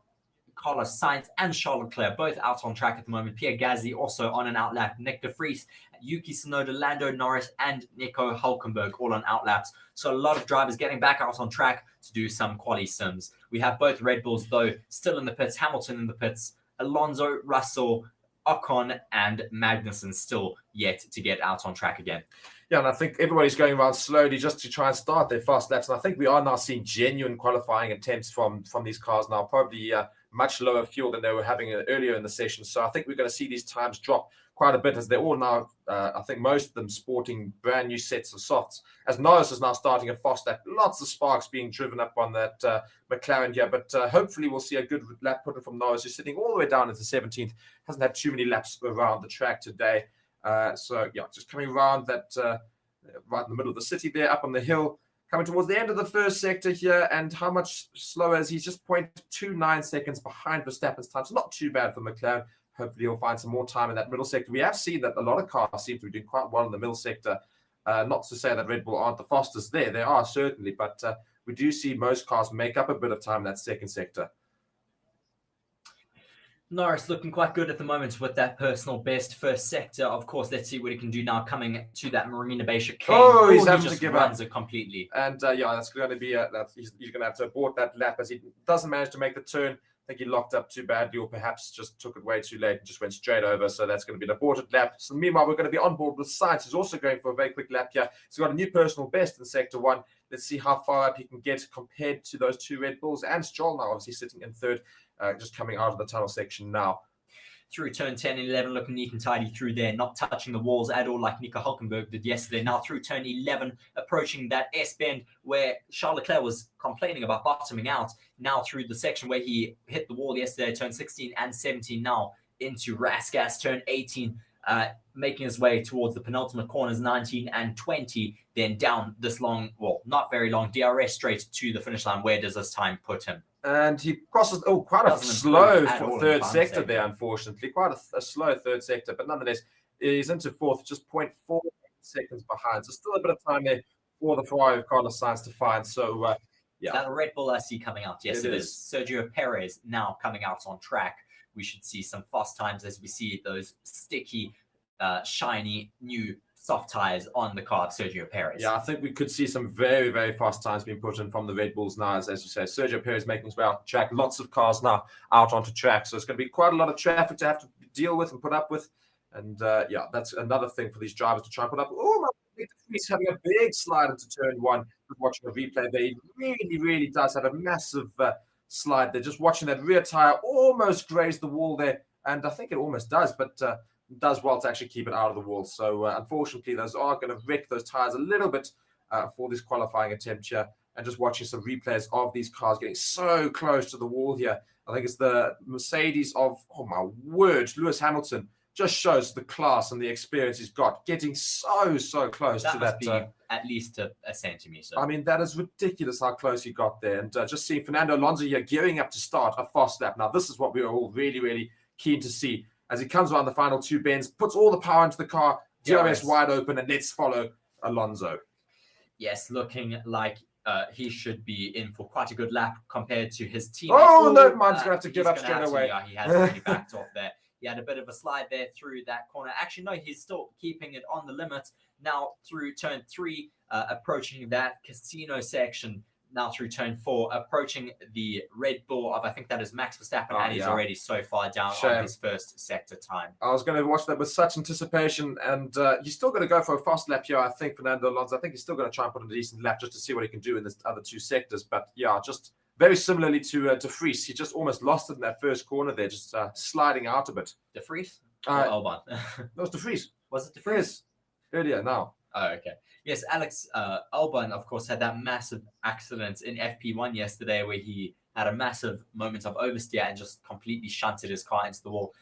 Carlos Sainz and Charles Leclerc both out on track at the moment. Pierre Gasly also on an outlap. Nick de Vries, Yuki Tsunoda, Lando Norris, and Nico Hülkenberg all on outlaps. So a lot of drivers getting back out on track to do some quali sims. We have both Red Bulls, though, still in the pits. Hamilton in the pits. Alonso, Russell, Ocon, and Magnussen still yet to get out on track again. Yeah, and I think everybody's going around slowly just to try and start their fast laps. And I think we are now seeing genuine qualifying attempts from these cars now, probably much lower fuel than they were having earlier in the session. So I think we're going to see these times drop quite a bit as they're all now, I think most of them sporting brand new sets of softs. As Norris is now starting a fast lap, lots of sparks being driven up on that McLaren here. But hopefully we'll see a good lap put in from Norris, who's sitting all the way down into 17th. Hasn't had too many laps around the track today. So yeah, just coming around that right in the middle of the city there, up on the hill, coming towards the end of the first sector here. And how much slower is he? He's just 0.29 seconds behind Verstappen's time. So not too bad for McLaren. Hopefully he'll find some more time in that middle sector. We have seen that a lot of cars seem to be doing quite well in the middle sector. Not to say that Red Bull aren't the fastest there. They are certainly, but we do see most cars make up a bit of time in that second sector. Norris looking quite good at the moment with that personal best first sector. Of course, let's see what he can do now coming to that Marina Bay chicane. Oh, he's he having just to give runs up. it completely. And that's going to be he's going to have to abort that lap as he doesn't manage to make the turn. I think he locked up too badly, or perhaps just took it way too late and just went straight over. So that's going to be an aborted lap. So meanwhile, we're going to be on board with Sainz, who's also going for a very quick lap here. He's got a new personal best in Sector 1. Let's see how far up he can get compared to those two Red Bulls. And Stroll now obviously sitting in third, just coming out of the tunnel section now. Through turn 10 and 11, looking neat and tidy through there, not touching the walls at all like Nico Hülkenberg did yesterday. Now through turn 11, approaching that S-bend where Charles Leclerc was complaining about bottoming out. Now through the section where he hit the wall yesterday, turn 16 and 17, now into Rasgas, turn 18, making his way towards the penultimate corners, 19 and 20, then down this long, well, not very long, DRS straight to the finish line. Where does this time put him? And he crosses, quite a slow third sector there, unfortunately. Quite a slow third sector, but nonetheless, he's into fourth, just 0.4 seconds behind. So still a bit of time there for the Ferrari of Carlos Sainz to find. So, yeah. That Red Bull I see coming out. Yes, it is. Sergio Perez now coming out on track. We should see some fast times as we see those sticky, shiny, new soft tires on the car of Sergio Perez. Yeah, I think we could see some very, very fast times being put in from the Red Bulls now, as you say. Sergio Perez making his way out track. Lots of cars now out onto track. So it's going to be quite a lot of traffic to have to deal with and put up with. And yeah, that's another thing for these drivers to try and put up. Oh, he's having a big slide into turn 1. Watching the replay there, he really, really does have a massive slide there. Just watching that rear tire almost graze the wall there. And I think it almost does, but does well to actually keep it out of the wall. So unfortunately, those are going to wreck those tires a little bit for this qualifying attempt here. And just watching some replays of these cars getting so close to the wall here. I think it's the Mercedes of, oh my word, Lewis Hamilton. Just shows the class and the experience he's got, getting so close to that. Must be at least a centimetre. I mean, that is ridiculous how close he got there. And just seeing Fernando Alonso here gearing up to start a fast lap. Now, this is what we are all really, really keen to see. As he comes around the final two bends, puts all the power into the car, DRS wide open, and let's follow Alonso. Yes, looking like he should be in for quite a good lap compared to his team. Oh, no, mine's going to have to give up straight away. Yeah, he has already backed off there. He had a bit of a slide there through that corner. Actually, no, he's still keeping it on the limit. Now through turn 3, approaching that casino section. Now through turn 4, approaching the Red Bull of, I think that is Max Verstappen, and he's already so far down on his first sector time. I was going to watch that with such anticipation, and he's still going to go for a fast lap here, I think, Fernando Alonso. I think he's still going to try and put in a decent lap just to see what he can do in the other two sectors. But yeah, just very similarly to Vries. He just almost lost it in that first corner there, just sliding out a bit. De Vries? Albon? That was De Vries. Was it De Vries? Earlier, now. Oh, okay. Yes, Alex Albon, of course, had that massive accident in FP1 yesterday where he had a massive moment of oversteer and just completely shunted his car into the wall.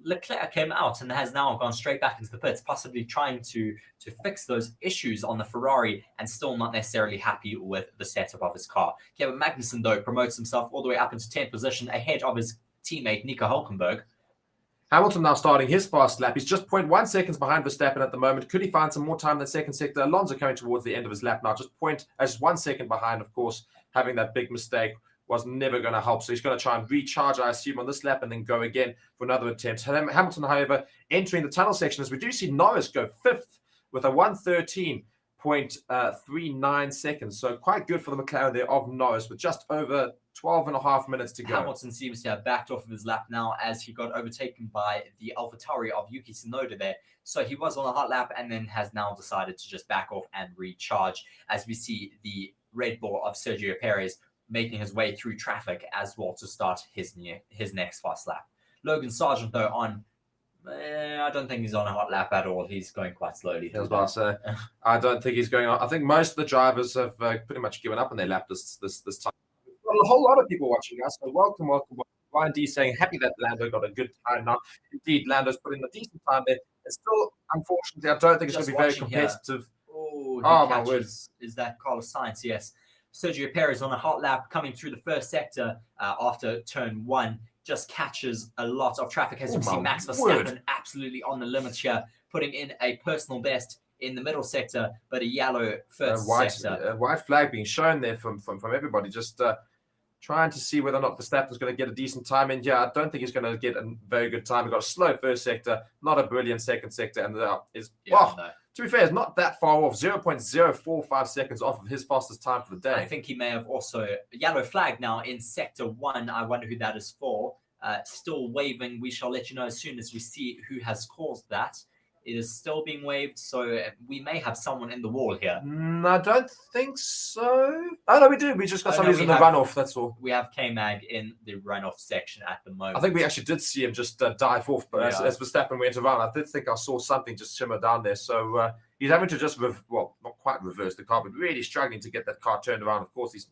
Leclerc came out and has now gone straight back into the pits, possibly trying to fix those issues on the Ferrari, and still not necessarily happy with the setup of his car. Kevin Magnussen, though, promotes himself all the way up into 10th position ahead of his teammate Nico Hülkenberg. Hamilton now starting his fast lap. He's just 0.1 seconds behind Verstappen at the moment. Could he find some more time in the second sector? Alonso coming towards the end of his lap now, just 1 second behind, of course. Having that big mistake was never going to help. So he's going to try and recharge, I assume, on this lap and then go again for another attempt. Hamilton, however, entering the tunnel section, as we do see Norris go 5th with a 1:13.39 seconds. So quite good for the McLaren there of Norris with just over 12 and a half minutes to go. Hamilton seems to have backed off of his lap now as he got overtaken by the AlphaTauri of Yuki Tsunoda there. So he was on a hot lap and then has now decided to just back off and recharge, as we see the Red Bull of Sergio Perez making his way through traffic as well to start his next fast lap. Logan Sargent, though, I don't think he's on a hot lap at all. He's going quite slowly. I don't think he's going on. I think most of the drivers have pretty much given up on their lap this time. A whole lot of people watching us, so welcome. Ryan D saying happy that Lando got a good time now. Indeed, Lando's put in a decent time there. It's still, unfortunately, I don't think it's going to be very competitive. Oh, my word. Is that Carlos Sainz? Yes. Sergio Perez on a hot lap coming through the first sector after turn 1 just catches a lot of traffic. As you see, Max Verstappen absolutely on the limit here, putting in a personal best in the middle sector, but a yellow first sector. A white flag being shown there from everybody. Just trying to see whether or not Verstappen's going to get a decent time in here. I don't think he's going to get a very good time. He got a slow first sector, not a brilliant second sector, and to be fair, it's not that far off. 0.045 seconds off of his fastest time for the day. I think he may have also yellow flag now in sector 1. I wonder who that is for. Still waving. We shall let you know as soon as we see who has caused that. It is still being waved, so we may have someone in the wall here. I don't think so. Oh, no, we do. We just got somebody in the runoff, that's all. We have K-Mag in the runoff section at the moment. I think we actually did see him just dive off, but as Verstappen went around, I did think I saw something just shimmer down there. So he's having to just, not quite reverse the car, but really struggling to get that car turned around. Of course, these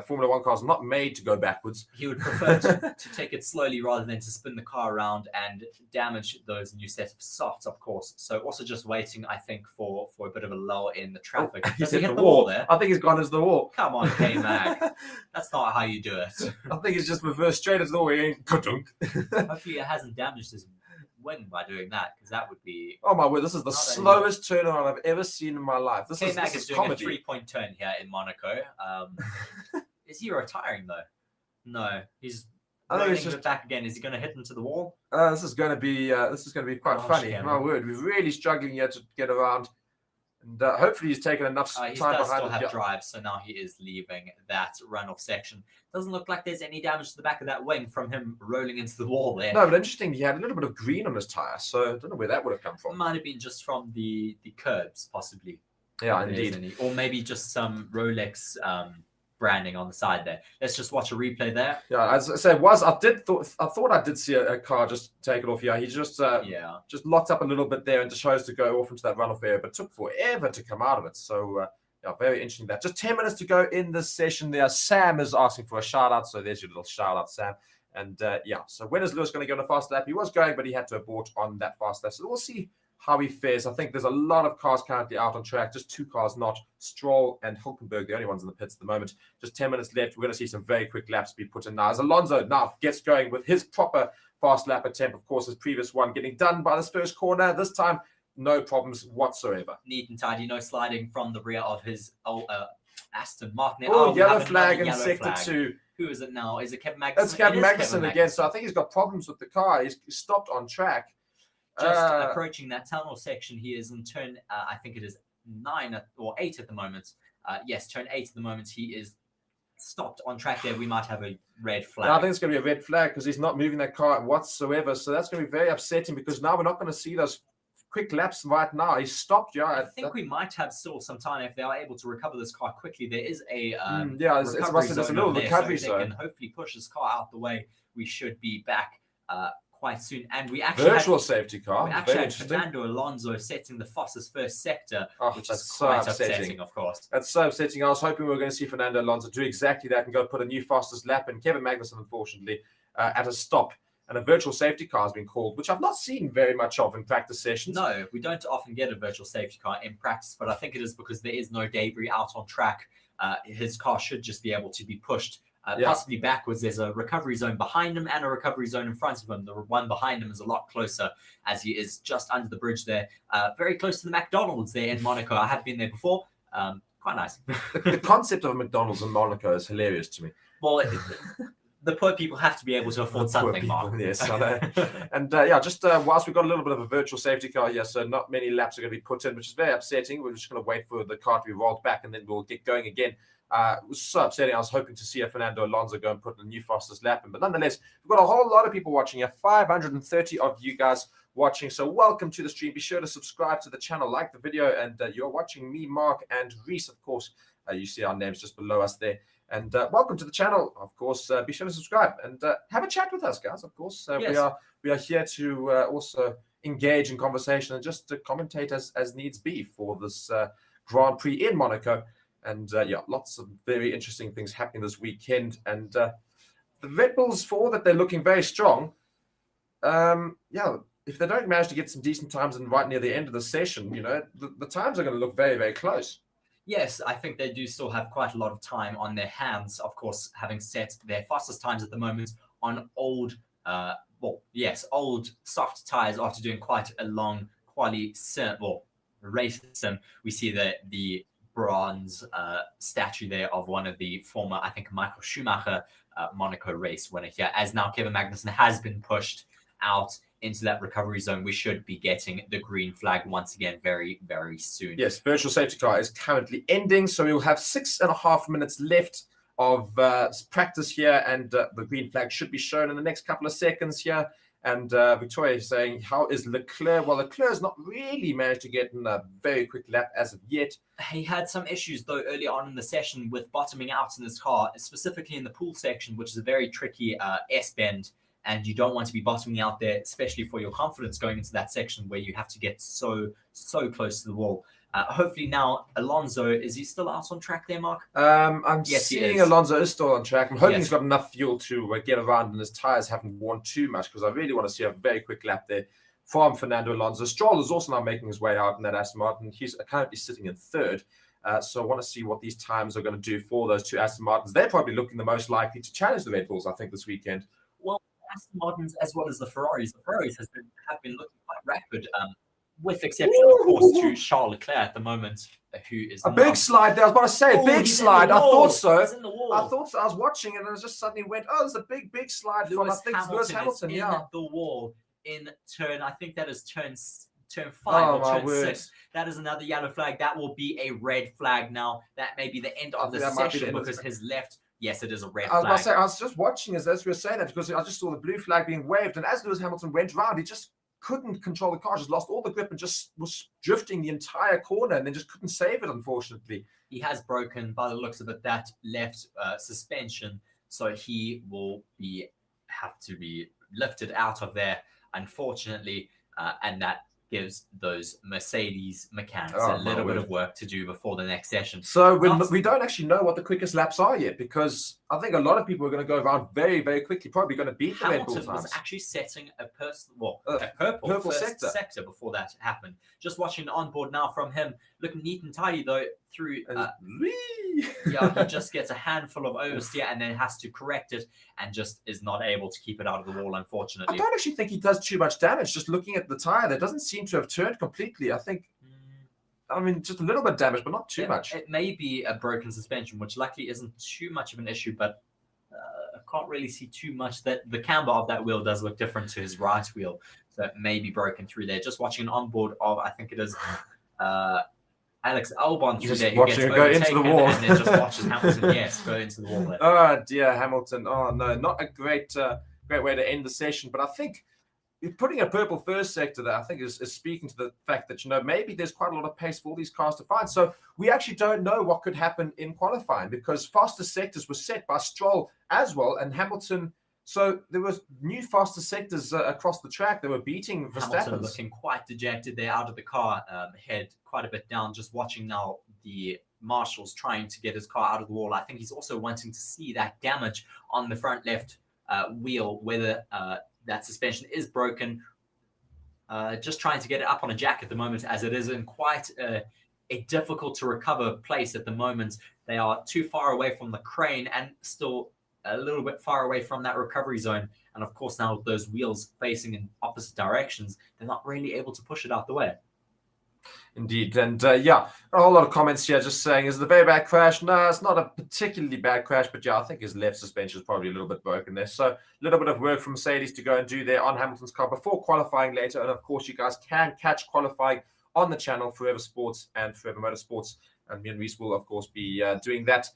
Formula One cars not made to go backwards. He would prefer to take it slowly rather than to spin the car around and damage those new set of softs, of course. So also just waiting, I think, for a bit of a lull in the traffic. Does he hit the wall there? I think he's gone into the wall. Come on, K-Mag. That's not how you do it. I think he's just reversed straight into the wall. Hopefully it hasn't damaged his wing by doing that, because that would be... Oh my word, this is the slowest turnaround I've ever seen in my life. K-Mag is doing comedy. A 3-point turn here in Monaco. Is he retiring though? No, he's rolling it back again. Is he going to hit into the wall? This is going to be quite funny. Cameron. My word, we're really struggling here to get around, and hopefully he's taken enough time behind it. He does still have drive, so now he is leaving that runoff section. Doesn't look like there's any damage to the back of that wing from him rolling into the wall there. No, but interesting, he had a little bit of green on his tire, so I don't know where that would have come from. It might have been just from the curbs, possibly. Yeah, indeed. Or maybe just some Rolex branding on the side there. Let's just watch a replay there. Yeah, as I say, I thought I did see a car just take it off here. He just locked up a little bit there and just chose to go off into that runoff area, but took forever to come out of it. So very interesting that. Just 10 minutes to go in this session there. Sam is asking for a shout out, so there's your little shout out, Sam. And so when is Lewis going to go on a fast lap? He was going, but he had to abort on that fast lap. So we'll see how he fares. I think there's a lot of cars currently out on track, just 2 cars not. Stroll and Hulkenberg, the only ones in the pits at the moment. Just 10 minutes left. We're going to see some very quick laps be put in now. As Alonso now gets going with his proper fast lap attempt, of course, his previous one getting done by this first corner. This time, no problems whatsoever. Neat and tidy, no sliding from the rear of his Aston Martin. Yellow flag in sector 2. Who is it now? Is it Kevin Magnussen? That's Kevin Magnussen again, so I think he's got problems with the car. He's stopped on track. Just approaching that tunnel section, he is in turn, I think it is 9 or 8 at the moment. Yes, turn 8 at the moment. He is stopped on track there. We might have a red flag. No, I think it's going to be a red flag because he's not moving that car whatsoever. So that's going to be very upsetting because now we're not going to see those quick laps right now. He's stopped. Yeah, I think we might have still some time if they are able to recover this car quickly. There is a it's a little recovery zone. They can hopefully push this car out the way. We should be back quite soon, and we actually safety car. We actually had Fernando Alonso setting the fastest first sector, which is quite upsetting, of course. That's so upsetting. I was hoping we were going to see Fernando Alonso do exactly that and go put a new fastest lap. And Kevin Magnussen, unfortunately, at a stop, and a virtual safety car has been called, which I've not seen very much of in practice sessions. No, we don't often get a virtual safety car in practice, but I think it is because there is no debris out on track. His car should just be able to be pushed possibly backwards. There's a recovery zone behind him and a recovery zone in front of him. The one behind him is a lot closer as he is just under the bridge there, very close to the McDonald's there in Monaco. I have been there before. Quite nice. The concept of a McDonald's in Monaco is hilarious to me. Well, the poor people have to be able to afford something, Mark. Yes, I know. And just whilst we've got a little bit of a virtual safety car here, so not many laps are going to be put in, which is very upsetting. We're just going to wait for the car to be rolled back and then we'll get going again. It was so upsetting. I was hoping to see a Fernando Alonso go and put in a new fastest lap in. But nonetheless, we've got a whole lot of people watching here, 530 of you guys watching. So welcome to the stream. Be sure to subscribe to the channel, like the video, and you're watching me, Mark, and Reese, of course. You see our names just below us there. And welcome to the channel, of course. Be sure to subscribe and have a chat with us, guys, of course. Yes. We are here to also engage in conversation and just to commentate as needs be for this Grand Prix in Monaco. And lots of very interesting things happening this weekend. And the Red Bulls, for that they're looking very strong. If they don't manage to get some decent times and right near the end of the session, the times are going to look very, very close. Yes, I think they do still have quite a lot of time on their hands, of course, having set their fastest times at the moment on old soft tires after doing quite a long race sim. We see that the bronze statue there of one of the former, I think, Michael Schumacher Monaco race winner here. As now Kevin Magnussen has been pushed out into that recovery zone, we should be getting the green flag once again very, very soon. Yes, virtual safety car is currently ending, so we'll have 6.5 minutes left of practice here, and the green flag should be shown in the next couple of seconds here. And Victoria is saying, how is Leclerc? Well, Leclerc has not really managed to get in a very quick lap as of yet. He had some issues, though, early on in the session with bottoming out in his car, specifically in the pool section, which is a very tricky S-bend. And you don't want to be bottoming out there, especially for your confidence going into that section where you have to get so close to the wall. Hopefully now, Alonso, is he still out on track there, Mark? I'm seeing Alonso is still on track. I'm hoping he's got enough fuel to get around and his tyres haven't worn too much, because I really want to see a very quick lap there from Fernando Alonso. Stroll is also now making his way out in that Aston Martin. He's currently sitting in third. So I want to see what these times are going to do for those two Aston Martins. They're probably looking the most likely to challenge the Red Bulls, I think, this weekend. Well, Aston Martins as well as the Ferraris. The Ferraris have been looking quite rapid, with exception, of course, to Charles Leclerc at the moment, who is a big slide there. I was about to say, big slide. I thought so. I thought so. I was watching it and I just suddenly went, oh, there's a big slide from, I think, Lewis Hamilton. Yeah, the wall in turn, I think that is turn 5 or turn 6. That is another yellow flag. That will be a red flag now. That may be the end of the session because his left. Yes, it is a red flag. I was just watching as we were saying that, because I just saw the blue flag being waved, and as Lewis Hamilton went round, he just couldn't control the car, just lost all the grip and just was drifting the entire corner and then just couldn't save it, unfortunately. He has broken, by the looks of it, that left suspension, so he will have to be lifted out of there, unfortunately, and that gives those Mercedes mechanics a little bit of work to do before the next session. So we don't actually know what the quickest laps are yet, because I think a lot of people are going to go around very, very quickly, probably going to beat the Red Bull times. Hamilton was actually setting a purple sector before that happened. Just watching on board now from him, looking neat and tidy though through. He just gets a handful of oversteer and then has to correct it, and just is not able to keep it out of the wall, unfortunately. I don't actually think he does too much damage. Just looking at the tire, there doesn't seem to have turned completely. I think, I mean, just a little bit damage, but not too much. It may be a broken suspension, which luckily isn't too much of an issue, but I can't really see too much. That the camber of that wheel does look different to his right wheel, so it may be broken through there. Just watching an onboard of, I think it is Alex Albon through there, who gets overtaken and then just watches Hamilton, go into the wall there. Oh dear, Hamilton. Oh no, not a great way to end the session, but I think putting a purple first sector there, I think is speaking to the fact that, maybe there's quite a lot of pace for all these cars to find. So we actually don't know what could happen in qualifying, because faster sectors were set by Stroll as well, and Hamilton. So there was new faster sectors across the track. They were beating Verstappen. Hamilton looking quite dejected there out of the car, head quite a bit down. Just watching now the marshals trying to get his car out of the wall. I think he's also wanting to see that damage on the front left wheel, whether that suspension is broken. Just trying to get it up on a jack at the moment, as it is in quite a difficult to recover place at the moment. They are too far away from the crane and still a little bit far away from that recovery zone. And of course, now with those wheels facing in opposite directions, they're not really able to push it out the way. Indeed. And a whole lot of comments here just saying, is it a very bad crash? No, it's not a particularly bad crash, but I think his left suspension is probably a little bit broken there. So a little bit of work from Mercedes to go and do there on Hamilton's car before qualifying later. And of course, you guys can catch qualifying on the channel, Forever Sports and Forever Motorsports. And me and Reese will, of course, be doing that.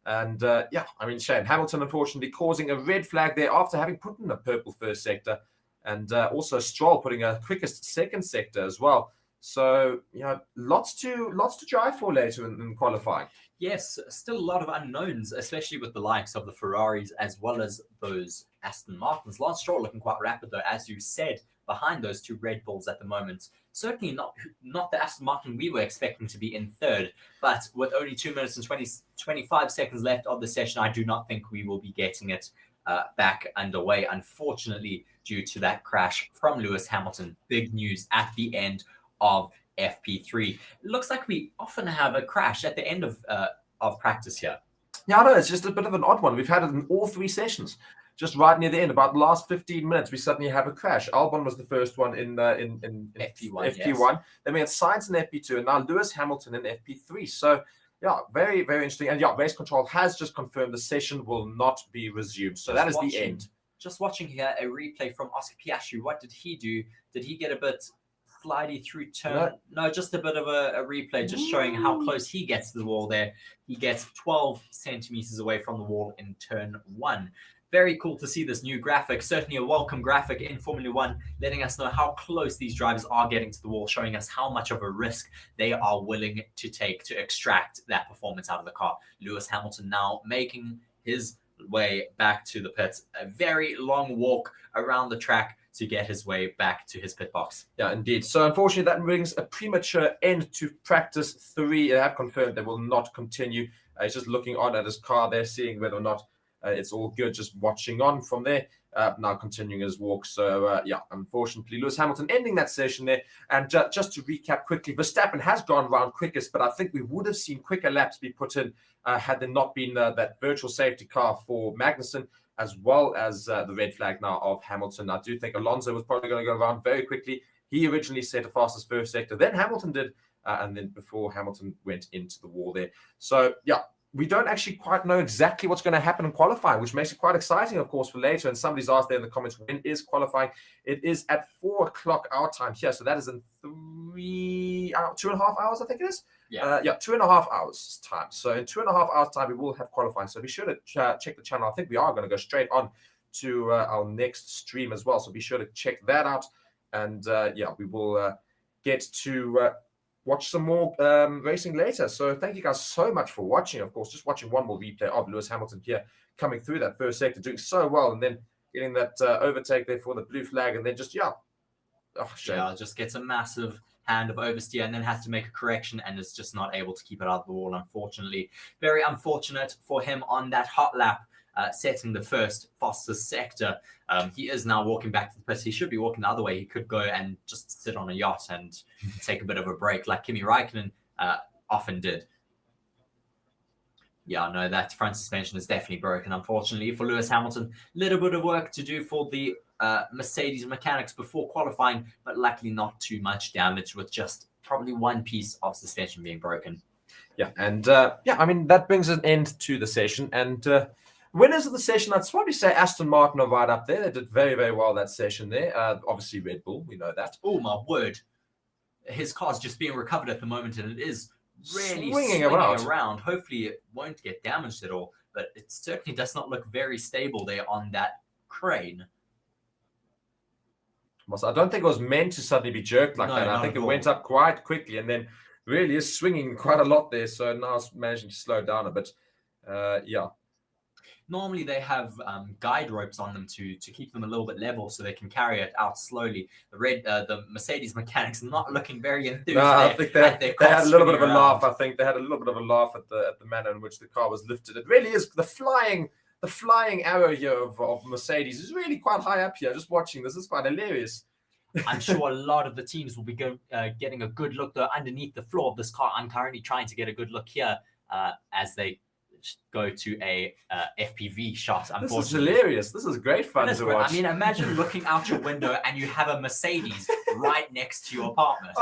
And shame. Hamilton, unfortunately, causing a red flag there after having put in a purple first sector. And also Stroll putting a quickest second sector as well. So, lots to drive for later in qualifying. Yes, still a lot of unknowns, especially with the likes of the Ferraris as well as those Aston Martins. Lance Stroll looking quite rapid, though, as you said, behind those two Red Bulls at the moment. Certainly not the Aston Martin we were expecting to be in third, but with only 2 minutes and 25 seconds left of the session, I do not think we will be getting it back underway, unfortunately, due to that crash from Lewis Hamilton. Big news at the end of FP3. It looks like we often have a crash at the end of practice here. Yeah, I know, it's just a bit of an odd one. We've had it in all three sessions. Just right near the end, about the last 15 minutes, we suddenly have a crash. Albon was the first one in FP1. Yes. Then we had Sainz in FP2, and now Lewis Hamilton in FP3. So yeah, very, very interesting. And yeah, race control has just confirmed the session will not be resumed. So that is the end. Just watching here a replay from Oscar Piastri. What did he do? Did he get a bit slidey through turn? No, just a bit of a replay, just showing how close he gets to the wall there. He gets 12 centimeters away from the wall in turn 1. Very cool to see this new graphic. Certainly a welcome graphic in Formula 1, letting us know how close these drivers are getting to the wall, showing us how much of a risk they are willing to take to extract that performance out of the car. Lewis Hamilton now making his way back to the pits. A very long walk around the track to get his way back to his pit box. Yeah, indeed. So unfortunately, that brings a premature end to practice 3. They have confirmed they will not continue. He's just looking on at his car there, seeing whether or not it's all good, just watching on from there. Now continuing his walk. So, yeah, unfortunately, Lewis Hamilton ending that session there. And just to recap quickly, Verstappen has gone round quickest, but I think we would have seen quicker laps be put in had there not been that virtual safety car for Magnussen, as well as the red flag now of Hamilton. I do think Alonso was probably going to go around very quickly. He originally set a fastest first sector, then Hamilton did, and then before Hamilton went into the wall there. So, yeah, we don't actually quite know exactly what's going to happen in qualifying, which makes it quite exciting, of course, for later. And somebody's asked there in the comments, when is qualifying? It is at 4 o'clock our time here. So that is in 2.5 hours, I think it is. Yeah. 2.5 hours time. So in 2.5 hours time, we will have qualifying. So be sure to check the channel. I think we are going to go straight on to our next stream as well. So be sure to check that out. And we will get to watch some more racing later. So thank you guys so much for watching. Of course, just watching one more replay of Lewis Hamilton here coming through that first sector, doing so well, and then getting that overtake there for the blue flag, and then just just gets a massive hand of oversteer and then has to make a correction and is just not able to keep it out of the wall, unfortunately. Very unfortunate for him on that hot lap, setting the first fastest sector. He is now walking back to the pits. He should be walking the other way. He could go and just sit on a yacht and take a bit of a break like Kimi Raikkonen often did. Yeah, no, that front suspension is definitely broken, unfortunately, for Lewis Hamilton. Little bit of work to do for the Mercedes mechanics before qualifying, but luckily not too much damage, with just probably one piece of suspension being broken. Yeah, and I mean, that brings an end to the session. And winners of the session, I'd probably say Aston Martin are right up there. They did very, very well that session there. Obviously, Red Bull, we know that. Oh, my word. His car's just being recovered at the moment, and it is really swinging around. Hopefully, it won't get damaged at all, but it certainly does not look very stable there on that crane. I don't think it was meant to suddenly be jerked like that. I think it went up quite quickly and then really is swinging quite a lot there. So now it's managing to slow down a bit. Normally they have guide ropes on them to keep them a little bit level so they can carry it out slowly. The Mercedes mechanics not looking very enthused. I think they had a little bit of a laugh. I think they had a little bit of a laugh at the manner in which the car was lifted. It really is the flying arrow here of Mercedes is really quite high up here. Just watching this is quite hilarious. I'm sure a lot of the teams will be getting a good look though underneath the floor of this car. I'm currently trying to get a good look here as they go to a FPV shot. This is hilarious. This is great fun to watch. I mean, imagine looking out your window and you have a Mercedes right next to your apartment.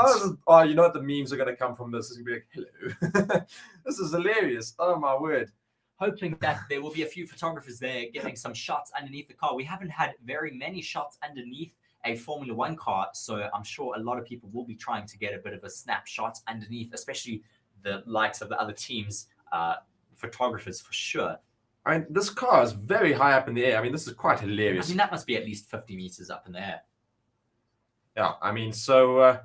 Oh, you know what the memes are going to come from this? It's going to be like, hello. This is hilarious. Oh, my word. Hoping that there will be a few photographers there getting some shots underneath the car. We haven't had very many shots underneath a Formula One car, so I'm sure a lot of people will be trying to get a bit of a snapshot underneath, especially the likes of the other teams, photographers for sure. I mean, this car is very high up in the air. I mean, this is quite hilarious. I mean, that must be at least 50 meters up in the air. Yeah, I mean, so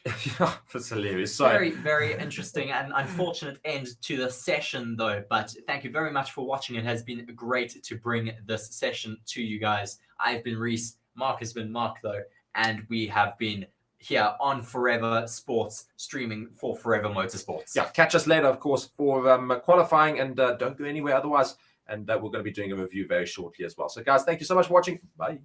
that's hilarious. So, very, very interesting and unfortunate end to the session, though. But thank you very much for watching. It has been great to bring this session to you guys. I've been Reese. Mark has been Mark, though, and we have been here on Forever Sports, streaming for Forever Motorsports. Yeah, catch us later, of course, for qualifying, and don't go anywhere otherwise. And we're going to be doing a review very shortly as well. So, guys, thank you so much for watching. Bye.